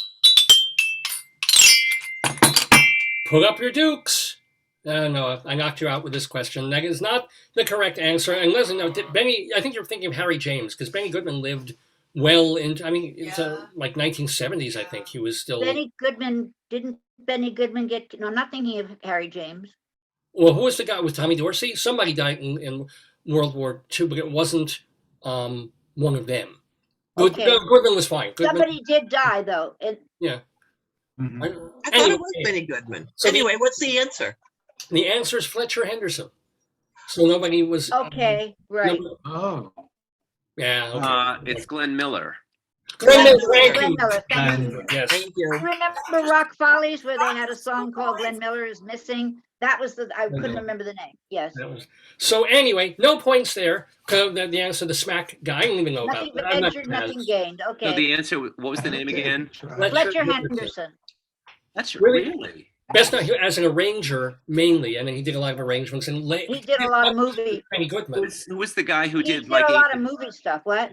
Put up your dukes. No, I knocked you out with this question. That is not the correct answer. And listen, no, Benny, I think you're thinking of Harry James, because Benny Goodman lived well into, I mean, it's like 1970s, I think. He was still. Didn't Benny Goodman get, no, I'm not thinking of Harry James. Well, who was the guy with Tommy Dorsey? Somebody died in World War II, but it wasn't one of them. Okay. Goodman was fine. Goodman, Somebody did die, though. yeah. Mhm. I thought it was Benny Goodman. So anyway, what's the answer? The answer is Fletcher Henderson. So nobody was. Okay, right. Oh, Yeah. Okay. It's Glenn Miller. Glenn Miller, thank Glenn you. Miller, thank you. Yes. Thank you. Remember Rock Follies, where they had a song called Glenn Miller is Missing? That was I couldn't remember the name. Yes. So anyway, no points there. The answer, the smack guy, I don't even know Nothing about that. ventured, nothing gained. So Okay. the answer, what was the name again? Fletcher Henderson. That's Really? really. Best known as an arranger mainly, and then he did a lot of arrangements. And He did a lot of movie. Benny Goodman. Who was the guy who He did did like a lot of movie stuff. What?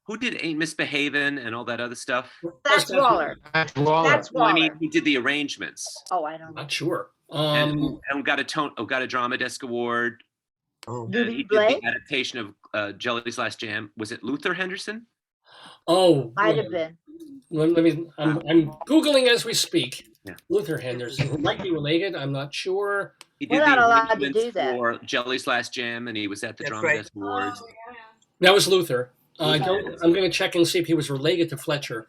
who did Ain't Misbehavin' and all that other stuff? That's Waller. that's Waller. That's Well, I Waller. mean, he did the arrangements. Oh, I don't know. Not sure. And got a Drama Desk Award. Oh. And Ruby he did Blake? the adaptation of Jelly's Last Jam. Was it Luther Henderson? Might have been. Let me. I'm googling as we speak. Yeah. Luther Henderson, who might be related. I'm not sure. He We're did not the allowed to arrangements do that. for Jelly's Last Jam, and he was at the That's Drama right. Desk Awards. That was Luther. I'm going to check and see if he was related to Fletcher.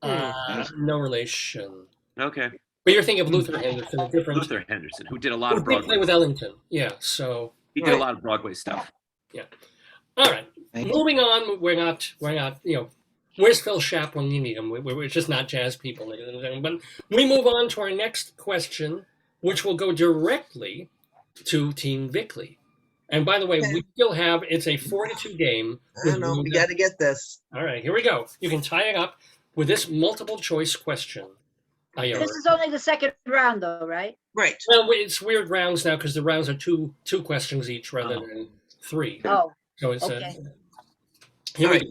No relation. Okay. But you're thinking of Luther Henderson, a different. Luther Henderson, who did a lot Who of did play Broadway. with Ellington. Yeah. So. He did a lot of Broadway stuff. All right. Thank you. Moving on. We're not. Where's Phil Schaap when you need him? We're just not jazz people. But we move on to our next question, which will go directly to Team Vickley. And by the way, we still have, it's a 4-2 game. I don't know. We got to get this. All right, here we go. You can tie it up with this multiple choice question. This is only the second round, though, right? Right. Well, it's weird rounds now because the rounds are two questions each rather than 3. Oh, So it's okay. here we go.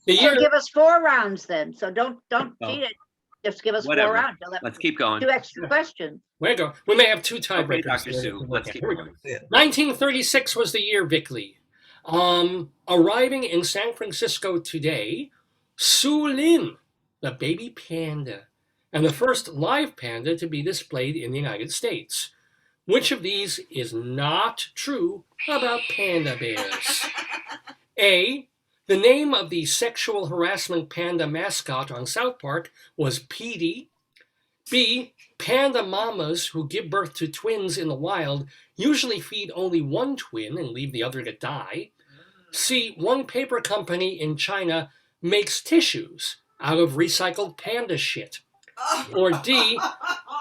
The So year. give us 4 rounds then. So don't Oh. cheat it. Just give us Whatever. 4 rounds. You'll have Let's keep going. 2 extra questions. Where we go. We may have 2 Okay, tiebreakers. Dr. Sue. Let's keep Here we go. going. 1936 was the year, Vickley. Arriving in San Francisco today, Su Lin, the baby panda, and the first live panda to be displayed in the United States. Which of these is not true about panda bears? A, the name of the sexual harassment panda mascot on South Park was Petey. B, panda mamas who give birth to twins in the wild usually feed only one twin and leave the other to die. C, one paper company in China makes tissues out of recycled panda shit. Or D,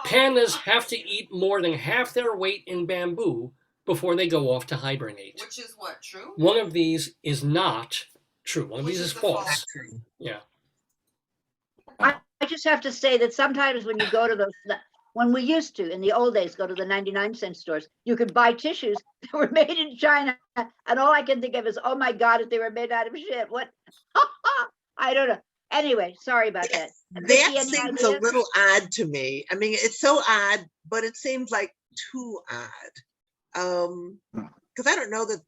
pandas have to eat more than half their weight in bamboo before they go off to hibernate. Which is what, true? One of these is not true. One of Which these is is the false. false? Yeah. I just have to say that sometimes when you go to those, when we used to, in the old days, go to the 99-cent stores, you could buy tissues that were made in China. And all I can think of is, oh my God, if they were made out of shit, what? I don't know. Anyway, sorry about that. Vicky, That any seems a ideas? little odd to me. I mean, it's so odd, but it seems like too odd. Because I don't know that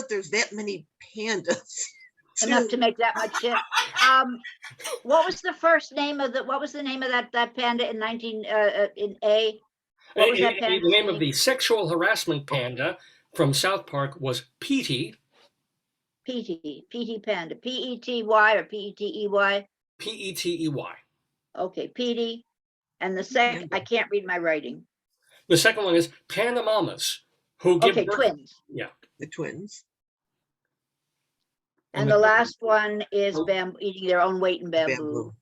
there's that many pandas. Enough to make that much shit. What was the name of that panda in in A? What was that The panda's name of the sexual harassment panda from South Park was Petey. Petey Panda. P-E-T-Y or P-E-T-E-Y? Petey. Okay, Petey. And the second, I can't read my writing. The second one is panda mamas who give Okay, birth. twins. Yeah. The twins. And the last one is eating their own weight in bamboo.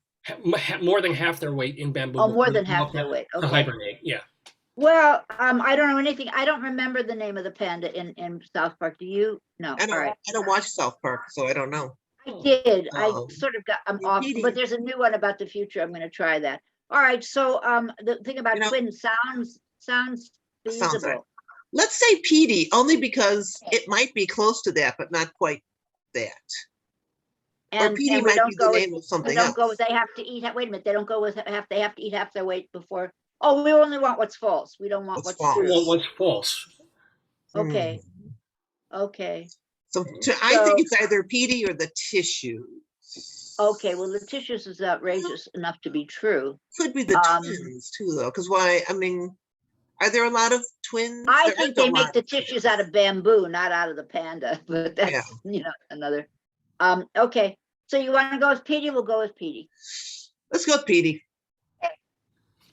More than half their weight in bamboo. Oh, more than half their weight. To Okay. hibernate. Yeah. Well, I don't know anything. I don't remember the name of the panda in South Park. Do you? No. I All right. don't watch South Park, so I don't know. I did. I Oh. sort of got. I'm You're off. eating. But there's a new one about the future. I'm going to try that. All right. So the thing about twins sounds feasible. Sounds right. Let's say Petey, only because it might be close to that, but not quite that. Or Petey we might don't be the go name of with, something we don't else. go with, they have to eat. Wait a minute. They don't go with half. They have to eat half their weight before. Oh, we only want what's false. We don't want What's what's false. true. What's false? Okay. Okay. So I think it's either Petey or the tissue. Okay. Well, the tissues is outrageous enough to be true. Could be the twins too, though. Because why? I mean, are there a lot of twins? I There think aren't a they lot make the of twins. tissues out of bamboo, not out of the panda. But that's another. Okay. So you want to go with Petey? We'll go with Petey. Let's go with Petey.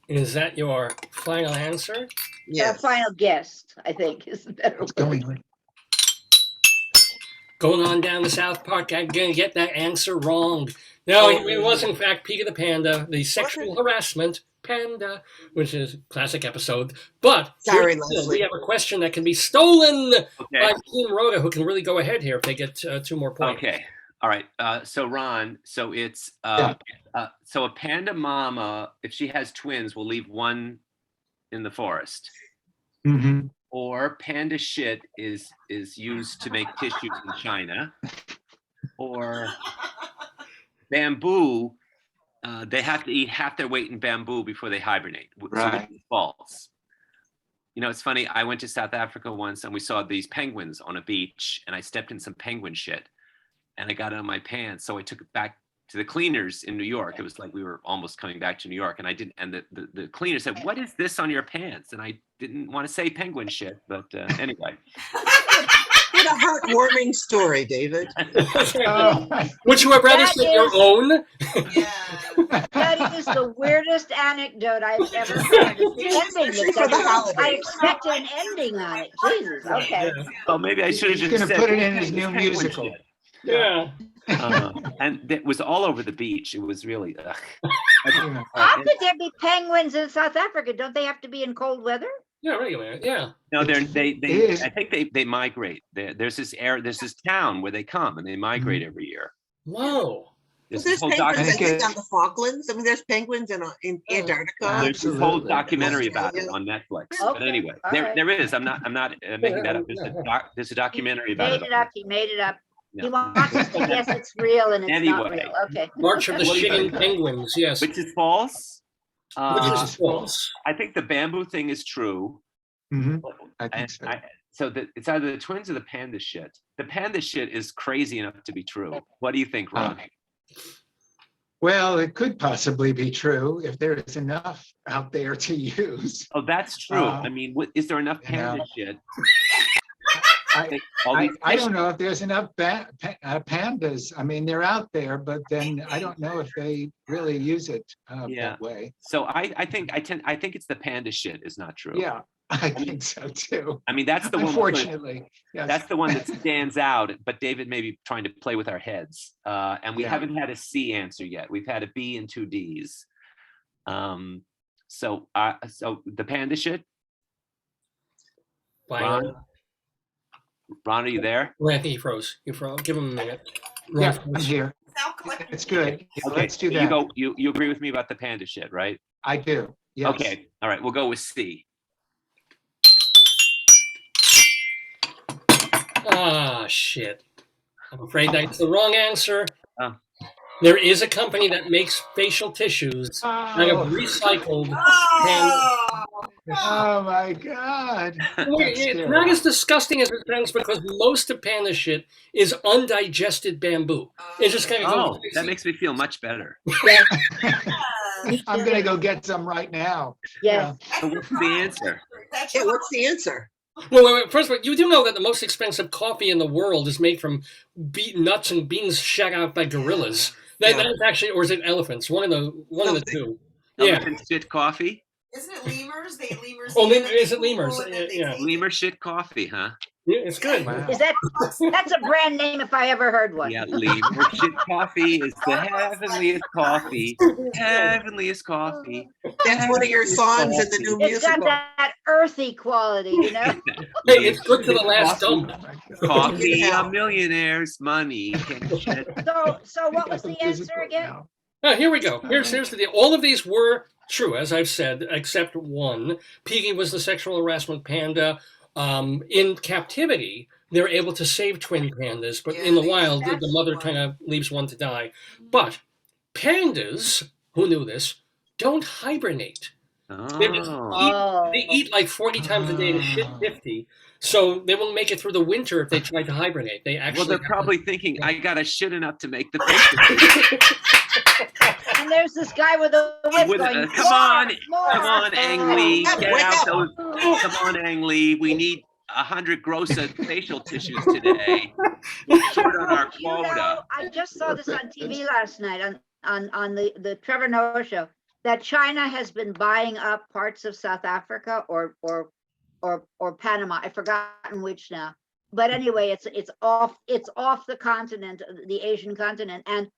Is that your final answer? Yes. Final guess, I think, is the better word. Going on down to South Park, I'm going to get that answer wrong. No, it was in fact Petey the Panda, the sexual harassment panda, which is a classic episode. But Sorry, we Leslie. have a question that can be stolen by Team Rhoda, who can really go ahead here if they get 2 more points. Okay. All right. So Ron, so it's so a panda mama, if she has twins, will leave one in the forest. Mm-hmm. Or panda shit is used to make tissues in China. Or bamboo, they have to eat half their weight in bamboo before they hibernate. Right. So it's false. You know, it's funny. I went to South Africa once and we saw these penguins on a beach, and I stepped in some penguin shit. And I got it on my pants, so I took it back to the cleaners in New York. It was like we were almost coming back to New York, and I didn't. And the cleaner said, "What is this on your pants?" And I didn't want to say penguin shit, but anyway. What a heartwarming story, David. Would you have rather said your own? That is the weirdest anecdote I've ever heard. It's the ending For the that holidays. I expected an ending on it. Jesus. Okay. Well, maybe I should have He's just gonna said put it in his new penguin musical. shit. Yeah. And it was all over the beach. It was really. How could there be penguins in South Africa? Don't they have to be in cold weather? Yeah, regular. Yeah. No, they is. I think they migrate. There's this town where they come and they migrate every year. Whoa. There's There's this whole penguins, I documentary. think, on the Falklands. I mean, there's penguins in Antarctica. There's this whole Absolutely. documentary about it on Netflix. But Okay, anyway, all there right. is. I'm not making that up. There's a documentary about Made it. it up. He made it up. Yeah. He wants us to guess it's real and it's not Anyway. real. Okay. March of the What do you Shitting think? Penguins, yes. Which is false. Which is false. I think the bamboo thing is true. Mhm. I think And so. so it's either the twins or the panda shit. The panda shit is crazy enough to be true. What do you think, Ron? Well, it could possibly be true if there is enough out there to use. Oh, that's true. I mean, is there enough panda shit? I don't know if there's enough pandas. I mean, they're out there, but then I don't know if they really use it that way. So I think it's the panda shit is not true. Yeah, I think so too. I mean, that's the one. Unfortunately, yes. That's the one that stands out. But David may be trying to play with our heads, and we haven't had a C answer yet. We've had a B and 2 Ds. So the panda shit. Ron, are you there? Well, I think he froze. You froze. Give him a minute. Yeah, I'm here. It's good. Okay, Let's do so that. You agree with me about the panda shit, right? I do. Yes. Okay. All right. We'll go with C. Ah, shit. I'm afraid that's the wrong answer. Oh. There is a company that makes facial tissues out of recycled Oh my God. It's not as disgusting as it sounds because most of panda shit is undigested bamboo. It just kind of goes. That makes me feel much better. I'm going to go get some right now. Yeah. So what's the answer? Yeah, what's the answer? Well, wait, first of all, you do know that the most expensive coffee in the world is made from nuts and beans shot out by gorillas. That's actually, or is it elephants? One of the two. Yeah. Elephant shit coffee. Isn't it lemurs? They eat lemurs. Oh, eat them is it in lemurs? school, and then they Yeah. take Lemur shit coffee, huh? Yeah, it's good. Wow. Is that's a brand name if I ever heard one. Yeah, lemur shit coffee is the heavenliest coffee. Heavenliest coffee. That's one of your songs in the new It's got musical. that earthy quality, you know? Hey, it's good to the last dump. Coffee, Yeah. a millionaire's money. Can't shit. So what was the answer again? Oh, here we go. Here's the deal. All of these were true, as I've said, except one. Piggy was the sexual harassment panda. In captivity, they're able to save twin pandas, but in the wild, the That's mother one. kind of leaves one to die. But pandas, who knew this, don't hibernate. Oh. They eat like 40 times a day and shit 50. So they won't make it through the winter if they try to hibernate. They actually Well, they're probably thinking, I got to shit enough to make the face. And there's this guy with a whip With a- going, come on, more. Come on, Ang Lee. Wake Get out up. those. Come on, Ang Lee. We need 100 gross facial tissues today. Short on our You know, quota. I just saw this on TV last night on the Trevor Noah show, that China has been buying up parts of South Africa or Panama. I've forgotten which now. But anyway, it's off the continent, the Asian continent, and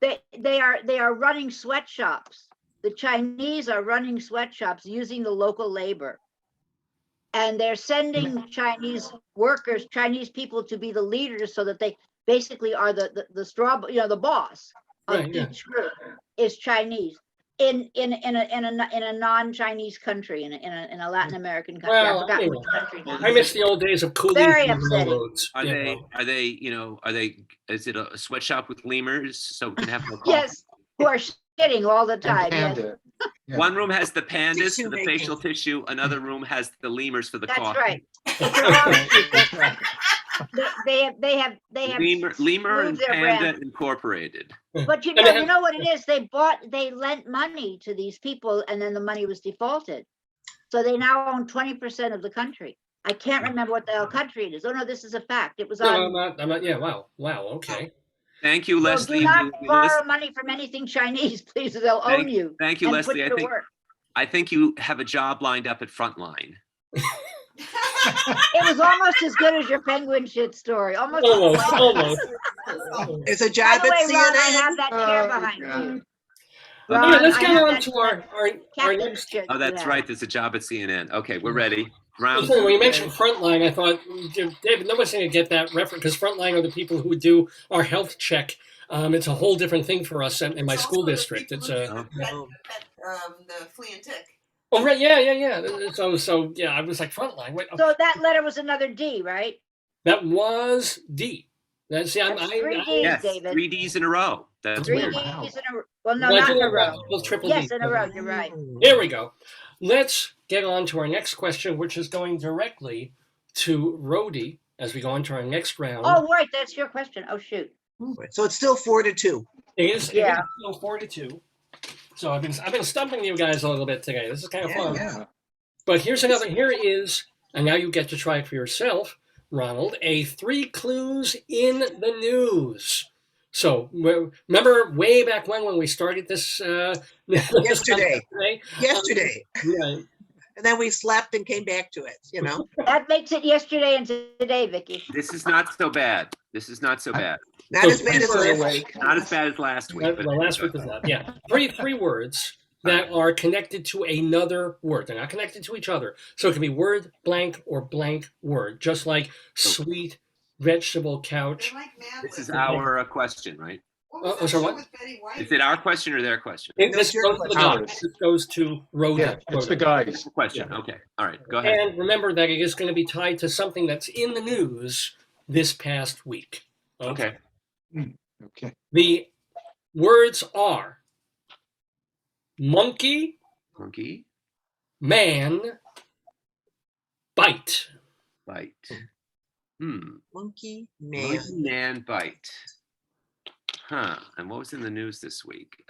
they are running sweatshops. The Chinese are running sweatshops using the local labor. And they're sending Chinese workers, Chinese people to be the leaders so that they basically are the straw, the boss of Right, yeah. each group is Chinese in a non-Chinese country, in a Latin American country. I Well, forgot anyway. which country now. I miss the old days of cooling Very the upsetting. railroads. Are you they, know. is it a sweatshop with lemurs so we can have no coffee? Yes, who are shitting all the time. Yes. Panda. Yeah. One room has the pandas Tissue for the making. facial tissue. Another room has the lemurs for the That's coffee. right. It's an offshoot. That's right. They have Lemur and moved their Panda brand. Incorporated. But And they have- you know what it is? They lent money to these people and then the money was defaulted. So they now own 20% of the country. I can't remember what the hell country it is. Oh no, this is a fact. It was No, on. I'm not. Yeah, wow. Okay. Thank you, So Leslie. do not You borrow listen- money from anything Chinese, please, or they'll Thank- own you. Thank you, and Leslie. Put you to work. I think you have a job lined up at Frontline. It was almost as good as your penguin shit story. Almost. Almost. There's a By job the way, at Ron, I CNN. have that chair Oh, behind God. you. All Ron, right, let's I get have on that- to our Captain next. shit Oh, you that's have. right. There's a job at CNN. Okay, we're ready. Round. Listen, when you mentioned Frontline, I thought, David, nobody's going to get that reference because Frontline are the people who do our health check. It's a whole different thing for us in my It's school also the district. people It's who a. do the flea and tick. Oh right, yeah. So yeah, I was like Frontline. Wait, So that letter was another D, right? that was D. That's That's three Ds, Yes, David. 3 Ds in a row. That's Three weird. Ds Wow. in a well, no, Well, I not do in a know row. about those triple Yes, Ds. in a row. You're right. Here we go. Let's get on to our next question, which is going directly to Rhodey as we go into our next round. Oh, right, that's your question. Oh, shoot. So it's still 4-2. It is Yeah. still 4-2. So I've been stumping you guys a little bit today. This is kind of fun. Yeah. But here is, and now you get to try it for yourself, Ronald, a 3 clues in the news. So remember way back when we started this? Yesterday. today? Yesterday. Right. And then we slept and came back to it, you know? That makes it yesterday and today, Vicky. This is not so bad. This is not so bad. Not as bad as People are last awake. week. Not as bad as last week. Well, last week was not. Yeah, three words that are connected to another word. They're not connected to each other. So it can be word blank or blank word, just like sweet vegetable couch. They're like Mad This is Libs. our question, right? What was Oh, that sorry, show what? with Betty White? Is it our question or their question? This your goes to the question. guys. This goes to Rhoda. Yeah, it's the guys. Question. Okay. All right. Go ahead. And remember that it is going to be tied to something that's in the news this past week. Okay. Okay. The words are monkey, Monkey, man, bite. bite. Monkey man. Monkey, man, bite. Huh. And what was in the news this week?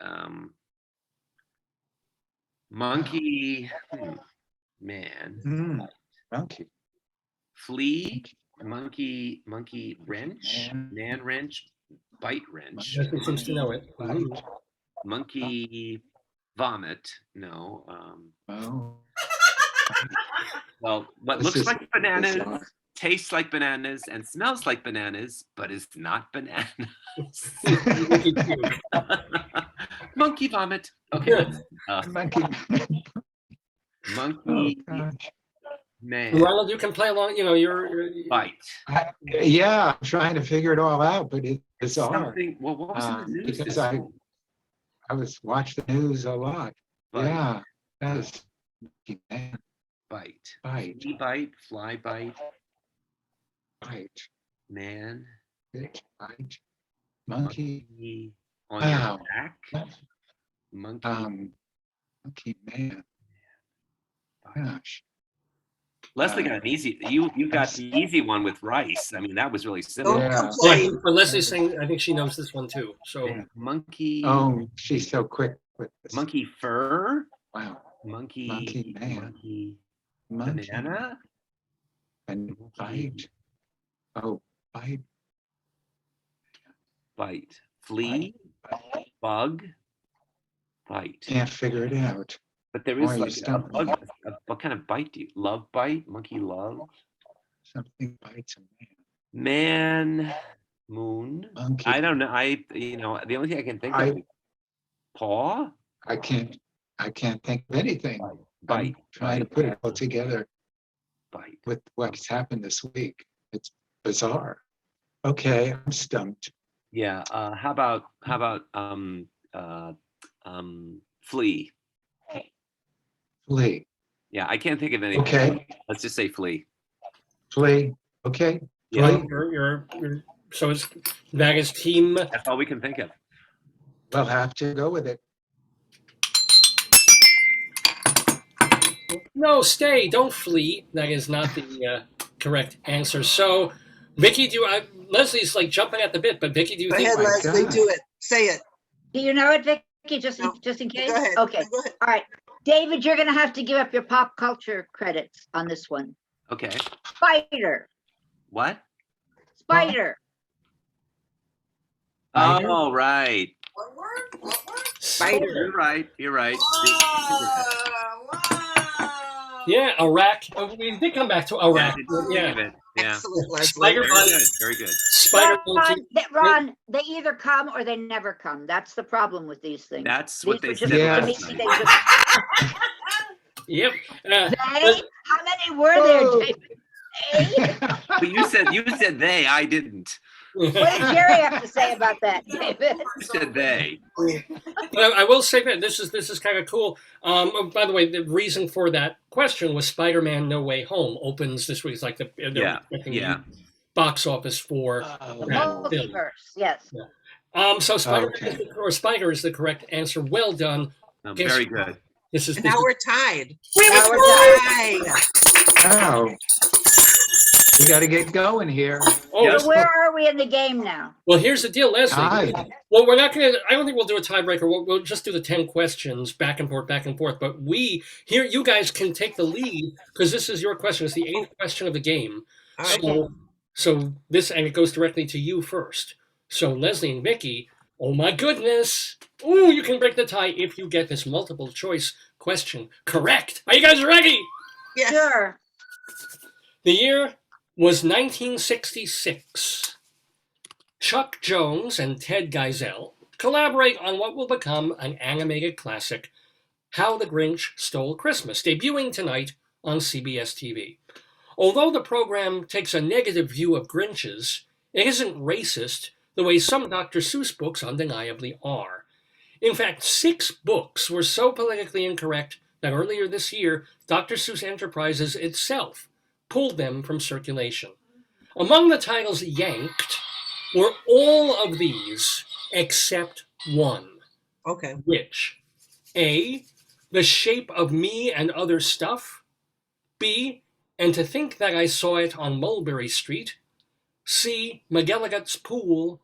Monkey, man, Monkey. flea, monkey wrench, Man. man wrench, bite wrench. Leslie seems to know it. Mhm. Bite. Monkey vomit. No. Oh. Well, what This looks is like bananas, bizarre. tastes like bananas, and smells like bananas, but is not bananas. Monkey vomit. Okay. Monkey. Oh, Monkey gosh. man. Ronald, you can play along. You know, you're Bite. Yeah, I'm trying to figure it all out, but it's bizarre. Something. Well, what was in the news? Because this I week? was watching the news a lot. Bite. Yeah, that's man, Bite. bite, Bee bite. Fly bite. bite, Man. bite, bite, monkey. Monkey on Wow. your back. Monkey. Monkey man. Gosh. Leslie got an easy. You got the easy one with rice. I mean, that was really simple. Don't Yeah. complain. but Leslie's saying I think she knows this one too. So Yeah. Monkey. Oh, she's so quick with this. Monkey fur. Wow. Monkey. Monkey man. Monkey. Monkey. Banana. And bite. Oh, bite. Bite. Flea. Bite. Bug. Bite. Can't figure it out. But there Boy, is you like a stumped me. bug. What kind of bite do you love? Bite. Monkey love. Something bites a man. Man. Moon. Monkey. I don't know. The only thing I can think of is paw. I can't think of anything. Bite. I'm trying to put it all together Bite. with what's happened this week. It's bizarre. Okay, I'm stumped. Yeah. How about flea? Flea. Yeah, I can't think of anything. Okay, Let's just say flea. flea. Okay, Yeah, flea. you're so it's Naga's team. that's all we can think of. We'll have to go with it. No, stay, don't flee. That is not the correct answer. So, Vicky, Leslie's like jumping at the bit, but Vicky, do you Go think? ahead, my Leslie, God. do it. Say it. Do you know it, Vicky? Just No. in case? Go ahead. Okay. Go ahead. All right. David, you're gonna have to give up your pop culture credits on this one. Okay. Spider. What? Spider. Spider? Oh, right. What word? What word? Spider. You're right. You're right. Wow. Yeah, Iraq. Oh, we did come back to Yeah, I Iraq. didn't think Yeah, of it. Yeah. Excellent, Leslie. Spider- Very good. Very good. Spider Monkey. Ron, they either come or they never come. That's the problem with these things. That's what they These said were Yeah. just, last to me, night. they just, Yep. they? How many were there, Oh. David? They? But you said they. I didn't. What did Jerry have to say about that, David? You said they. But I will say that this is kind of cool. By the way, the reason for that question was Spider-Man: No Way Home opens this week. It's like the Yeah. box office for that film. Multiverse, yes. So Spider-Man Okay. or Spider is the correct answer. Well done. No, Guess- very good. This is And now we're tied. Now we're done. Wow. We got to get going here. oh, Yeah. this- So where are we in the game now? well, here's the deal, Leslie. Tied. Well, we're not going to. I don't think we'll do a tiebreaker. We'll just do the 10 questions back and forth, back and forth. But you guys can take the lead because this is your question. It's the 8th question of the game. All right. So this, and it goes directly to you first. So Leslie and Vicky, oh my goodness. Ooh, you can break the tie if you get this multiple choice question correct. Are you guys ready? Yes. Sure. The year was 1966. Chuck Jones and Ted Geisel collaborate on what will become an animated classic, How the Grinch Stole Christmas, debuting tonight on CBS TV. Although the program takes a negative view of Grinches, it isn't racist the way some Dr. Seuss books undeniably are. In fact, 6 books were so politically incorrect that earlier this year, Dr. Seuss Enterprises itself pulled them from circulation. Among the titles yanked were all of these except one, Okay. which A, The Shape of Me and Other Stuff, B, And to Think That I Saw It on Mulberry Street, C, McGilligut's Pool,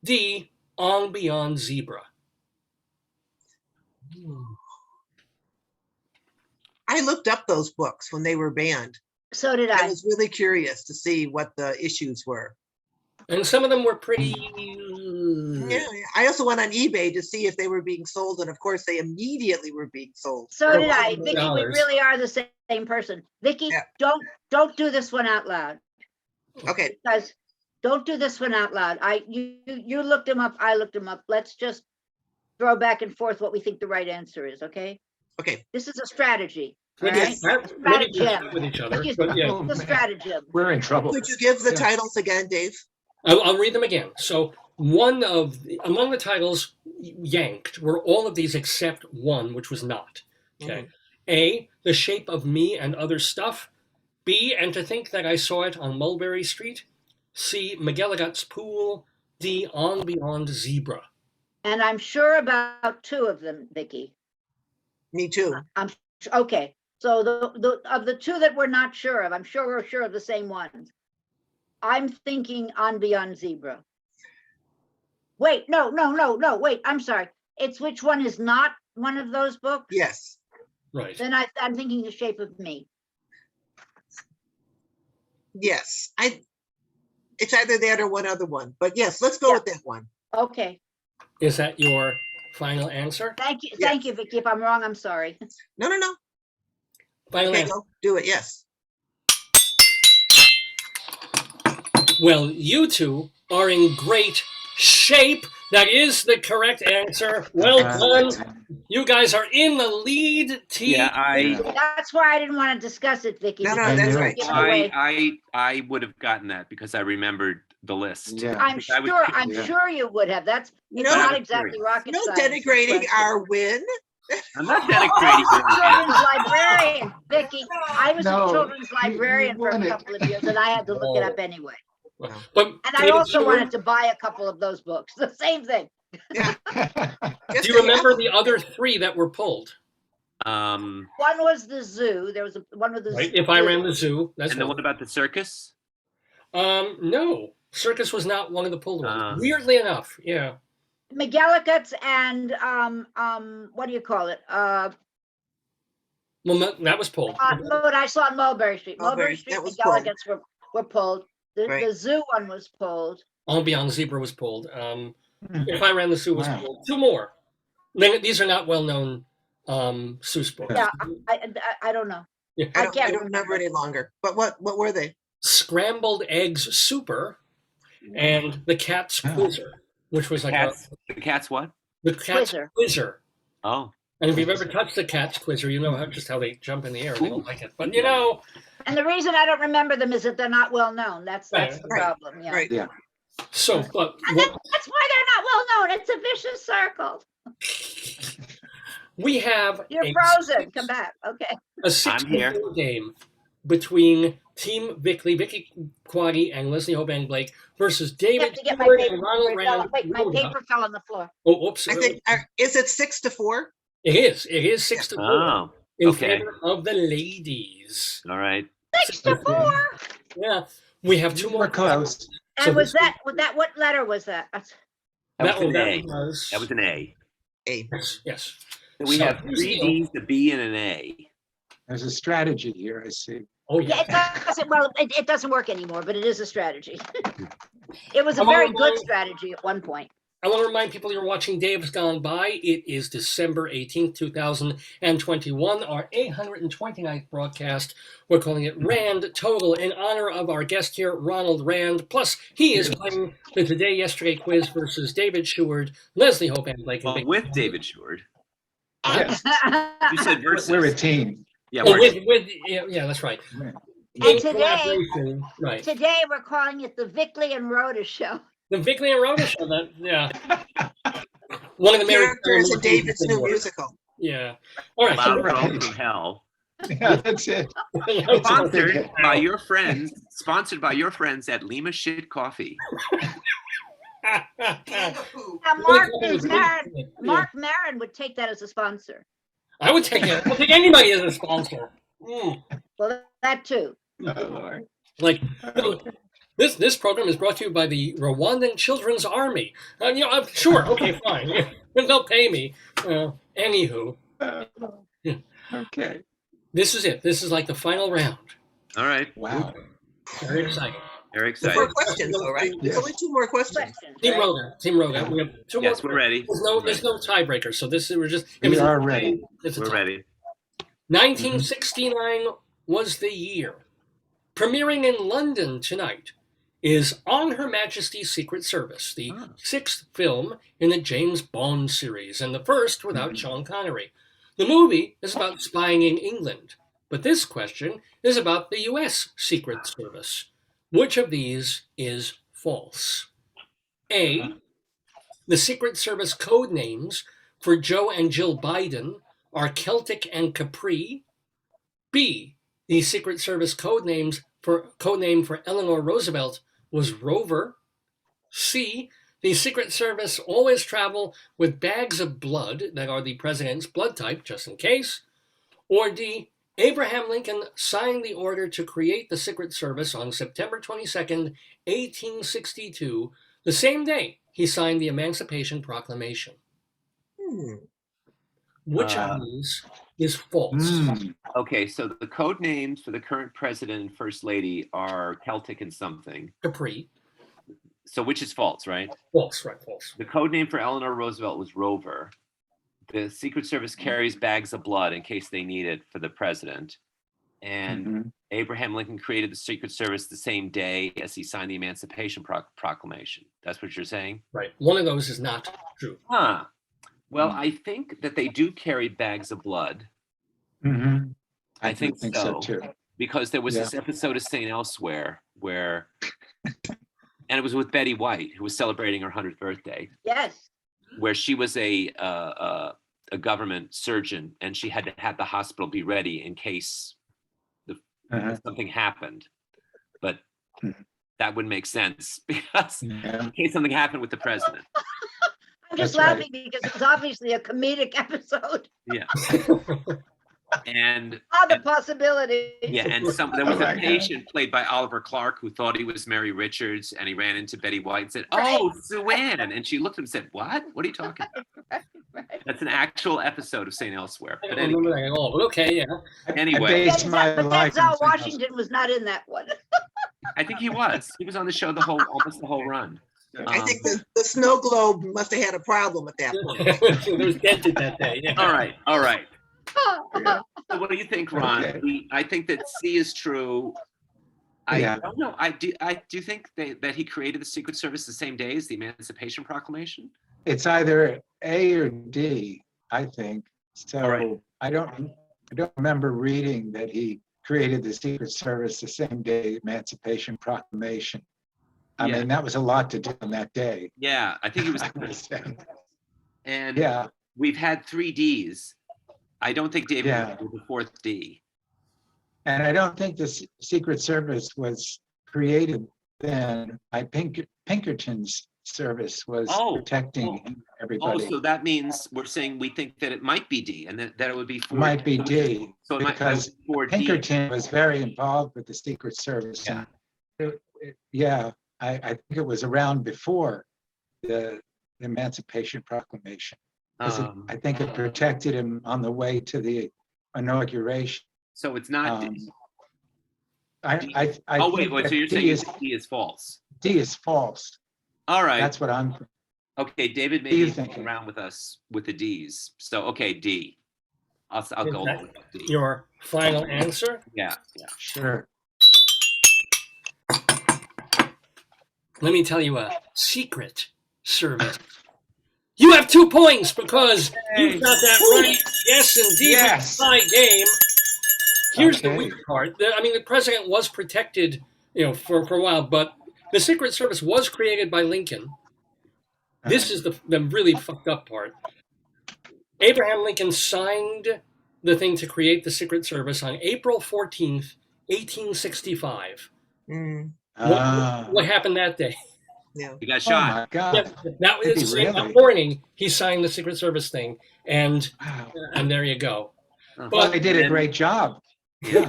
D, On Beyond Zebra. I looked up those books when they were banned. So did I I. was really curious to see what the issues were. And some of them were pretty Yeah, I also went on eBay to see if they were being sold, and of course, they immediately were being sold. So did I. $1,000. Vicky, we really are the same person. Vicky, Yeah. don't do this one out loud. Okay, Because don't do this one out loud. You looked him up, I looked him up. Let's just throw back and forth what we think the right answer is, okay? okay. This is a strategy. All Maybe, right? maybe Stratagem. with each other, Excuse but me, yeah. the stratagem. We're in trouble. Could you give the Yeah. titles again, Dave? I'll read them again. So among the titles yanked were all of these except one, which was not. Okay. A, The Shape of Me and Other Stuff. B, And to Think That I Saw It on Mulberry Street. C, McGilligut's Pool. D, On Beyond Zebra. And I'm sure about two of them, Vicky. Me too. Okay. So the of the two that we're not sure of, I'm sure we're sure of the same ones. I'm thinking On Beyond Zebra. Wait, no, wait, I'm sorry. It's which one is not one of those books? Yes. Right. Then I'm thinking The Shape of Me. Yes. It's either that or one other one. But yes, let's go Yeah. with that one. Okay. Is that your final answer? Thank you. Yes. Thank you, Vicky. If I'm wrong, I'm sorry. No. Final Okay, answer. go. Do it. Yes. Well, you two are in great shape. That is the correct answer. Well done. You guys are in the lead team. Yeah, That's why I didn't want to discuss it, Vicky. No, because that's it's right. given away. I would have gotten that because I remembered the list. Yeah. I'm because I was sure. curious. I'm sure you would have. It's No, not I'm exactly curious. rocket No science. denigrating question. our win. I'm not denigrating. Children's librarian, Vicky. I was No, a children's you librarian for won a it. couple of years, and I had to look it up anyway. But And I David also Stewart, wanted to buy a couple of those books. The same thing. Yeah. do you remember the other three that were pulled? One was the zoo. There was one with the Right. zoo. If I ran the zoo, that's And the one. one about the circus? No, circus was not one of the pulled ones. Ah. Weirdly enough, yeah. McGillicud's and what do you call it? Well, that was pulled. What I saw on Mulberry Street. Mulberry, Mulberry Street that was pulled. McGillicud's were pulled. Right. The zoo one was pulled. On Beyond Zebra was pulled. If I ran the zoo was Wow. pulled. Two more. These are not well-known Seuss books. Yeah, I don't know. Yeah. I I can't don't remember any longer. But what were they? Scrambled Eggs Super and The Cat's Oh. Quizzer, which was like The cat's what? the Cat's Quizzer. Quizzer. Oh. And if you've ever touched the Cat's Quizzer, you know just how they jump in the air and they don't like it. But And the reason I don't remember them is that they're not well known. That's the Right. problem. Yeah. Right. Yeah. so, but And that's why they're not well known. It's a vicious circle. we have You're a frozen. Come back. Okay. a 6 here. game between Team Vicky Quaddy and Leslie Hoban Blake versus I have David to get my Stewart paper. and Ronald Rand. Wait, my paper fell on the floor. Oh, oops. I think is it 6-4? It is 6-4 Oh. in okay. favor of the ladies. All right. 6-4. Yeah, we have two We're more. close. And So was this- that what letter was that? That was an that A. was That was an A. A. yes. So we So have here's the 3 deal. D's, a B, and an A. There's a strategy here, I see. Oh Yeah, yeah. it doesn't work anymore, but it is a strategy. It was a I'm all very good alone. strategy at one point. I want to remind people you're watching Dave's Gone By. It is December 18th, 2021, our 829th broadcast. We're calling it Rand Total in honor of our guest here, Ronald Rand. Plus, he is playing the Today Yesterday quiz versus David Sheward, Leslie Hope, and Blake. Well, with David Sheward. Yes. You said versus. We're a team. Yeah, Oh, we're yeah, that's right. Right. And In today- collaboration, right. Today we're calling it the Vickley and Rhoda Show. The Vickley and Rhoda show, yeah. One of the Mary Characters in Tyler David's new Movies. musical. Yeah. All right. Loud Right. Road from Hell. Yeah, that's it. Sponsored by your friends. Sponsored by your friends at Lima Shit Coffee. And the poo. Now, Mark Maron would take that as a sponsor. I would take it. I'll take anybody as a sponsor. Mm. Well, that too. Oh, Lord. Like this program is brought to you by the Rwandan Children's Army. I'm sure. Okay, fine. They'll pay me. Anywho, Okay. this is it. This is like the final round. All right. Wow. Very exciting. Very Four excited. questions, all right? There's only two more questions. Questions, Team right? Roga, Team Roga. We have two Yes, more. we're ready. There's no tiebreaker. So this we're just. We are ready. It's a We're tie. ready. 1969 was the year. Premiering in London tonight is On Her Majesty's Secret Service, the sixth film in the James Bond series, and the first without Sean Connery. The movie is about spying in England, but this question is about the U.S. Secret Service. Which of these is false? A, the Secret Service code names for Joe and Jill Biden are Celtic and Capri. B, the Secret Service code name for Eleanor Roosevelt was Rover. C, the Secret Service always travel with bags of blood that are the president's blood type, just in case. Or D, Abraham Lincoln signed the order to create the Secret Service on September 22nd, 1862, the same day he signed the Emancipation Proclamation. Which of these is false? Okay, so the code names for the current president and first lady are Celtic and something. Capri. So which is false, right? False, right, false. The code name for Eleanor Roosevelt was Rover. The Secret Service carries bags of blood in case they need it for the president. And Abraham Lincoln created the Secret Service the same day as he signed the Emancipation Proclamation. That's what you're saying? Right. One of those is not true. Huh. Well, I think that they do carry bags of blood. I think so too. Because there was this episode of St. Elsewhere where, and it was with Betty White, who was celebrating her 100th birthday. Yes. Where she was a government surgeon, and she had to have the hospital be ready in case something happened. But that wouldn't make sense because in case something happened with the president. I'm just laughing because it's obviously a comedic episode. Yeah. And Other possibilities. yeah, and there was a patient played by Oliver Clark who thought he was Mary Richards, and he ran into Betty White and said, "Oh, Sue Ann," and she looked at him and said, "What? What are you talking about?" That's an actual episode of St. Elsewhere. I But don't remember anyway, that at all, but okay, yeah. Anyway, But Denzel Washington was not in that one. I think he was. He was on the show almost the whole run. I think the snow globe must have had a problem at that point. It was dented that day. Yeah. All right. So what do you think, Ron? Okay. I think that C is true. I Yeah. don't know. I do think that he created the Secret Service the same day as the Emancipation Proclamation. It's either A or D, I think. So All right. I don't remember reading that he created the Secret Service the same day Emancipation Proclamation. I mean, that was a lot to do on that day. Yeah, I think it was. And Yeah. we've had 3 Ds. I don't think David was the 4th D. And I don't think the Secret Service was created then. Pinkerton's service was protecting everybody. Oh, so that means we're saying we think that it might be D, and that it would be 4D. Might be D, So it because might be 4D. Pinkerton was very involved with the Secret Service. Yeah. I think it was around before the Emancipation Proclamation. I think it protected him on the way to the inauguration. So it's not D. I Oh, think wait, that so you're saying D is false. D is false. All right. That's what I'm. Okay, David What do you maybe think? around with us with the Ds. So, okay, D. I'll go along with D. Your final answer? Yeah. Sure. Let me tell you a secret service. You have 2 points because you got that right. Yes, indeed. Yes. Tie game. Here's the Okay. weak part. The president was protected, for a while, but the Secret Service was created by Lincoln. This is the really fucked up part. Abraham Lincoln signed the thing to create the Secret Service on April 14th, 1865. What happened that day? Yeah. You got Oh shot. my God. Yeah, that Did he was really? the morning he signed the Secret Service thing, and there you go. Well, they did a great job. Yeah.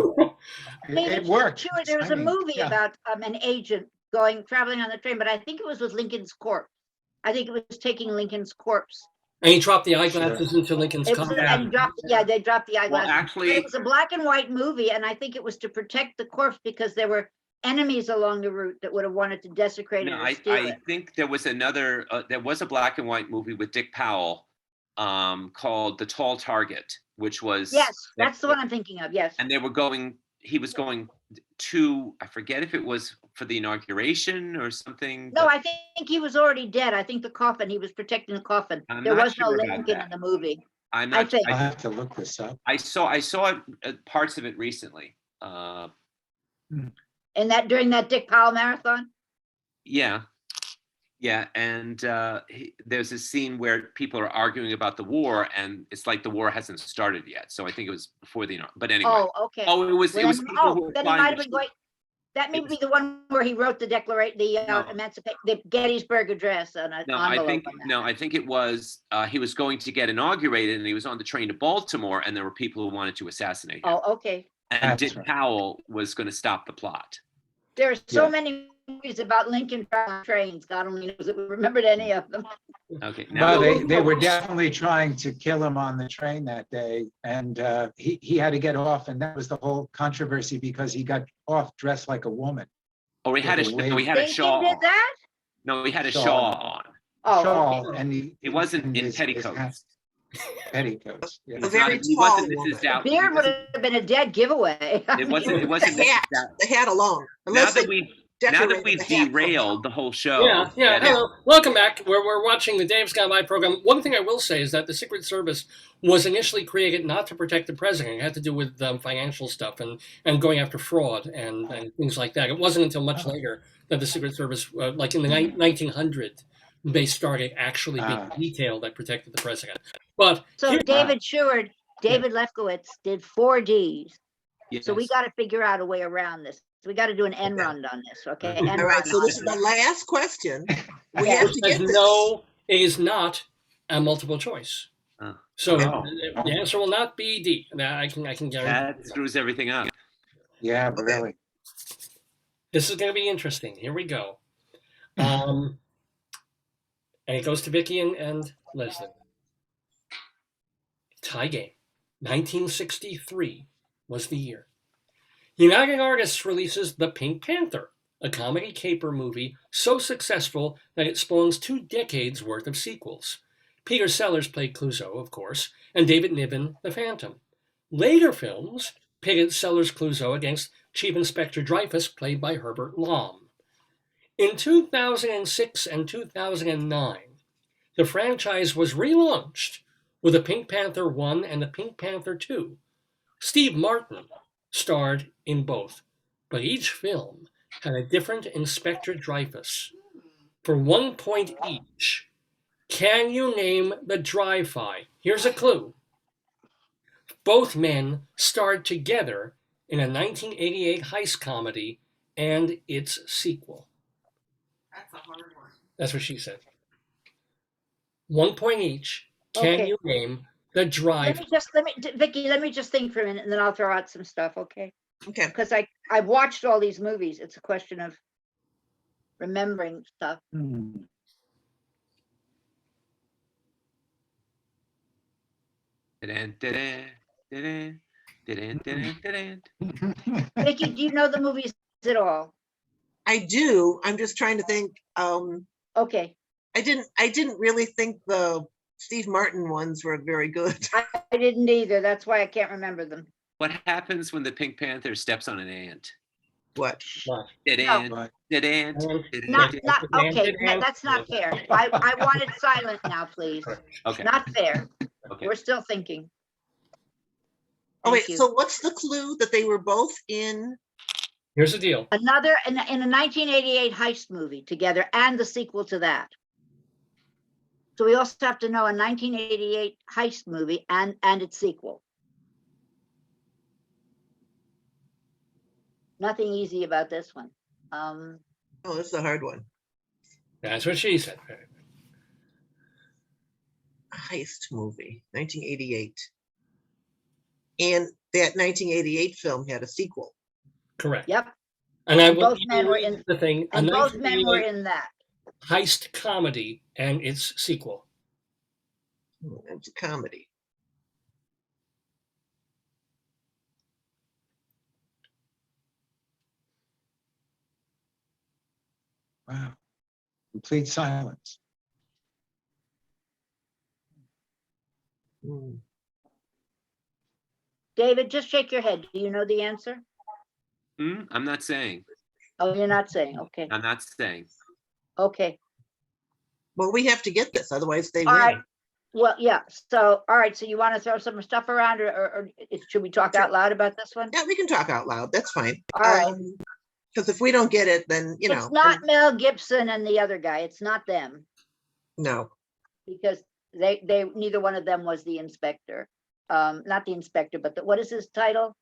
It worked. Sure, there was a movie about an agent traveling on the train, but I think it was with Lincoln's corpse. I think it was taking Lincoln's corpse. And he dropped the eyeglasses into Lincoln's car. They dropped the eyeglasses. Well, actually, But it was a black and white movie, and I think it was to protect the corpse because there were enemies along the route that would have wanted to desecrate it No, or steal I it. think there was another, there was a black and white movie with Dick Powell called The Tall Target, which was. Yes, that's the one I'm thinking of, yes. And he was going to, I forget if it was for the inauguration or something. No, but I think he was already dead. I think the coffin, he was protecting the coffin. I'm There not was no sure about Lincoln that. in the movie. I'm I not, think. I'll have to look this up. I saw it, parts of it recently. And that during that Dick Powell marathon? Yeah. Yeah, and there's a scene where people are arguing about the war, and it's like the war hasn't started yet. So I think it was before the, but anyway. Oh, okay. Oh, it was. Well, It was. then, People who were then it flying might the have been sheep. going, that may It be the one where he wrote the No. the Gettysburg Address on an No, I envelope think on that. no, I think it was he was going to get inaugurated, and he was on the train to Baltimore, and there were people who wanted to assassinate him. Oh, okay. And That's Dick right. Powell was going to stop the plot. There are so Yeah. many movies about Lincoln trains. God only knows if we remembered any of them. Okay, now Well, they were definitely trying to kill him on the train that day, and he had to get off, and that was the whole controversy because he got off dressed like a woman. oh, he had with a a wig. no, he had a Lincoln shawl. did On. that? No, he had a Shawl. shawl on. Oh, Shawl, okay. and It wasn't in his petticoats. hat- petticoats. Yeah. It was very not. He tall wasn't woman. Mrs. Dow. Beard would have been a dead giveaway. It wasn't. It wasn't The Mrs. hat, Dow. the hat alone. Now Unless that they we decorated the hat derailed the whole show. Yeah, yeah. Hello, welcome back. We're watching the Dave's Gone By program. One thing I will say is that the Secret Service was initially created not to protect the president. It had to do with financial stuff and going after fraud and things like that. It wasn't until much later that the Secret Service, like in the 1900s, they started actually being detailed that protected the president. But So here- David Stewart, David Lefkowitz did 4 Ds. Yes. So we got to figure out a way around this. So we got to do an end run on this, okay? End All right, run so on this is it. the last question. We Yeah. have to get this. no, it is not a multiple choice. Oh. So Oh. the answer will not be D. Now I can guarantee. That screws everything up. Yeah, really. This is going to be interesting. Here we go. And it goes to Vicky and Leslie. Tie game. 1963 was the year. United Artists releases The Pink Panther, a comedy caper movie so successful that it spawns 2 decades worth of sequels. Peter Sellers played Clouseau, of course, and David Niven the Phantom. Later films pitted Sellers Clouseau against Chief Inspector Dreyfus, played by Herbert Lom. In 2006 and 2009, the franchise was relaunched with The Pink Panther 1 and The Pink Panther 2. Steve Martin starred in both, but each film had a different Inspector Dreyfus. For 1 point each, can you name the Dri-Fi? Here's a clue. Both men starred together in a 1988 heist comedy and its sequel. That's a hard one. That's what she said. 1 point each. Can Okay. you name the Dri-Fi? Vicky, let me just think for a minute and then I'll throw out some stuff, okay? Okay. Because I've watched all these movies. It's a question of remembering stuff. Hmm. Vicky, do you know the movies at all? I do. I'm just trying to think. Okay, I didn't really think the Steve Martin ones were very good. I didn't either. That's why I can't remember them. What happens when the Pink Panther steps on an ant? What? What? Dead No. ant. But Dead ant. Not, okay, that's not fair. I want it silent now, please. Okay. Not fair. Okay. We're still thinking. Oh Thank wait. you. So what's the clue that they were both in? Here's the deal. Another, in a 1988 heist movie together and the sequel to that. So we also have to know a 1988 heist movie and its sequel. Nothing easy about this one. Oh, this is a hard one. That's what she said. A heist movie, 1988. And that 1988 film had a sequel. Correct. Yep, And I And will both men were in- the thing. and a both men were 1988 in that. heist comedy and its sequel. It's a comedy. Wow. Complete silence. Hmm. David, just shake your head. Do you know the answer? I'm not saying. Oh, you're not saying, okay, I'm not saying. okay. Well, we have to get this, otherwise they All right. win. Well, yeah, so, all right, so you want to throw some stuff around or should we talk Sure. out loud about this one? Yeah, we can talk out loud. That's fine. All right. Because if we don't get it, then, you know. It's not Mel Gibson and the other guy. It's not them No. because they neither one of them was the inspector. Not the inspector, but what is his title?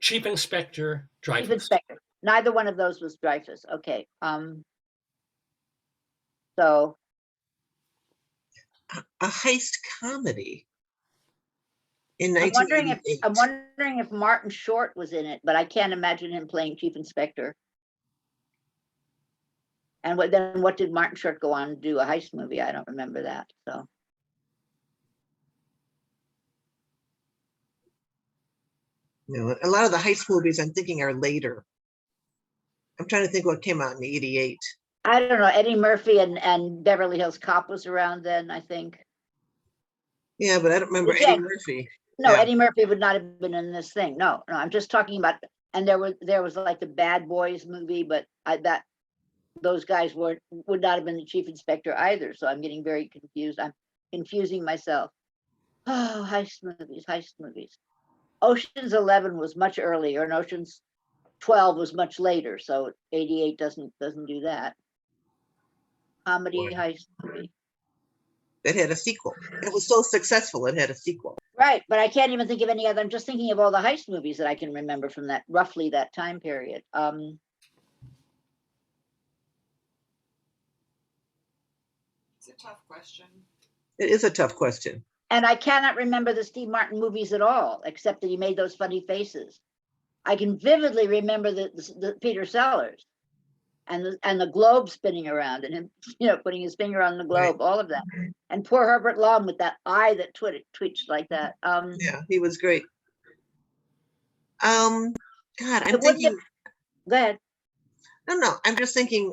Chief Inspector Chief Dreyfus. Inspector. Neither one of those was Dreyfus. Okay. So A heist comedy in I'm wondering 1988. if Martin Short was in it, but I can't imagine him playing Chief Inspector. And what did Martin Short go on to do? A heist movie? I don't remember that. So You know, a lot of the heist movies I'm thinking are later. I'm trying to think what came out in '88. I don't know. Eddie Murphy and Beverly Hills Cop was around then, I think. Yeah, but I don't remember Again, Eddie Murphy. No, Yeah. Eddie Murphy would not have been in this thing. No, I'm just talking about. And there was like the Bad Boys movie, but those guys would not have been the chief inspector either. So I'm getting very confused. I'm confusing myself. Oh, heist movies. Ocean's 11 was much earlier, and Ocean's 12 was much later. So 88 doesn't do that. Comedy Boy. heist movie. It had a sequel. It was so successful, it had a sequel. Right, but I can't even think of any other. I'm just thinking of all the heist movies that I can remember from roughly that time period. It's a tough question. It is a tough question. And I cannot remember the Steve Martin movies at all, except that he made those funny faces. I can vividly remember the Peter Sellers and the globe spinning around and him, putting his finger on the globe, all of that. And poor Herbert Lom with that eye that twitched like that. Yeah, he was great. God, I'm It wouldn't thinking. Go ahead. No, I'm just thinking.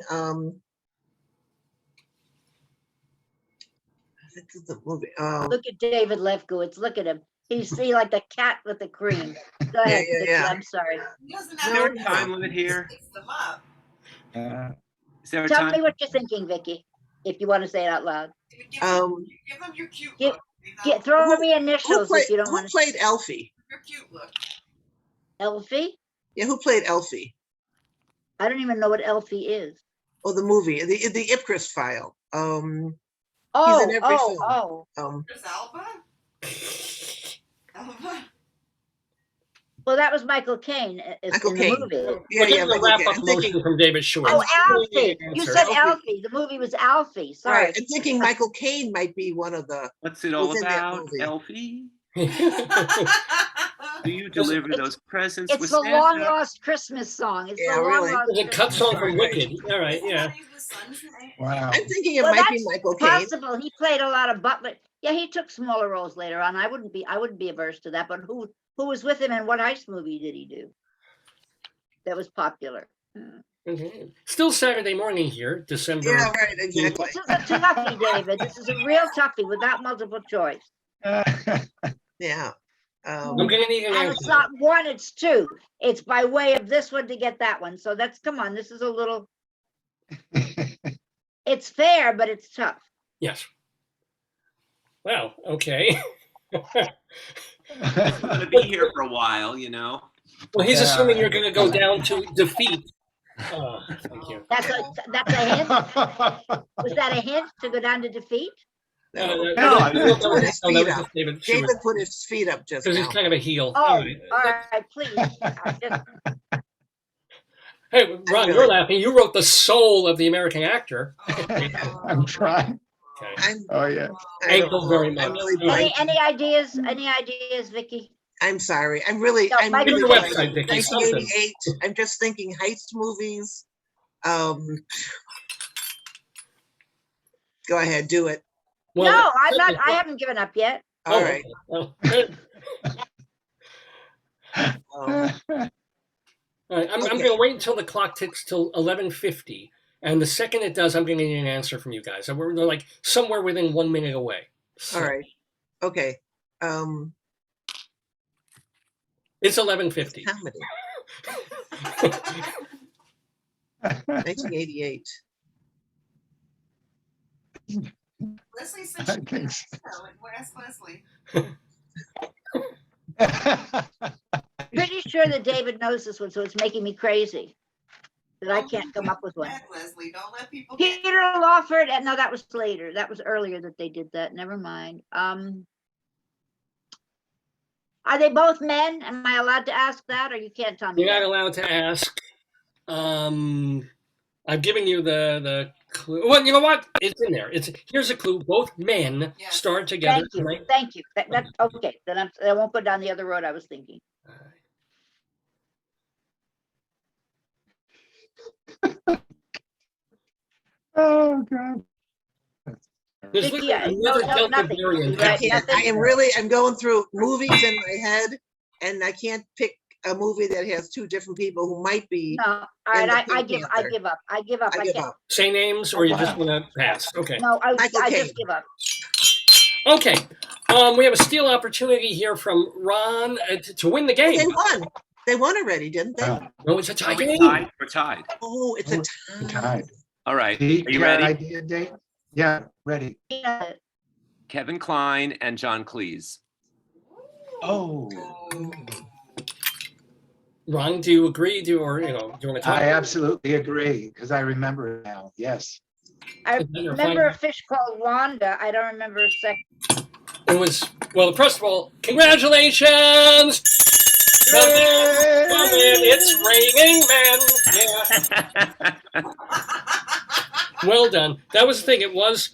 This is the movie. Look at David Lefkowitz. Look at him. He's like the cat with the cream. Go ahead, yeah, Vicky, yeah. I'm sorry. He doesn't Is have there to a time limit here? mix them up. Is there a Tell time? me what you're thinking, Vicky, if you want to say it out loud. Give them your cute Give- look. Throw Who- me initials if you don't want to. played Elfie? Your cute look. Elfie? Yeah, who played Elfie? I don't even know what Elfie is. Oh, the movie, the Ipcris File. Oh, in every film. There's Alba. Alba. Well, that was Michael Caine in Michael the Caine. movie. Yeah, We're getting yeah. a wrap-up I'm thinking, motion from David Short. Oh, Alfie. You Answer. said Alfie. Alfie. The movie was Alfie. Sorry. right, I'm thinking Michael Caine might be one of the. What's it all Within that about, movie. Elfie? Do you deliver those presents It's with the Santa? long lost Christmas song. It's Yeah, the long really. lost It's a cut song from Wicked. All right, yeah. Wow. I'm thinking it Well, might be that's Michael Caine. possible. He played a lot of Butler. Yeah, he took smaller roles later on. I wouldn't be averse to that. But who was with him and what heist movie did he do that was popular? Okay. Still Saturday morning here, December. Yeah, right, exactly. This is a toughie, David. This is a real toughie without multiple choice. Yeah. I'm gonna need an And answer. it's not one, it's two. It's by way of this one to get that one. So come on, this is a little, it's fair, but it's tough. Yes. Well, okay. I'm gonna be here for a while, you know. Well, he's Yeah. assuming you're going to go down to defeat. Thank you. That's a hint. Was that a hint to go down to defeat? No. No, Put his feet up. David David Stewart, put his feet up just because he's now. kind of a heel. Oh, All right. all right, please. Hey, Ron, you're laughing. You wrote the soul of the American actor. I'm trying. Okay. Oh, yeah. Thank you very much. I'm really All right. blanking. Any ideas? Any ideas, Vicky? I'm sorry. I'm really. No, I'm Michael really Caine. blanking. Website, Vicky, something. 1988. I'm just thinking heist movies. Go ahead, do it. Well, No, I'm not. I haven't given up yet. All oh, right. well, good. Um, All right. I'm Okay. going to wait until the clock ticks till 11:50, And the second it does, I'm going to need an answer from you guys. And we're like somewhere within 1 minute away. So, All right. Okay. It's 11:50. Comedy. 1988. Leslie said I she think so. Ask Leslie. Pretty sure that David knows this one, so it's making me crazy that I can't come up with one. Leslie, don't let people get Peter Lawford, and no, that was later. That was earlier that they did that. Never mind. Are they both men? Am I allowed to ask that, or you can't tell me? You're not that? allowed to ask. I'm giving you the clue. Well, you know what? It's in there. Here's a clue. Both men Yes. start together. Thank you. Thank you. That's okay. Then I won't go down the other road I was thinking. Oh, God. There's Vicky, literally no, another Delta nothing. variant. Right, I'm going through movies in my head, and I can't pick a movie that has two different people who might be. No, all right. the I Pink give Panther. up. I give up. I I give can't. up. Say names, or you just want to pass? Okay. No, I Michael Caine. just give up. Okay. We have a steal opportunity here from Ron to win the They game. won. They won already, didn't they? No, it's a tie game. We're tied. Oh, it's a We're tie. tied. All right. Are Pete, you got an ready? idea, Dave? Yeah, ready. Yeah. Kevin Kline and John Cleese. Oh, Ron, do you agree? Do you want to talk? I absolutely agree, because I remember it now. Yes. I Is that your remember a final- fish called Wanda. I don't remember a second. It was, well, first of all, congratulations! Come in, it's raining men. Yeah. Well done. That was the thing. It was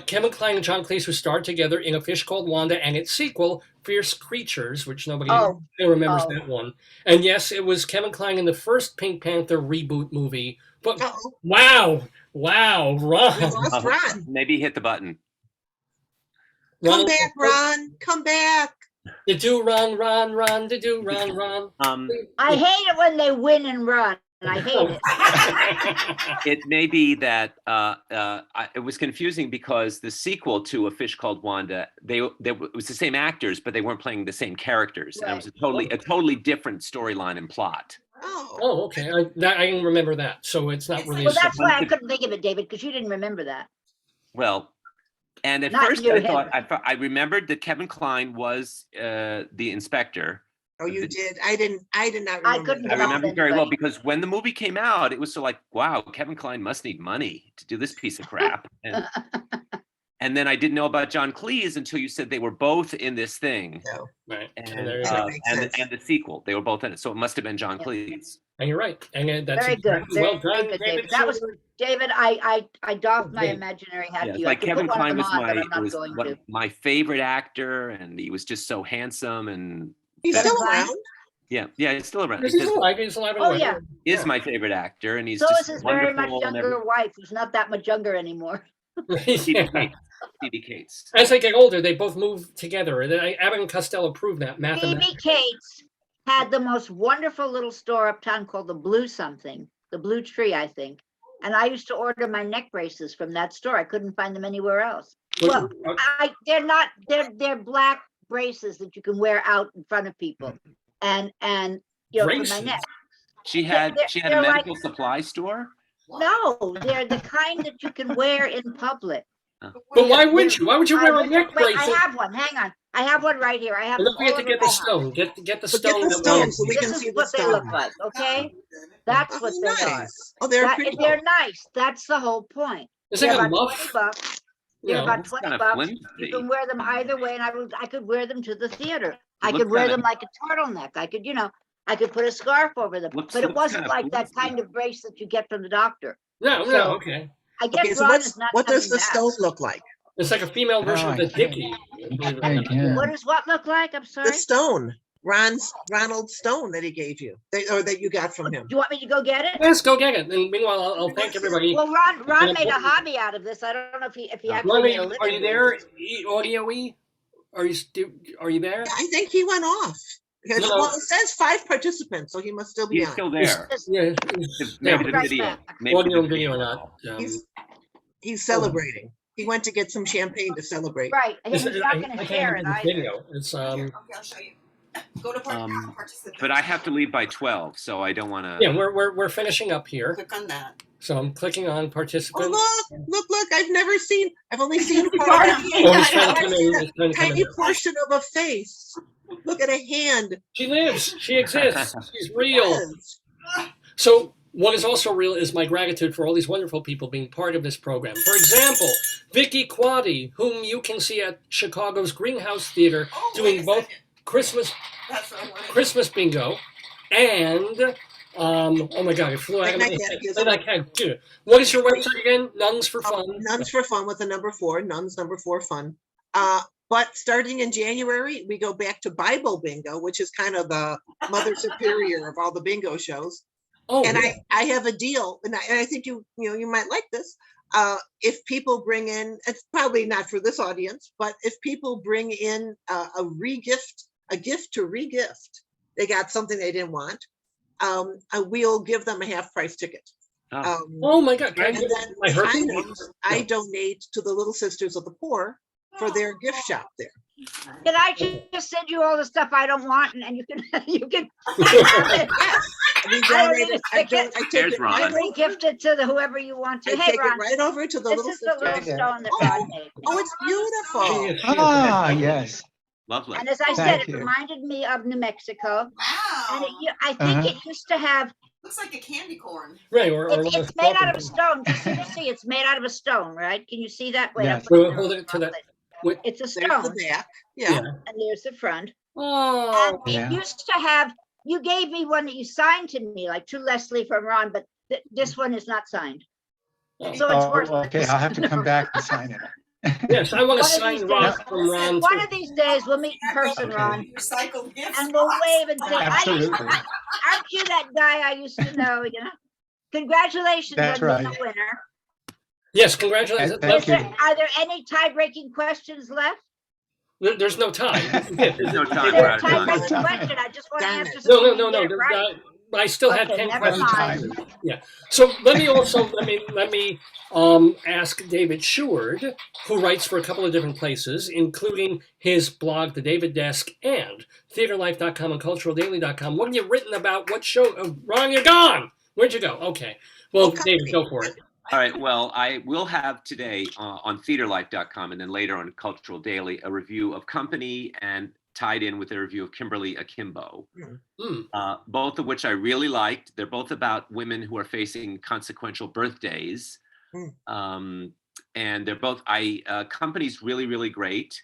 Kevin Kline and John Cleese who starred together in A Fish Called Wanda and its sequel, Fierce Creatures, which nobody remembers that one. And yes, it was Kevin Kline in the first Pink Panther reboot movie. But Uh-oh. wow, We Ron. lost Ron. Maybe hit the button. Come back, Ron. Come back. To do Ron, to do Ron. I hate it when they win and run. I hate it. It may be that it was confusing because the sequel to A Fish Called Wanda, it was the same actors, but they weren't playing the same characters, and it was a totally different storyline and plot. Oh. Oh, okay. I didn't remember that, so it's not really. Well, that's why I couldn't think of it, David, because you didn't remember that. Well, and at Not first your I thought I remembered that Kevin Kline was the inspector. Oh, you did. I did not remember. I couldn't I come up remember with very well anybody. because when the movie came out, it was so like, wow, Kevin Kline must need money to do this piece of crap. And then I didn't know about John Cleese until you said they were both in this thing. No. Right. And, there you That go. makes sense. and the sequel, they were both in it. So it must have been John Yeah. Cleese. And you're right. And that's Very good. exactly well Very done, good, David. David. That was David. I doffed my Okay. imaginary hat Yeah, to it's you. like I could Kevin put one Kline of was them on, but I'm not was going one to. of my favorite actor, and he was just so handsome and He's Kevin still Kline? around. yeah, he's still around. He's He's alive. He's alive and Oh well. yeah. is my favorite actor, and he's So just is his very much wonderful and younger wife, who's not that much younger anymore. Yeah. Phoebe Cates. As they get older, they both move together. Abbott and Costello proved that Phoebe mathematically. Cates had the most wonderful little store uptown called the Blue something, the Blue Tree, I think. And I used to order my neck braces from that store. I couldn't find them anywhere else. Well, they're black braces that you can wear out in front of people, and for my Braces? neck. She had a they're like- medical supply store. No, they're the kind that you can wear in public. But why wouldn't you? Why would you wear a neck Wait, bracelet? I have one. Hang on. I have one right here. I have. Don't them all forget to over get my the house. stone. Get the But get stone. the that stone we- so we This can is see the what they look stone. like. Okay, that's what they are. Nice. Oh, they're pretty. They're nice. That's the whole point. It's They're like a about muff. $20. You They're know, about it's 20 kinda bucks. flimsy. You can wear them either way, and I could wear them to the theater. I looks could wear kinda- them like a turtleneck. I could, I could put a scarf over them. Looks- But it looks wasn't kinda like that flimsy. kind of brace that you get from the doctor. No, So- okay. I guess Okay, so Ron is not what does coming the back. stone look like? It's like a female version of the Dickie. What does what look like? I'm sorry. The stone. Ronald Stone that he gave you, or that you got from him. Do you want me to go get it? Let's go get it. And meanwhile, I'll thank everybody. Well, Ron made a hobby out of this. I don't know if he actually Ron, made a living. are you with there? it. Audio-y? Are you there? I think he went off. Because, No. well, it says 5 participants, so he must still be He's on. still there. Yeah, Maybe the right video. back. Maybe audio the and video or not. He's celebrating. He went to get some champagne to celebrate. Right, and he's not I gonna can't share even it do the either. video. It's Here, okay, I'll show you. Go to participants. But I have to leave by 12, so I don't want to. yeah, we're finishing up here. Click on that. So I'm clicking on Oh, participant. look, I've only seen part Oh, of he's trying to come in. a He's trying to come tiny in. portion of a face. Look at a hand. She lives. She exists. She's real. Yes. So what is also real is my gratitude for all these wonderful people being part of this program. For example, Vicky Quaddy, whom you can see at Chicago's Greenhouse Theater Oh, doing wait a both second. Christmas That's what I wanted. Christmas bingo and oh my god, it flew out of my head. What is your website again? Nuns for Fun. Nuns for Fun with a number 4, Nuns number 4 Fun. But starting in January, we go back to Bible Bingo, which is kind of the mother superior of all the bingo shows. Oh, And yeah. I have a deal, and I think you might like this. If people bring in, it's probably not for this audience, but if people bring in a gift to regift, they got something they didn't want, we'll give them a half-price ticket. Oh my god. Can I And get then my herpes? I donate to the Little Sisters of the Poor for their gift shop there. Can I just send you all the stuff I don't want and you can, you can. Yes. We I don't donate need it. a ticket. I take There's it Ron. right over. Re-gift it to whoever you want to. I Hey, take Ron, it right over to the this Little is the little Sisters. stone that Oh. Ron made. Oh, it's beautiful. She is Ah, fantastic. yes. Lovely. And as I said, Thank it you. reminded me of New Mexico. And Wow. I think it used to have, Looks like a candy corn. Right, or it's made out of a stone. Just so you see, it's made out of a stone, right? Can you see that? Wait, Yes. I'm putting Hold it to that. It's a There's the stone, back. Yeah. and there's the front. Oh, And Yeah. it used to have, you gave me one that you signed to me, like to Leslie from Ron, but this one is not signed. So it's Oh, worthless. okay, I'll have to come back and sign it. yes, I want to One of sign these Ron days- from Ron. One too. of these days, we'll meet in person, Okay. Ron, Recycled gifts. and we'll wave and say, Absolutely. aren't you that guy I used to know, you know? Congratulations on That's being right. the winner. Yes, congratulations. Thank you. Are there any tie-breaking questions left? There's no time. There's no time. Is there We're a out of time. tie-breaking Time. question? I just want to Darn answer it. something. No. you get right. I still had Okay, 10 never questions. mind. Yeah. So let me also let me ask David Stewart, who writes for a couple of different places, including his blog, The David Desk, and TheaterLife.com and CulturalDaily.com. What have you written about? What show? Oh, Ron, you're gone. Where'd you go? Okay. Well, Okay. David, go for it. All right. Well, I will have today on TheaterLife.com and then later on Cultural Daily a review of Company and tied in with a review of Kimberly Akimbo, both of which I really liked. They're both about women who are facing consequential birthdays. And they're both, Company's really, really great.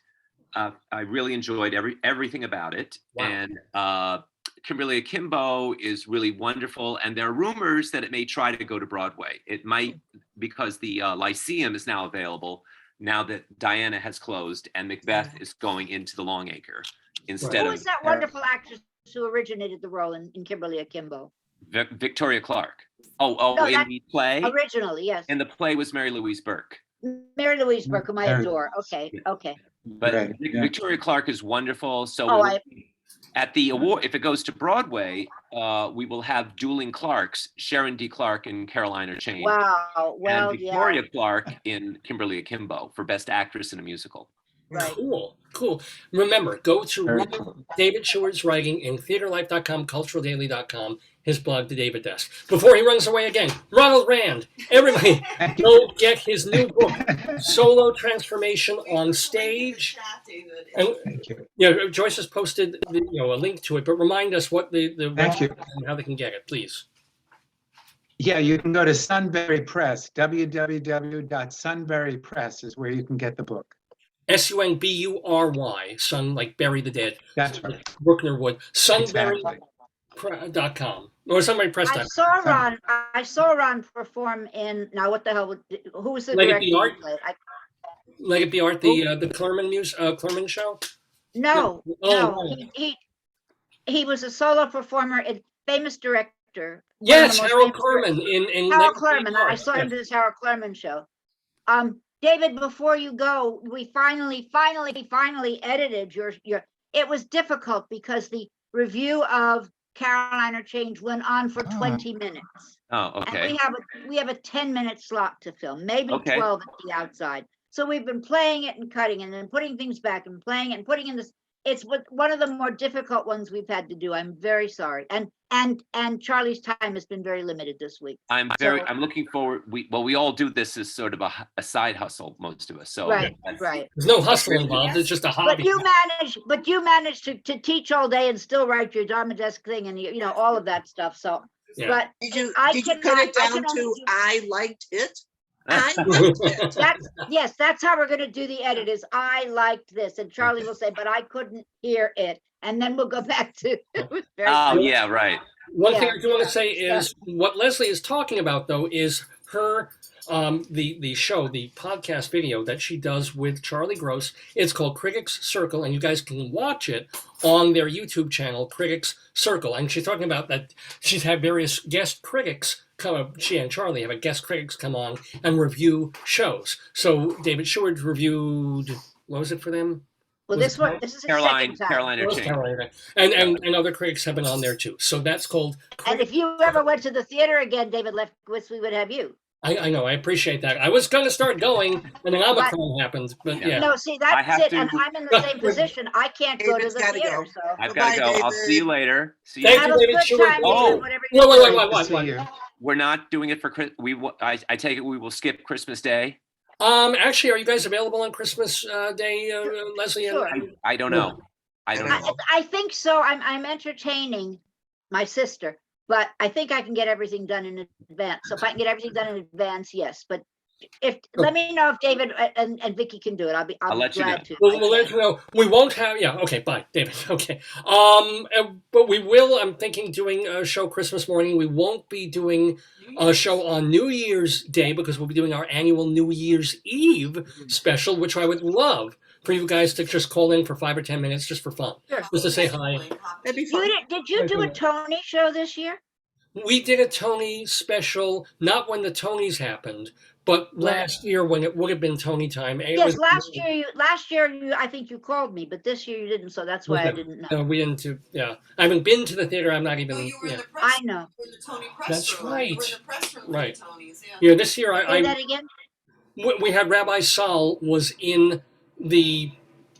I really enjoyed everything about it. Wow. And Kimberly Akimbo is really wonderful. And there are rumors that it may try to go to Broadway. It might, because the Lyceum is now available, now that Diana has closed and Macbeth is going into the Longacre instead Who of is that wonderful actress who originated the role in Kimberly Akimbo? Victoria Clark. No, In that- the play? Originally, yes. And the play was Mary Louise Burke. Mary Louise Burke, whom I Mary- adore. Okay, okay. But Right, yeah. Victoria Clark is wonderful. So Oh, at the award, if it goes to Broadway, we will have dueling Clarks, Sharon D. Clark and Carolina Chain. Wow. Well, and yeah. Victoria Clark in Kimberly Akimbo for Best Actress in a Musical. Right. Cool. Remember, go to Very Ron cool. David Stewart's writing in TheaterLife.com, CulturalDaily.com, his blog, The David Desk. Before he runs away again, Ronald Rand. Everybody, Thank you. go get his new book, Solo Transformation on Stage. Chat, David. And Thank you. Joyce has posted a link to it, but remind us what the Thank you. website and how they can get it, please. Yeah, you can go to Sunbury Press, www.sunburypress is where you can get the book. SUNBURY, Sun like bury the dead. That's right. Bruckner Wood. Exactly. Sunbury.com or sunburypress.com. I saw Ron perform in, now what the hell, who was the Let It director? Be who Art? played? Let It Be Art, the Clurman Clurman show. No, Oh, he was a solo performer, a famous director. yes, one of the most Harold famous Clurman in Harold Let It Be Clurman. I Art, saw him yes. to this Harold Clurman show. David, before you go, we finally edited your. It was difficult because the review of Carolina Change went on for 20 minutes. Oh, And okay. we have a 10-minute slot to film, maybe Okay. 12 at the outside. So we've been playing it and cutting and then putting things back and playing it and putting in this. It's one of the more difficult ones we've had to do. I'm very sorry. And Charlie's time has been very limited this week. I'm So- looking forward. We all do this as sort of a side hustle, most of us. So Right, that's- right. There's no hustle involved. It's just a hobby. But you manage to teach all day and still write your Dharma desk thing and you know all of that stuff. So, Yeah. but Did you I cut cannot- it I down can only to do- I liked it? I liked it. that's how we're gonna do the edit. Is I liked this, and Charlie will say, but I couldn't hear it, and then we'll go back to. It was very Oh funny. yeah, right. One thing Yeah, I do want to say yeah. is what Leslie is talking about, though, is her the show, the podcast video that she does with Charlie Gross. It's called Critics Circle, and you guys can watch it on their YouTube channel, Critics Circle. And she's talking about that she's had various guest critics come up. She and Charlie have a guest critics come on and review shows. So David Stewart reviewed, what was it for them? Well, Was this it is his Carolina second time. It was Change. Carolina. And other critics have been on there too. So that's called And if you ever went to the theater again, David Lefkowitz, we would have you. I know, I appreciate that. I was going to start going, and then Omicron happened, but yeah. No, see, I have that's it, to- and I'm in the same position. I can't go to David's the gotta theater, go. so. I've got to Bye-bye, go. I'll see you David. later. See you. Thank Have you, a David good Stewart. time, Oh. David, whatever you Wait, do. wait, Great to wait, see wait. you. We're not doing it for I take it we will skip Christmas Day. Actually, are you guys available on Christmas Day, Leslie? Sure. I don't know. I don't know. I think so. I'm entertaining my sister, but I think I can get everything done in advance. So if I can get everything done in advance, yes. But let me know if David and Vicky can do it. I'll be let you glad know. to. We'll let you know. We won't have, yeah, okay, bye, David. Okay. But we will, I'm thinking, doing a show Christmas morning. We won't be doing a show on New Year's Day because we'll be doing our annual New Year's Eve special, which I would love for you guys to just call in for 5 or 10 minutes just for fun. Sure. Just to say hi. That'd be You fun. did you do a Tony show this year? We did a Tony special, not when the Tonys happened, but last year when it would have been Tony time. It Yes, was- last year you I think you called me, but this year you didn't, so that's why I didn't know. No, we didn't do, yeah. I haven't been to the theater. I'm not even, No, you were in yeah. the press. I know. You were in the Tony press That's room. right. You were in the press room Right. for the Tonys. Yeah. You know, this year Say that again? we had Rabbi Sol was in the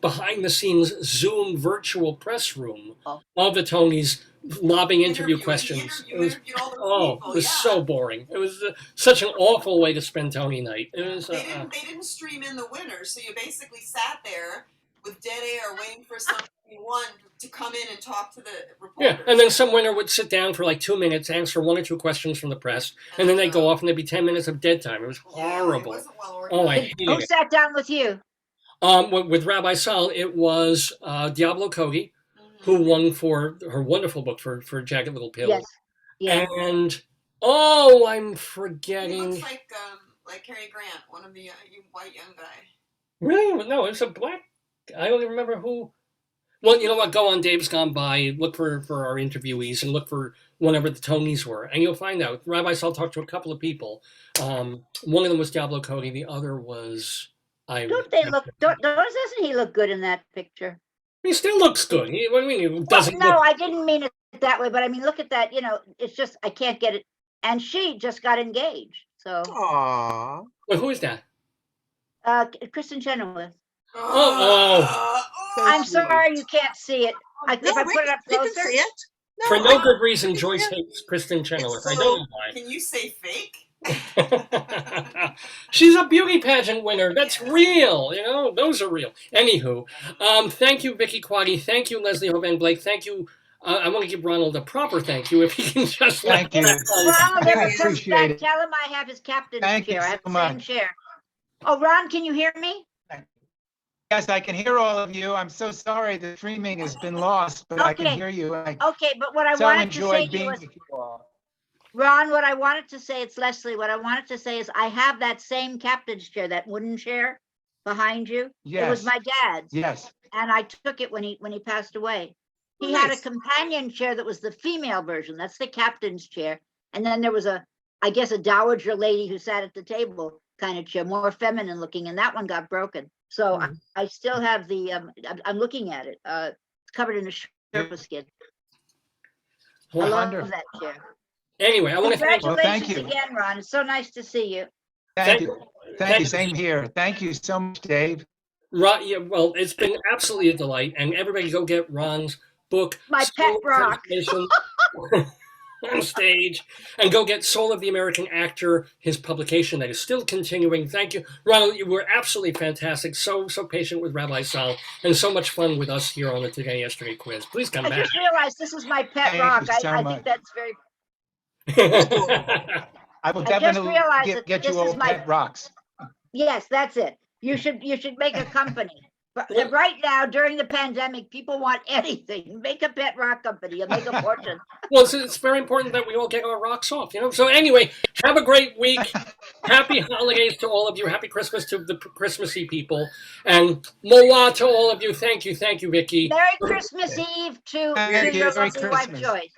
behind the scenes Zoom virtual press room Oh. of the Tonys lobbing interview You questions. interviewed all those people, It was yeah. so boring. It was such an awful way to spend Tony night. It was, They didn't stream in the winners, so you basically sat there with dead air waiting for someone to come in and talk to the reporters. yeah, and then some winner would sit down for like 2 minutes, answer 1 or 2 questions from the press, and then they'd go off and there'd be 10 minutes of dead time. It was Yeah, horrible. It wasn't well Oh, I organized. hated Who it. sat down with you? With Rabbi Sol, it was Diablo Cody, who won for her wonderful book for Jagged Little Pill. Yes. Yeah. And I'm He forgetting. looks like Cary Grant, one of the white young guy. Really? No, it's a black. I don't even remember who. Well, you know what? Go on Dave's Gone By, look for our interviewees, and look for whenever the Tonys were, and you'll find out. Rabbi Sol talked to a couple of people. One of them was Diablo Cody. The other was Don't they look? Doesn't he look good in that picture? He still looks good. What do you mean? He doesn't. No, look, I didn't mean it that way, but I mean, look at that. You know, it's just I can't get it. And she just got engaged, so Aww. Wait, who is that? Kristen Chenoweth. Oh. I'm sweet. sorry you can't see it. If I put it up you can closer, see it. No, For no I- good reason, Joyce hates Kristen Chenoweth. I don't know Can you say fake? why. She's a beauty pageant winner. That's real. You know, those are real. Anywho, thank you, Vicky Quaggy. Thank you, Leslie Hovan Blake. Thank you. I want to give Ronald a proper thank you if he can just Thank you. Ronald I ever comes appreciate back, it. tell him I have his captain's Thank you chair. I have so the same much. chair. Oh, Ron, can you hear me? Yes, I can hear all of you. I'm so sorry the streaming has been lost, but I can Okay. hear you. I Okay, but what I so wanted to say enjoyed to you being was, with you all. Ron, what I wanted to say, it's Leslie, what I wanted to say is I have that same captain's chair, that wooden chair behind you. It was Yes, my dad's, yes. and I took it when he passed away. He Oh, had a nice. companion chair that was the female version. That's the captain's chair. And then there was I guess a dowager lady who sat at the table kind of chair, more feminine looking, and that one got broken. So I still have the, I'm looking at it, it's covered in a Sherpa skin. I love Wonderful. that chair. Anyway, I want to thank you. Well, thank Congratulations you. again, Ron. It's so nice to see you. Thank you. Thank Thank you. you. Same here. Thank you so much, Dave. Ron, yeah, well, it's been absolutely a delight, and everybody go get Ron's book, My pet Soul of rock. Translation, on stage, and go get Soul of the American Actor, his publication that is still continuing. Thank you, Ronald. You were absolutely fantastic. So patient with Rabbi Sol, and so much fun with us here on the Today Yesterday quiz. Please come I back. just realized this is my pet Thank rock. you so I much. think that's very. I will I just definitely realized that get you this is all my- pet rocks. Yes, that's it. You should make a company. But Yeah. right now, during the pandemic, people want anything. Make a pet rock company. You'll make a fortune. Well, it's very important that we all get our rocks off, you know. So anyway, have a great week. Happy holidays to all of you. Happy Christmas to the Christmassy people, and Moa to all of you. Thank you, Vicky. Merry Christmas Eve to Thank you. your Merry lovely wife, Christmas. Joyce.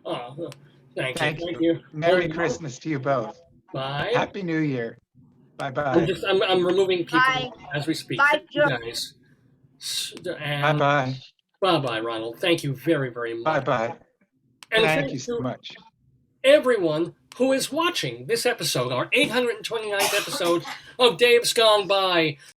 Oh, thank Thank you. Merry Hold on. Christmas to you both. Bye. Happy New Year. Bye-bye. I'm removing people Bye. as we speak. Bye, Thank you Joe. guys. And Bye-bye. bye, Ronald. Thank you very, very much. Bye-bye. And Thank you so much. everyone who is watching this episode, our 829th episode of Dave's Gone By.